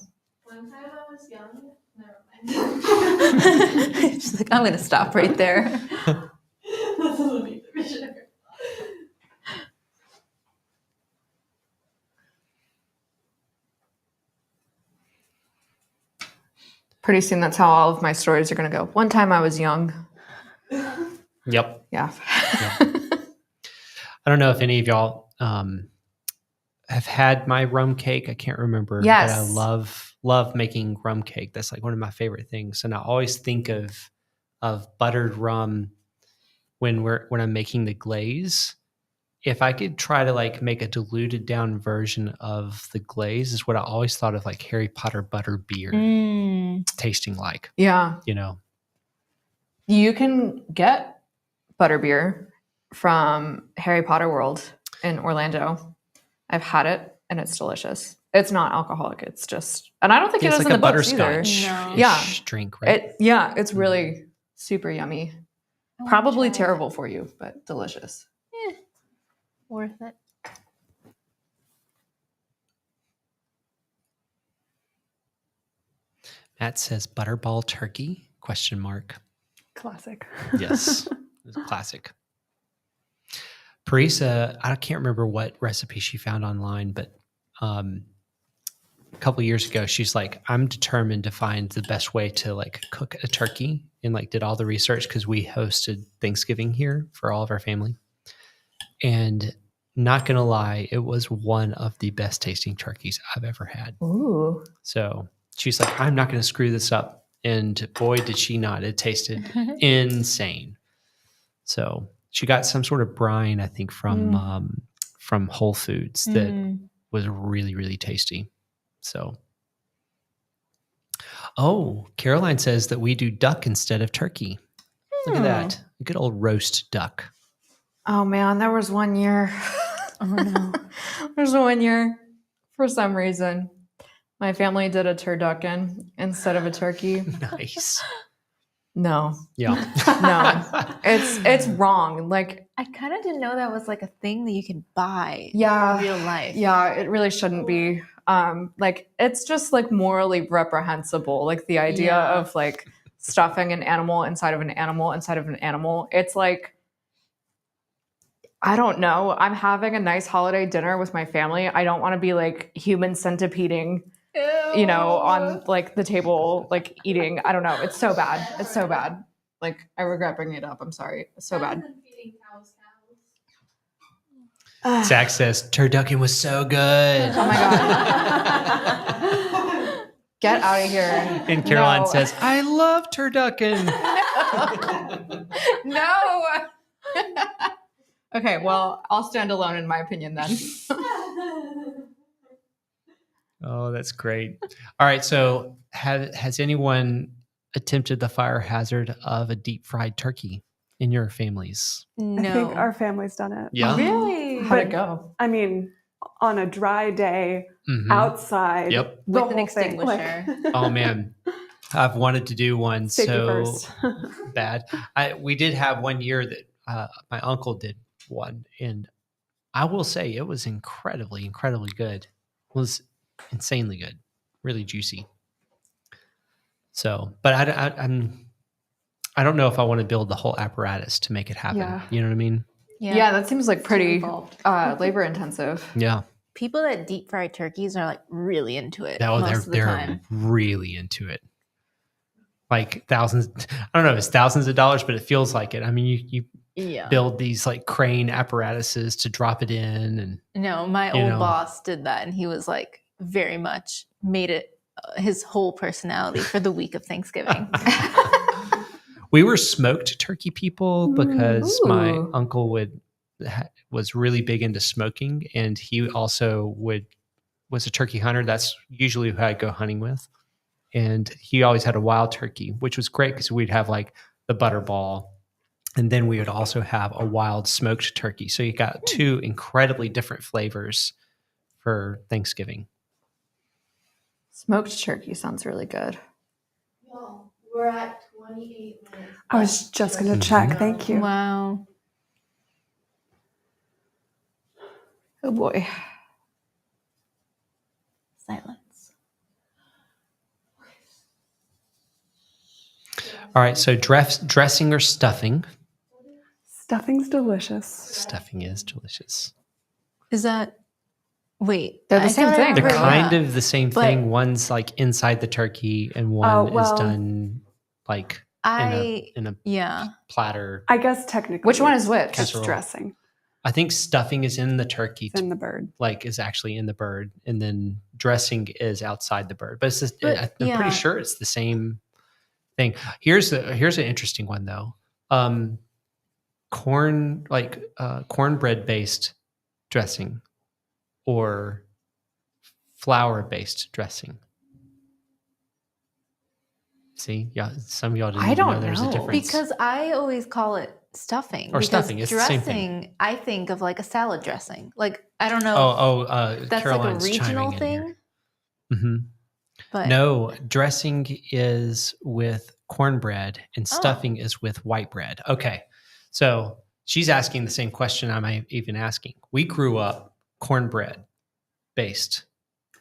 One time I was young. Never mind. She's like, I'm going to stop right there. That's a little bit for sure. Pretty soon that's how all of my stories are going to go. One time I was young. Yep. Yeah. I don't know if any of y'all have had my rum cake. I can't remember. Yes. But I love making rum cake. That's like one of my favorite things. And I always think of buttered rum when I'm making the glaze. If I could try to like make a diluted down version of the glaze, is what I always thought of like Harry Potter butter beer tasting like, Yeah. you know. You can get butterbeer from Harry Potter World in Orlando. I've had it and it's delicious. It's not alcoholic. It's just, and I don't think It's it is like in a the books either. butterscotch No. Yeah. drink, right? It's really super yummy. Probably terrible for you, but delicious. Worth it. Matt says butterball turkey? Question mark. Classic. Yes, it's a classic. Parisa, I can't remember what recipe she found online, but a couple years ago, she's like, I'm determined to find the best way to like cook a turkey, and like did all the research because we hosted Thanksgiving here for all of our family. And not gonna lie, it was one of the best tasting turkeys I've ever had. Ooh. So she's like, I'm not gonna screw this up. And boy, did she not. It tasted insane. So she got some sort of brine, I think, from Whole Foods that was really, really tasty. So, oh, Caroline says that we do duck instead of turkey. Look at that. A good old roast duck. Oh man, there was one year. Oh no. There's one year, for some reason, my family did a turducken instead of a turkey. Nice. No, Yeah. no, it's wrong. Like, I kind of didn't know that was like a thing that you could buy yeah, in real life. yeah, it really shouldn't be. Like, it's just like morally reprehensible. Like the idea Yeah. of like stuffing an animal inside of an animal inside of an animal. It's like, I don't know. I'm having a nice holiday dinner with my family. I don't want to be like human centipeding, you know, on like the table, like eating. I don't know. It's so bad. It's so bad. Like, I regret bringing it up. I'm sorry. It's so bad. Feeding cows. Zach says turducken was so good. Oh my God. Get out of here. And Caroline No. says, I love turducken. No. Okay, well, I'll stand alone in my opinion then. Oh, that's great. All right. So, has anyone attempted the fire hazard of a deep fried turkey in your families? No. I think our family's done it. Yeah. Really? How'd it go? I mean, on a dry day Mhm. outside. Yep. the With an whole thing, extinguisher. Oh man, I've wanted to do one Safety so first. bad. We did have one year that my uncle did one, and I will say it was incredibly, incredibly good. It was insanely good, really juicy. So, but I don't know if I want to build the whole apparatus to make it happen. Yeah. You know what I mean? Yeah, that seems like pretty involved. labor intensive. Yeah. People that deep fry turkeys are like really into it No, most of the they're time. really into it. Like thousands. I don't know if it's thousands of dollars, but it feels like it. I mean, you Yeah. build these like crane apparatuses to drop it in, and No, my You old know. boss did that and he was like very much made it his whole personality for the week of Thanksgiving. We were smoked turkey people because my Ooh. uncle was really big into smoking, and he also was a turkey hunter. That's usually who I go hunting with. And he always had a wild turkey, which was great because we'd have like the butterball, and then we would also have a wild smoked turkey. So you got two incredibly different flavors for Thanksgiving. Smoked turkey sounds really good. Yo, we're at 28 minutes. I was just going to check. Thank you. Wow. Oh boy. Silence. All right. So dressing or stuffing? Stuffing's delicious. Stuffing is delicious. Is that, wait. They're the I same thought I thing, They're right? kind of the same But- thing. One's like inside the turkey, and one Oh, is well- done like in a Yeah. platter. I guess technically. Which one is which? It's Casserole. dressing. I think stuffing is in the turkey, It's in the bird. like is actually in the bird, and then dressing is outside the bird. But it's just, But, I'm yeah. pretty sure it's the same thing. Here's an interesting one though. Cornbread based dressing or flour based dressing. See, yeah, some of y'all didn't I even know don't there's a know. difference. Because I always call it stuffing. Or because stuffing, it's the same dressing, thing. I think of like a salad dressing. Like, I don't know. That's Caroline's like a regional chiming in thing. here. Mhm. But No, dressing is with cornbread and Oh. stuffing is with white bread. Okay. So she's asking the same question I'm even asking. We grew up cornbread based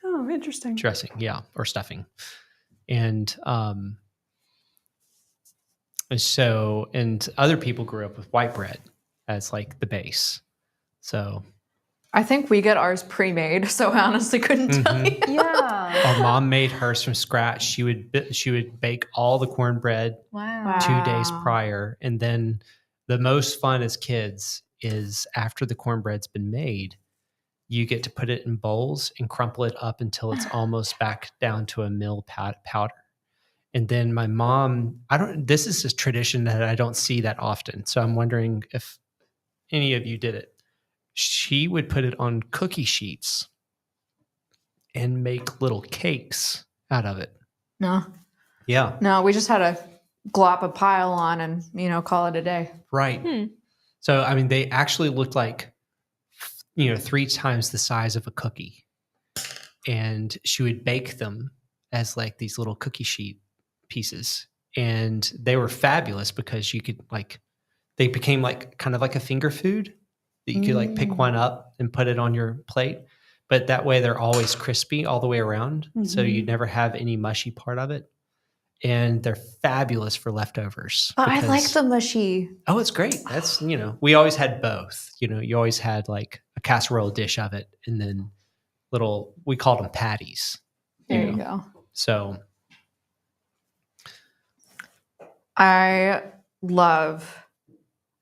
Oh, interesting. dressing, yeah, or stuffing. And and other people grew up with white bread as like the base. So I think we get ours pre-made, so I honestly couldn't tell Mhm. you. yeah. our mom made hers from scratch. She would bake all the cornbread Wow. 2 days Wow. prior. And then the most fun as kids is after the cornbread's been made, you get to put it in bowls and crumple it up until it's almost back down to a mill powder. And then my mom, this is a tradition that I don't see that often. So I'm wondering if any of you did it. She would put it on cookie sheets and make little cakes out of it. No, Yeah. no, we just had to glop a pile on and call it a day. Right. Hmm. So, I mean, they actually looked like, 3 times the size of a cookie. And she would bake them as like these little cookie sheet pieces. And they were fabulous because you could they became like kind of like a finger food that you could like pick one up and put it on your plate. But that way they're always crispy all the way around. So Mhm. you never have any mushy part of it. And they're fabulous for leftovers. But I like because- the mushy. Oh, it's great. That's, we always had both. You always had like a casserole dish of it and then we called them patties. There you you know. go. So, I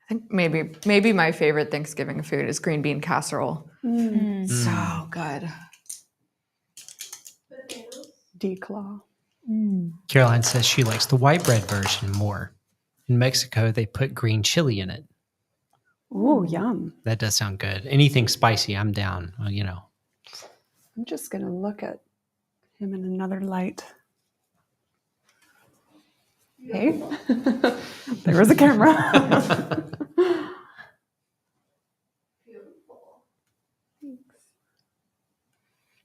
think maybe my favorite Thanksgiving food is green bean casserole. Mm. So good. Declaw. Caroline says she likes the white bread version more. In Mexico, they put green chili in it. Ooh, yum. That does sound good. Anything spicy, I'm down. Well, I'm just going to look at him in another light. Hey, there was a camera.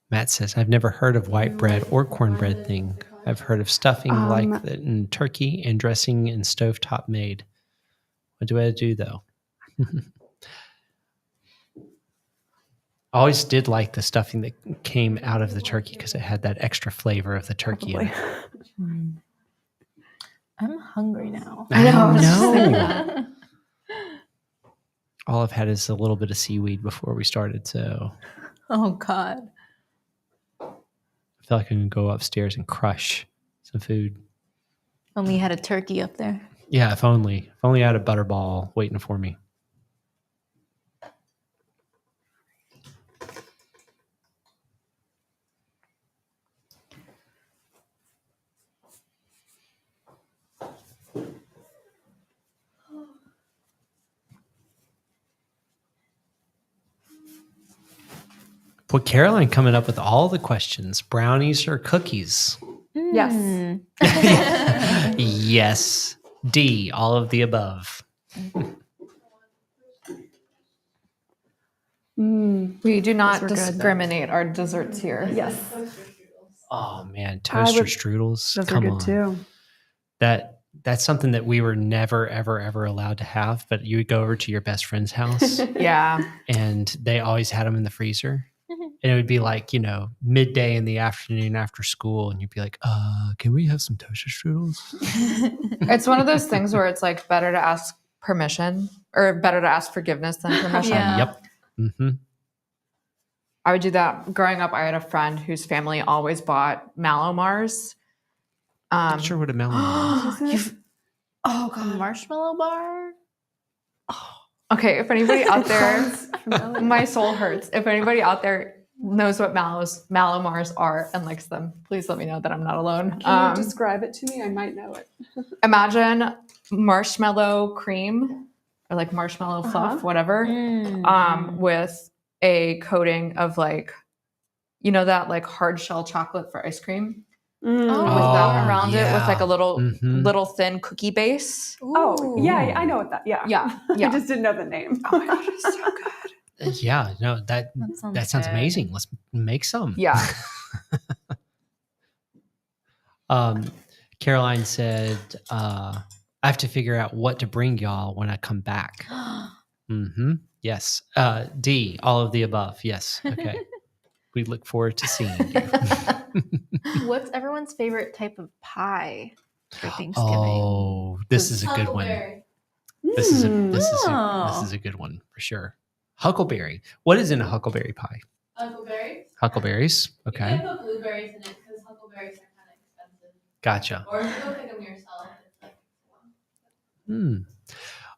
Matt says, I've never heard of white bread or cornbread thing. I've heard of stuffing like that in turkey and dressing and stovetop made. What do I do though? I always did like the stuffing that came out of the turkey because it had that extra flavor of the turkey in Probably. it. I'm hungry now. I know, I was just know. thinking that. All I've had is a little bit of seaweed before we started, so Oh God. I feel like I can go upstairs and crush some food. Only had a turkey up there. Yeah, if only. If only I had a butterball waiting for me. Well, Caroline coming up with all the questions. Brownies or cookies? Yes. Yes. D, all of the above. We do not Those were good. discriminate our desserts here. Yes. Oh man, toaster would- strudels. Those are Come good on. too. That's something that we were never, ever, ever allowed to have. But you would go over to your best friend's house Yeah. and they always had them in the freezer. And it would be like, midday in the afternoon after school. And you'd be like, can we have some toaster strudels? It's one of those things where it's like better to ask permission or better to ask forgiveness than permission. Yeah. Yep. Mm-hmm. I would do that. Growing up, I had a friend whose family always bought Malomars. Not sure what a melon is. Oh god, marshmallow bar. Okay, if anybody out there, Familiar. my soul hurts. If anybody out there knows what Malomars are and likes them, please let me know that I'm not alone. Can you describe it to me? I might know it. Imagine marshmallow cream or like marshmallow fluff, whatever, with a coating of like, that like hard shell chocolate for ice cream. With that around it with like a little Mhm. little thin cookie base. Oh, yeah, I know what that. Yeah. Yeah. I Yeah. just didn't know the name. Oh my gosh, it's so good. Yeah, no, that sounds good. amazing. Let's make some. Yeah. Caroline said, I have to figure out what to bring y'all when I come back. Mm-hmm. Yes. D, all of the above. Yes. Okay. We look forward to seeing you. What's everyone's favorite type of pie for Thanksgiving? Oh, this is a good one. Huckleberry. This is Oh. a good one for sure. Huckleberry. What is in a huckleberry pie? Huckleberries. Huckleberries. You Okay. can put blueberries in it because huckleberries are kind of expensive. Gotcha. Or if you go pick them yourself, it's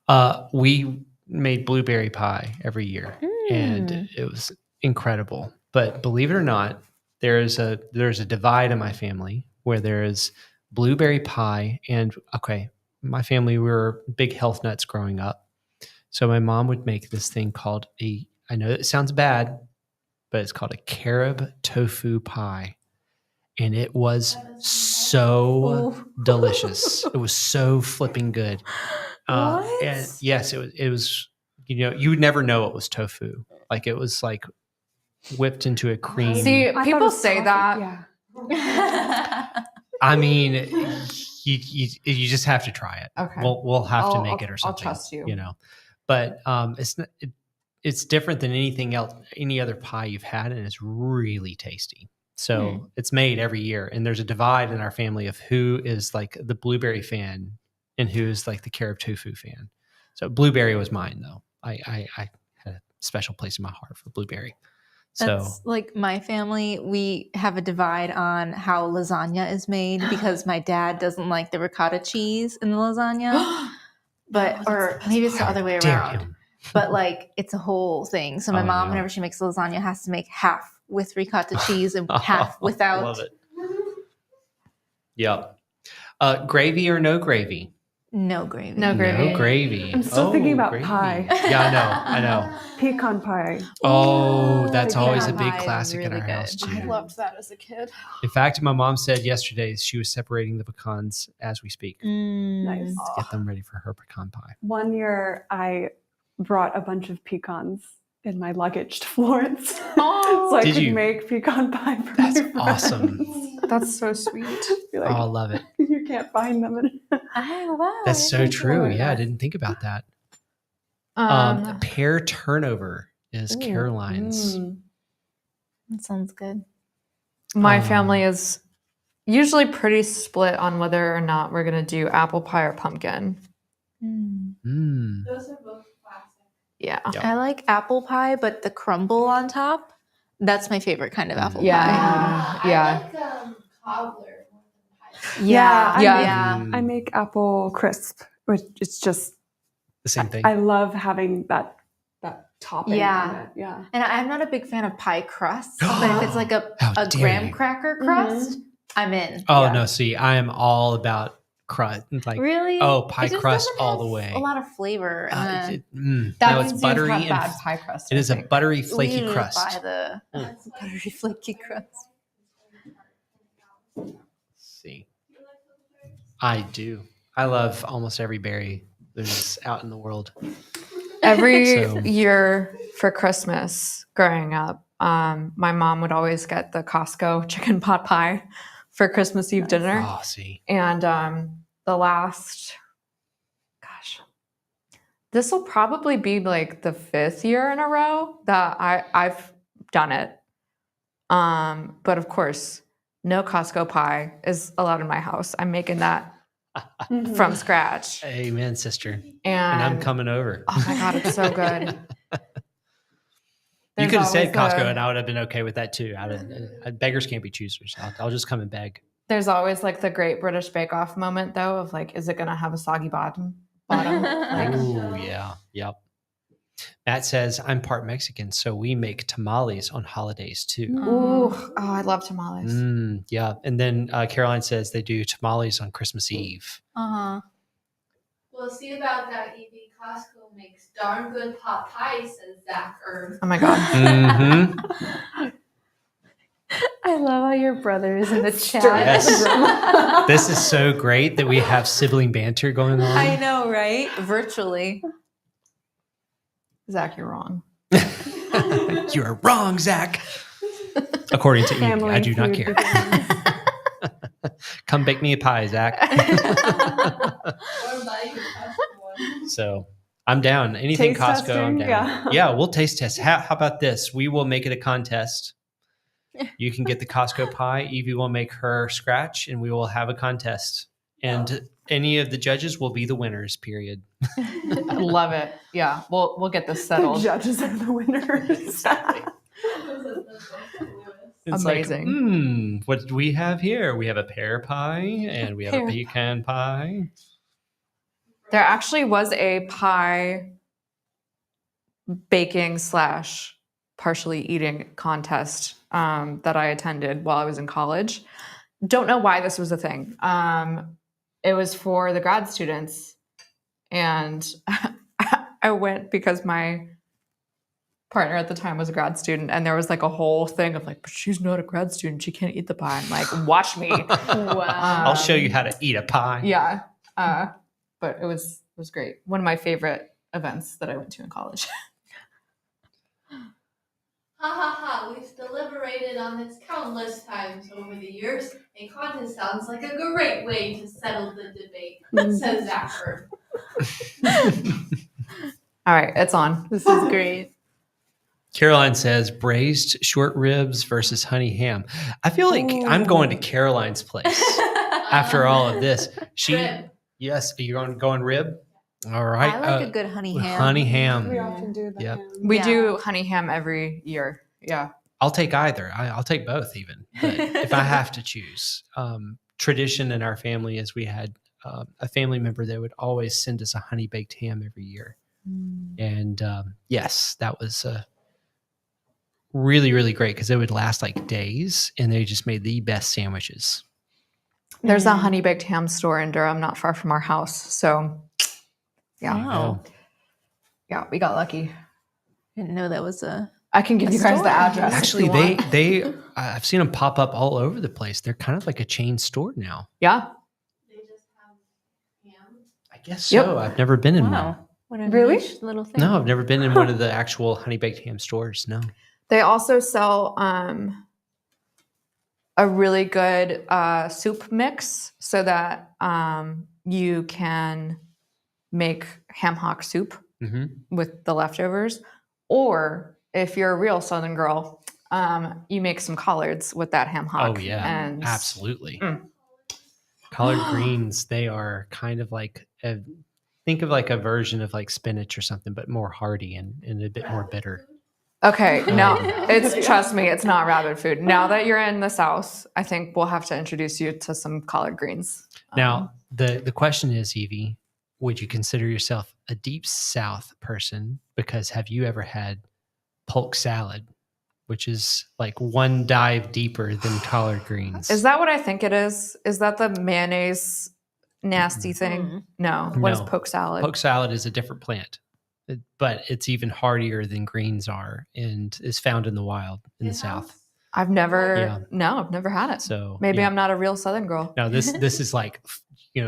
like We made blueberry pie every year, and it was incredible. But believe it or not, there's a divide in my family where there is blueberry pie, and my family, we were big health nuts growing up, so my mom would make this thing called I know it sounds bad, but it's called a carob tofu pie, and it was so delicious. It was so flipping good. And yes, it was. You would never know it was tofu. Like it was like whipped into a cream. See, I thought it people was say coffee. that. Yeah. I mean, you just have to try it. Okay. We'll have to I'll- make it or I'll something. trust you. But it's different than anything else, any other pie you've had, and it's really tasty. So it's made every year, and there's a divide in our family of who is like the blueberry fan and who is like the carob tofu fan. So blueberry was mine, though. I had a special place in my heart for blueberry. So That's like my family. We have a divide on how lasagna is made because my dad doesn't like the ricotta cheese in the lasagna, or maybe it's the other way dare around. him. But like it's a whole thing. So my Oh, mom, no. whenever she makes lasagna, has to make half with ricotta cheese and half without. Love it. Yep. Gravy or no gravy? No gravy. No gravy. No gravy. I'm still thinking about gravy. pie. Yeah, I know. Pecan pie. Oh, that's always a pecan big pie is classic in really our good. house too. I loved that as a kid. In fact, my mom said yesterday she was separating the pecans as we speak Nice. to get them ready for her pecan pie. One year I brought a bunch of pecans in my luggage to Florence. So I Did could you? make pecan pie for That's my friends. awesome. That's so sweet. Be Oh, like, I love it. you can't find them. That's so thank true. you. Yeah, I didn't think about that. Pear turnover is Caroline's. That sounds good. My family is usually pretty split on whether or not we're going to do apple pie or pumpkin. Mm. Those are both classic. Yeah. Yep. I like apple pie, but the crumble on top, that's my favorite kind of apple Yeah. pie. Yeah. I like cobbler more than pie. Yeah, Yeah. Mm. I make apple crisp, which is just The same thing. I love having that topping. Yeah. on it. Yeah. And I'm not a big fan of pie crust, but if it's like How a dare graham you. cracker crust, I'm in. Oh Yeah. no! See, I am all about crust, like Really? oh, pie It just crust doesn't all the have way. A lot of flavor. And That no, means it's you've buttery had and bad pie crust. it I is a think. buttery, we flaky usually crust. buy the buttery flaky crust. Let's see, I do. I love almost every berry there's out in the world. Every So- year for Christmas growing up, my mom would always get the Costco chicken pot pie for Christmas Eve dinner. Oh, see, And the last, gosh, this will probably be like the 5th year in a row that I've done it. But of course, no Costco pie is allowed in my house. I'm making that from scratch. amen, sister. And And I'm coming over. Oh my God, it's so good. You There's could have said always Costco, a- and I would have been okay with that too. Beggars can't be choosers. I'll just come and beg. There's always like the Great British Bake Off moment, though, of like, is it going to have a soggy bottom? Like, Ooh, yeah, yep. Matt says I'm part Mexican, so we make tamales on holidays too. ooh, oh, I love tamales. Yeah, and then Caroline says they do tamales on Christmas Eve. Uh-huh. We'll see about that, Evie. Costco makes darn good pot pie, says Zach Erb. Oh my God. Mm-hmm. I love how your brother is in the chat. Yes. This is so great that we have sibling banter going on. I know, right? Virtually. Zach, you're wrong. You are wrong, Zach. According to Evie, Family I do not feud care. Come bake me a pie, Zach. So I'm down. Anything Taste Costco, I'm testing, down. yeah. We'll taste test. How about this? We will make it a contest. You can get the Costco pie. Evie will make her scratch, and we will have a contest. And any of the judges will be the winners. Period. I love it. Yeah, we'll get this The settled. judges are the winners. It's Amazing. like, what do we have here? We have a pear pie, and we have a Pear pecan pie. There actually was a pie baking / partially eating contest that I attended while I was in college. Don't know why this was a thing. It was for the grad students, and I went because my partner at the time was a grad student, and there was like a whole thing of like, but she's not a grad student, she can't eat the pie. I'm like, watch me. Wow. I'll show you how to eat a pie. Yeah. But it was great. One of my favorite events that I went to in college. Ha ha ha, we've deliberated on this countless times over the years. A contest sounds like a great way to settle the debate, says Zach Erb. All right, it's on. This is great. Caroline says braised short ribs versus honey ham. I feel like I'm going to Caroline's place after all of this. Rib. Yes, you're going rib. All right, I like a good honey ham. honey ham. We often do that. Yep. We Yeah. do honey ham every year. Yeah. I'll take either. I'll take both, even but if I have to choose. Tradition in our family is we had a family member that would always send us a honey baked ham every year, and yes, that was really, really great because it would last like days, and they just made the best sandwiches. There's a honey baked ham store in Durham, not far from our house. So, yeah. Wow. Yeah, we got lucky. Didn't know that was a. I can give A you guys store. the address. if Actually, you want. they I've seen them pop up all over the place. They're kind of like a chain store now. Yeah. They just have ham. I guess Yep. so. I've never been in one. Wow. What a Really? niche little thing. No, I've never been in one of the actual honey baked ham stores. No. They also sell a really good soup mix so that you can make ham hock soup Mm-hmm. with the leftovers. Or if you're a real Southern girl, you make some collards with that ham hock. Oh yeah, And absolutely. Mm. Collard greens, they are kind of like think of like a version of like spinach or something, but more hearty and a bit more bitter. Okay, no, Oh. it's trust me, it's not rabbit food. Now that you're in the South, I think we'll have to introduce you to some collard greens. Now, the question is, Evie, would you consider yourself a deep South person? Because have you ever had polk salad, which is like one dive deeper than collard greens? Is that what I think it is? Is that the mayonnaise nasty thing? No. What is No. poke salad? Poke salad is a different plant, but it's even hardier than greens are and is found in the wild in the South. I've never. Yeah. No, I've never had it. So Maybe yeah. I'm not a real Southern girl. No, this is like,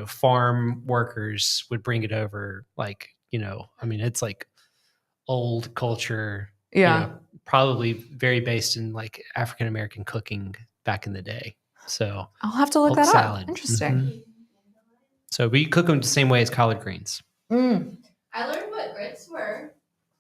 farm workers would bring it over. Like, I mean, it's like old culture. Yeah. Probably very based in like African American cooking back in the day. So I'll have to look poke that salad. up. Interesting. Mhm. So we cook them the same way as collard greens. Mm. I learned what grits were.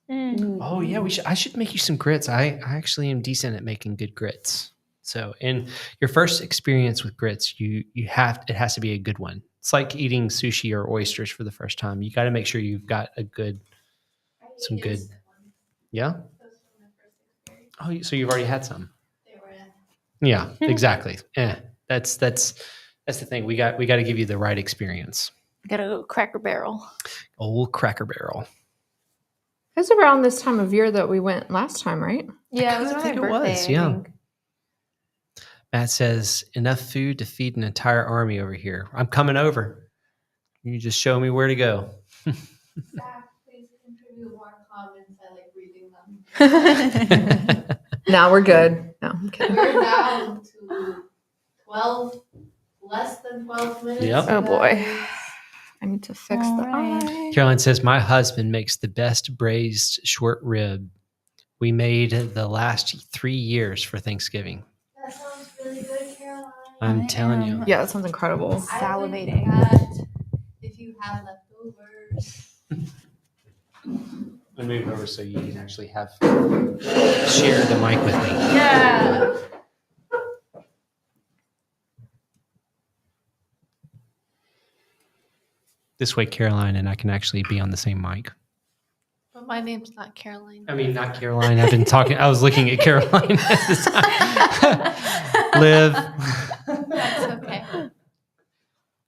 Oh yeah, I should make you some grits. I actually am decent at making good grits. So in your first experience with grits, it has to be a good one. It's like eating sushi or oysters for the first time. You got to make sure you've got some good. Yeah. Oh, so you've already had some. They were Yeah, exactly. That's the thing. We got to give you the right experience. Gotta go Cracker Barrel. Old Cracker Barrel. It was around this time of year that we went last time, right? Yeah, it was kinda around think my it was, birthday. yeah. I think. Matt says, enough food to feed an entire army over here. I'm coming over. You just show me where to go. Zach, please contribute more comments. I like reading them. Now we're good. No, I'm kidding. We're down to 12, less than 12 minutes. Yep. Oh boy. I need to fix All the right. eye. Caroline says, my husband makes the best braised short rib we made the last 3 years for Thanksgiving. That sounds really good, Caroline. I'm I telling you. am- Yeah, that sounds incredible. I would Salivating. do that if you have leftovers. I'll move over so you can actually share the mic with me. Yeah. This way, Caroline and I can actually be on the same mic. But my name's not Caroline. I mean, not Caroline. I've been talking. I was looking at Caroline at the time. Liv. That's okay.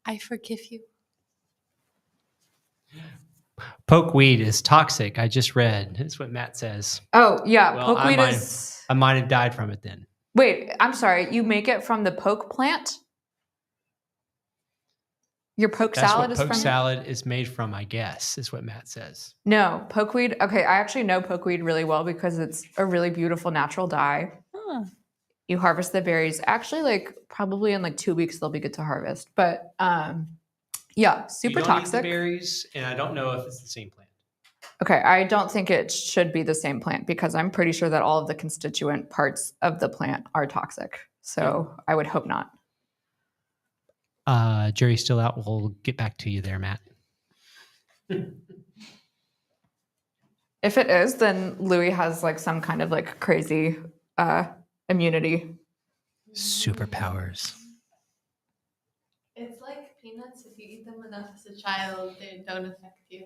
I forgive you. Poke weed is toxic. I just read. That's what Matt says. Oh yeah, Well, I pokeweed might is. I might have died from it then. Wait, I'm sorry. You make it from the poke plant? Your poke That's salad what is poke from? salad is made from, I guess, is what Matt says. No, pokeweed. Okay, I actually know pokeweed really well because it's a really beautiful natural dye. Huh. You harvest the berries. Actually, like probably in like 2 weeks they'll be good to harvest. But yeah, super You don't eat the toxic. berries, and I don't know if it's the same plant. Okay, I don't think it should be the same plant because I'm pretty sure that all of the constituent parts of the plant are toxic. So I would hope not. Jerry's still out. We'll get back to you there, Matt. If it is, then Louis has like some kind of like crazy immunity. Superpowers. It's like peanuts. If you eat them enough as a child, they don't affect you.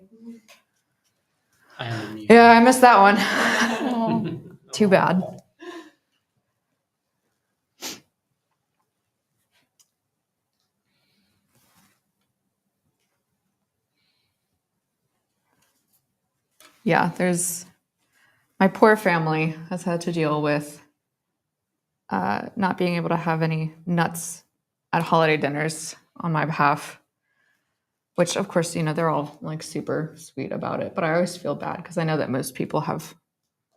I am immune. Yeah, I missed that one. Oh. Too bad. Yeah, there's my poor family has had to deal with not being able to have any nuts at holiday dinners on my behalf, which of course, you know, they're all like super sweet about it, but I always feel bad because I know that most people have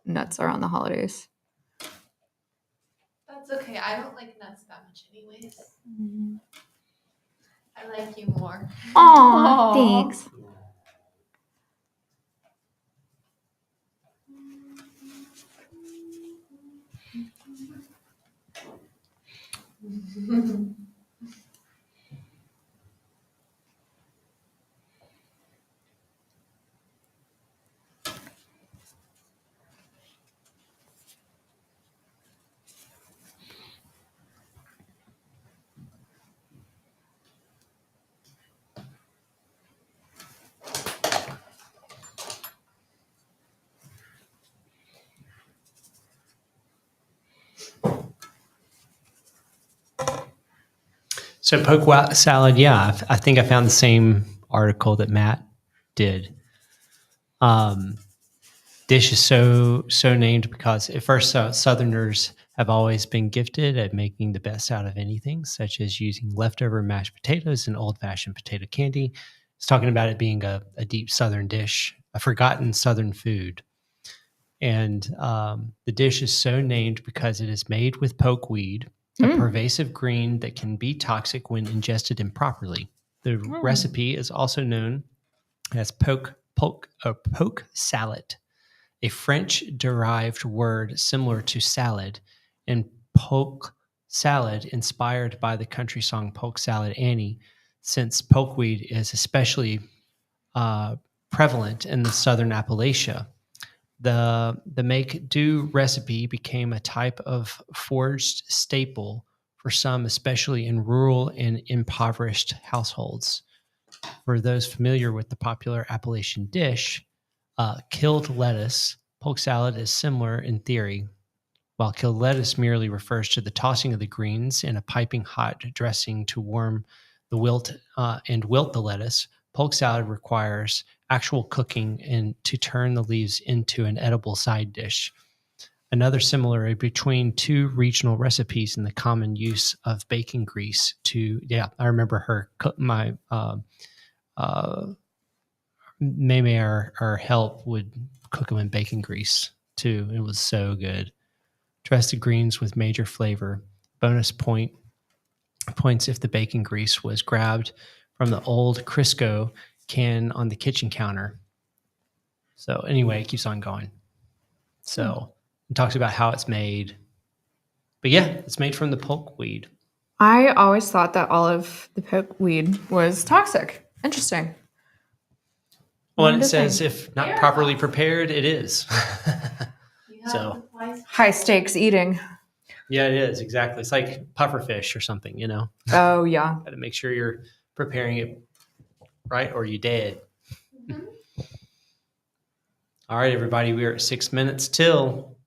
nuts around the holidays. That's okay. I don't like nuts that much, anyways. I like you more. Aw, thanks. So poke salad, yeah, I think I found the same article that Matt did. Dish is so named because at first Southerners I've always been gifted at making the best out of anything, such as using leftover mashed potatoes and old-fashioned potato candy. It's talking about it being a deep Southern dish, a forgotten Southern food. And the dish is so named because it is made with pokeweed, a pervasive green that can be toxic when ingested improperly. The recipe is also known as poke salad, a French-derived word similar to salad, and poke salad inspired by the country song Polk Salad Annie, since pokeweed is especially prevalent in the southern Appalachia. The make do recipe became a type of foraged staple for some, especially in rural and impoverished households. For those familiar with the popular Appalachian dish, killed lettuce, polk salad is similar in theory. While killed lettuce merely refers to the tossing of the greens in a piping hot dressing to warm the wilt the lettuce, polk salad requires actual cooking and to turn the leaves into an edible side dish. Another similarity between two regional recipes in the common use of bacon grease I remember her, Maymay, our help, would cook them in bacon grease too. It was so good. Dress the greens with major flavor. Bonus points if the bacon grease was grabbed from the old Crisco can on the kitchen counter. So anyway, it keeps on going. So it talks about how it's made. But yeah, it's made from the pokeweed. I always thought that all of the pokeweed was toxic. Interesting. Well, One it to says think. if not properly prepared, it is. So High stakes eating. yeah, it is. Exactly. It's like pufferfish or something, you know. Oh, yeah. Got to make sure you're preparing it right or you're dead. All right, everybody, we are at 6 minutes till.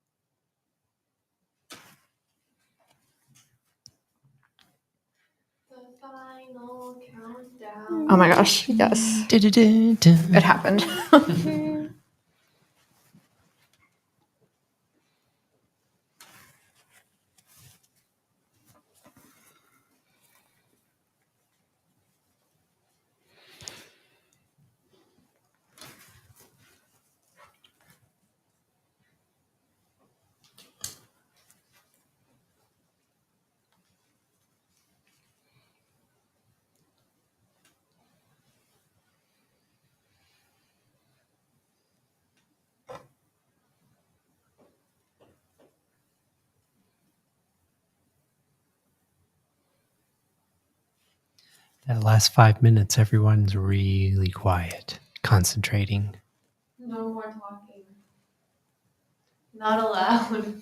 The final countdown. Oh my gosh. Yes. It It happened. That last 5 minutes, everyone's really quiet, concentrating. No more talking. Not allowed.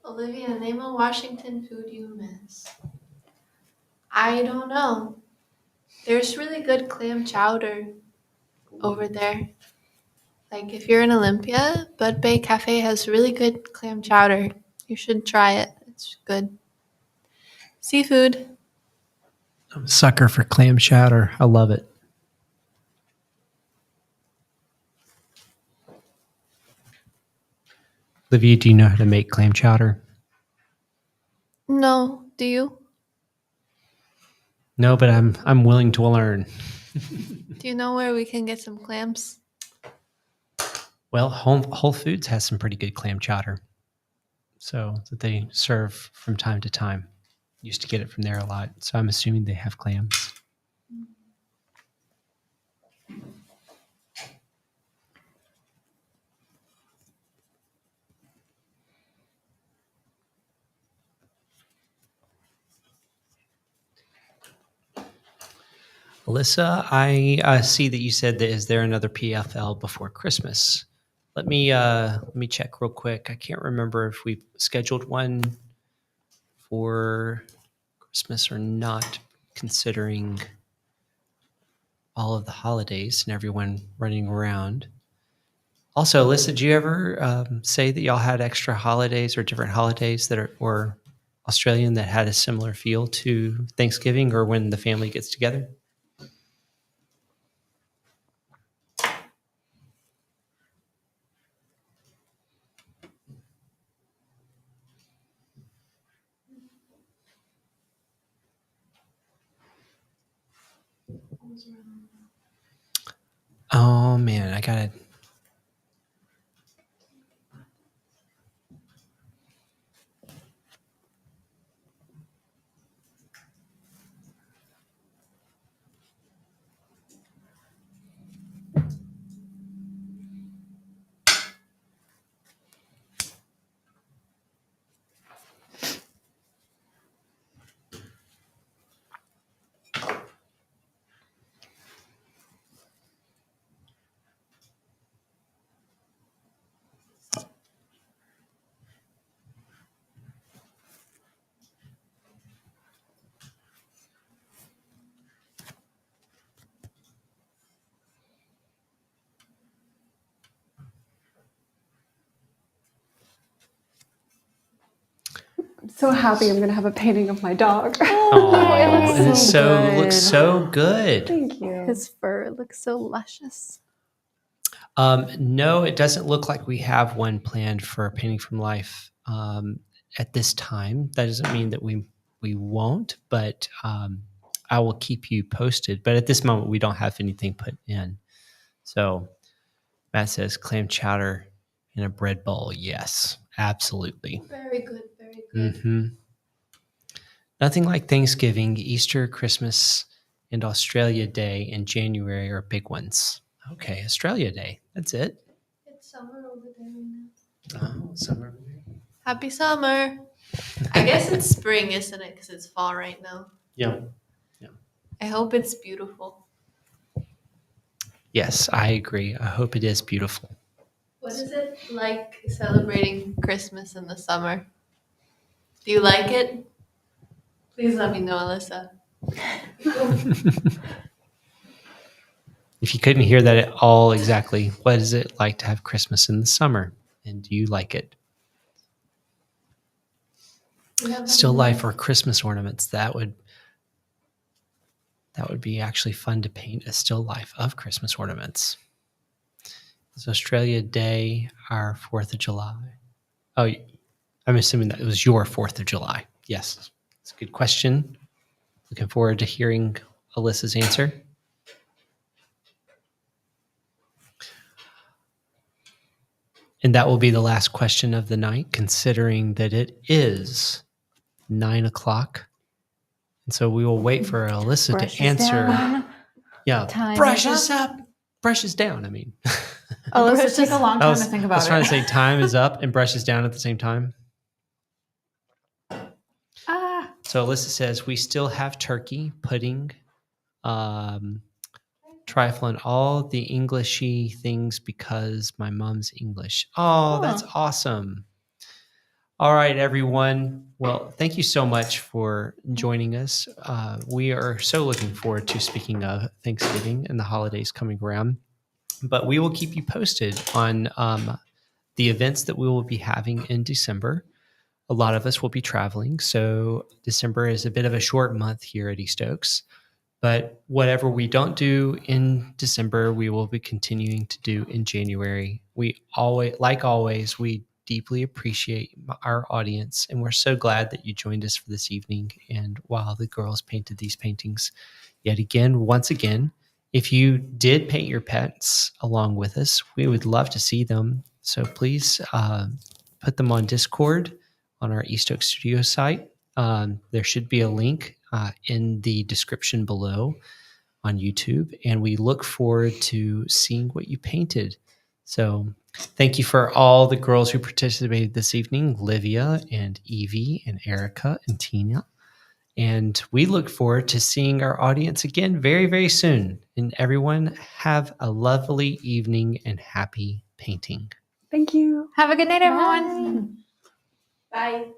Olivia, name a Washington food you miss. I don't know. There's really good clam chowder over there. Like if you're in Olympia, Bud Bay Cafe has really good clam chowder. You should try it. It's good. Seafood. I'm a sucker for clam chowder. I love it. Olivia, do you know how to make clam chowder? No, do you? No, but I'm willing to learn. Do you know where we can get some clams? Well, Whole Foods has some pretty good clam chowder, so that they serve from time to time. Used to get it from there a lot, so I'm assuming they have clams. Alyssa, I see that you said that is there another PFL before Christmas? Let me check real quick. I can't remember if we scheduled one for Christmas or not, considering all of the holidays and everyone running around. Also, Alyssa, did you ever say that y'all had extra holidays or different holidays were Australian that had a similar feel to Thanksgiving or when the family gets together? Oh man, I gotta. I'm so happy I'm going to have a painting of my dog. Oh, it looks and so it looks good. so good. Thank you. His fur looks so luscious. No, it doesn't look like we have one planned for Painting from Life at this time. That doesn't mean that we won't, but I will keep you posted. But at this moment, we don't have anything put in. So Matt says clam chowder in a bread bowl. Yes, absolutely. Very good, very good. Hmm. Nothing like Thanksgiving, Easter, Christmas, and Australia Day in January are big ones. Okay, Australia Day. That's it. It's summer over there right now. Oh, summer. Happy summer. I guess it's spring, isn't it? Because it's fall right now. Yeah. I hope it's beautiful. Yes, I agree. I hope it is beautiful. What is it like celebrating Christmas in the summer? Do you like it? Please let me know, Alyssa. If you couldn't hear that at all exactly, what is it like to have Christmas in the summer? And do you like it? Still life or Christmas ornaments. That would be actually fun to paint a still life of Christmas ornaments. It's Australia Day, our 4th of July. Oh, I'm assuming that it was your 4th of July. Yes, it's a good question. Looking forward to hearing Alyssa's answer. And that will be the last question of the night, considering that it is 9 o'clock. And so we will wait for Alyssa Brushes to answer. down. Yeah, Time brushes is up, brushes down. I mean, Alyssa, take a long I time was, to think I about was trying it. to say time is up and brushes down at the same time. So Alyssa says we still have turkey, pudding, trifle, and all the Englishy things because my mom's English. Oh, that's awesome. All right, everyone. Well, thank you so much for joining us. We are so looking forward to speaking of Thanksgiving and the holidays coming around. But we will keep you posted on the events that we will be having in December. A lot of us will be traveling, so December is a bit of a short month here at East Oaks. But whatever we don't do in December, we will be continuing to do in January. We always, like always, we deeply appreciate our audience, and we're so glad that you joined us for this evening. And while the girls painted these paintings, yet again, once again, if you did paint your pets along with us, we would love to see them. So please put them on Discord on our East Oaks Studio site. There should be a link in the description below on YouTube, and we look forward to seeing what you painted. So thank you for all the girls who participated this evening, Livia and Evie and Erica and Tina. And we look forward to seeing our audience again very, very soon. And everyone have a lovely evening and happy painting. Thank you. Have a good night, everyone. Bye.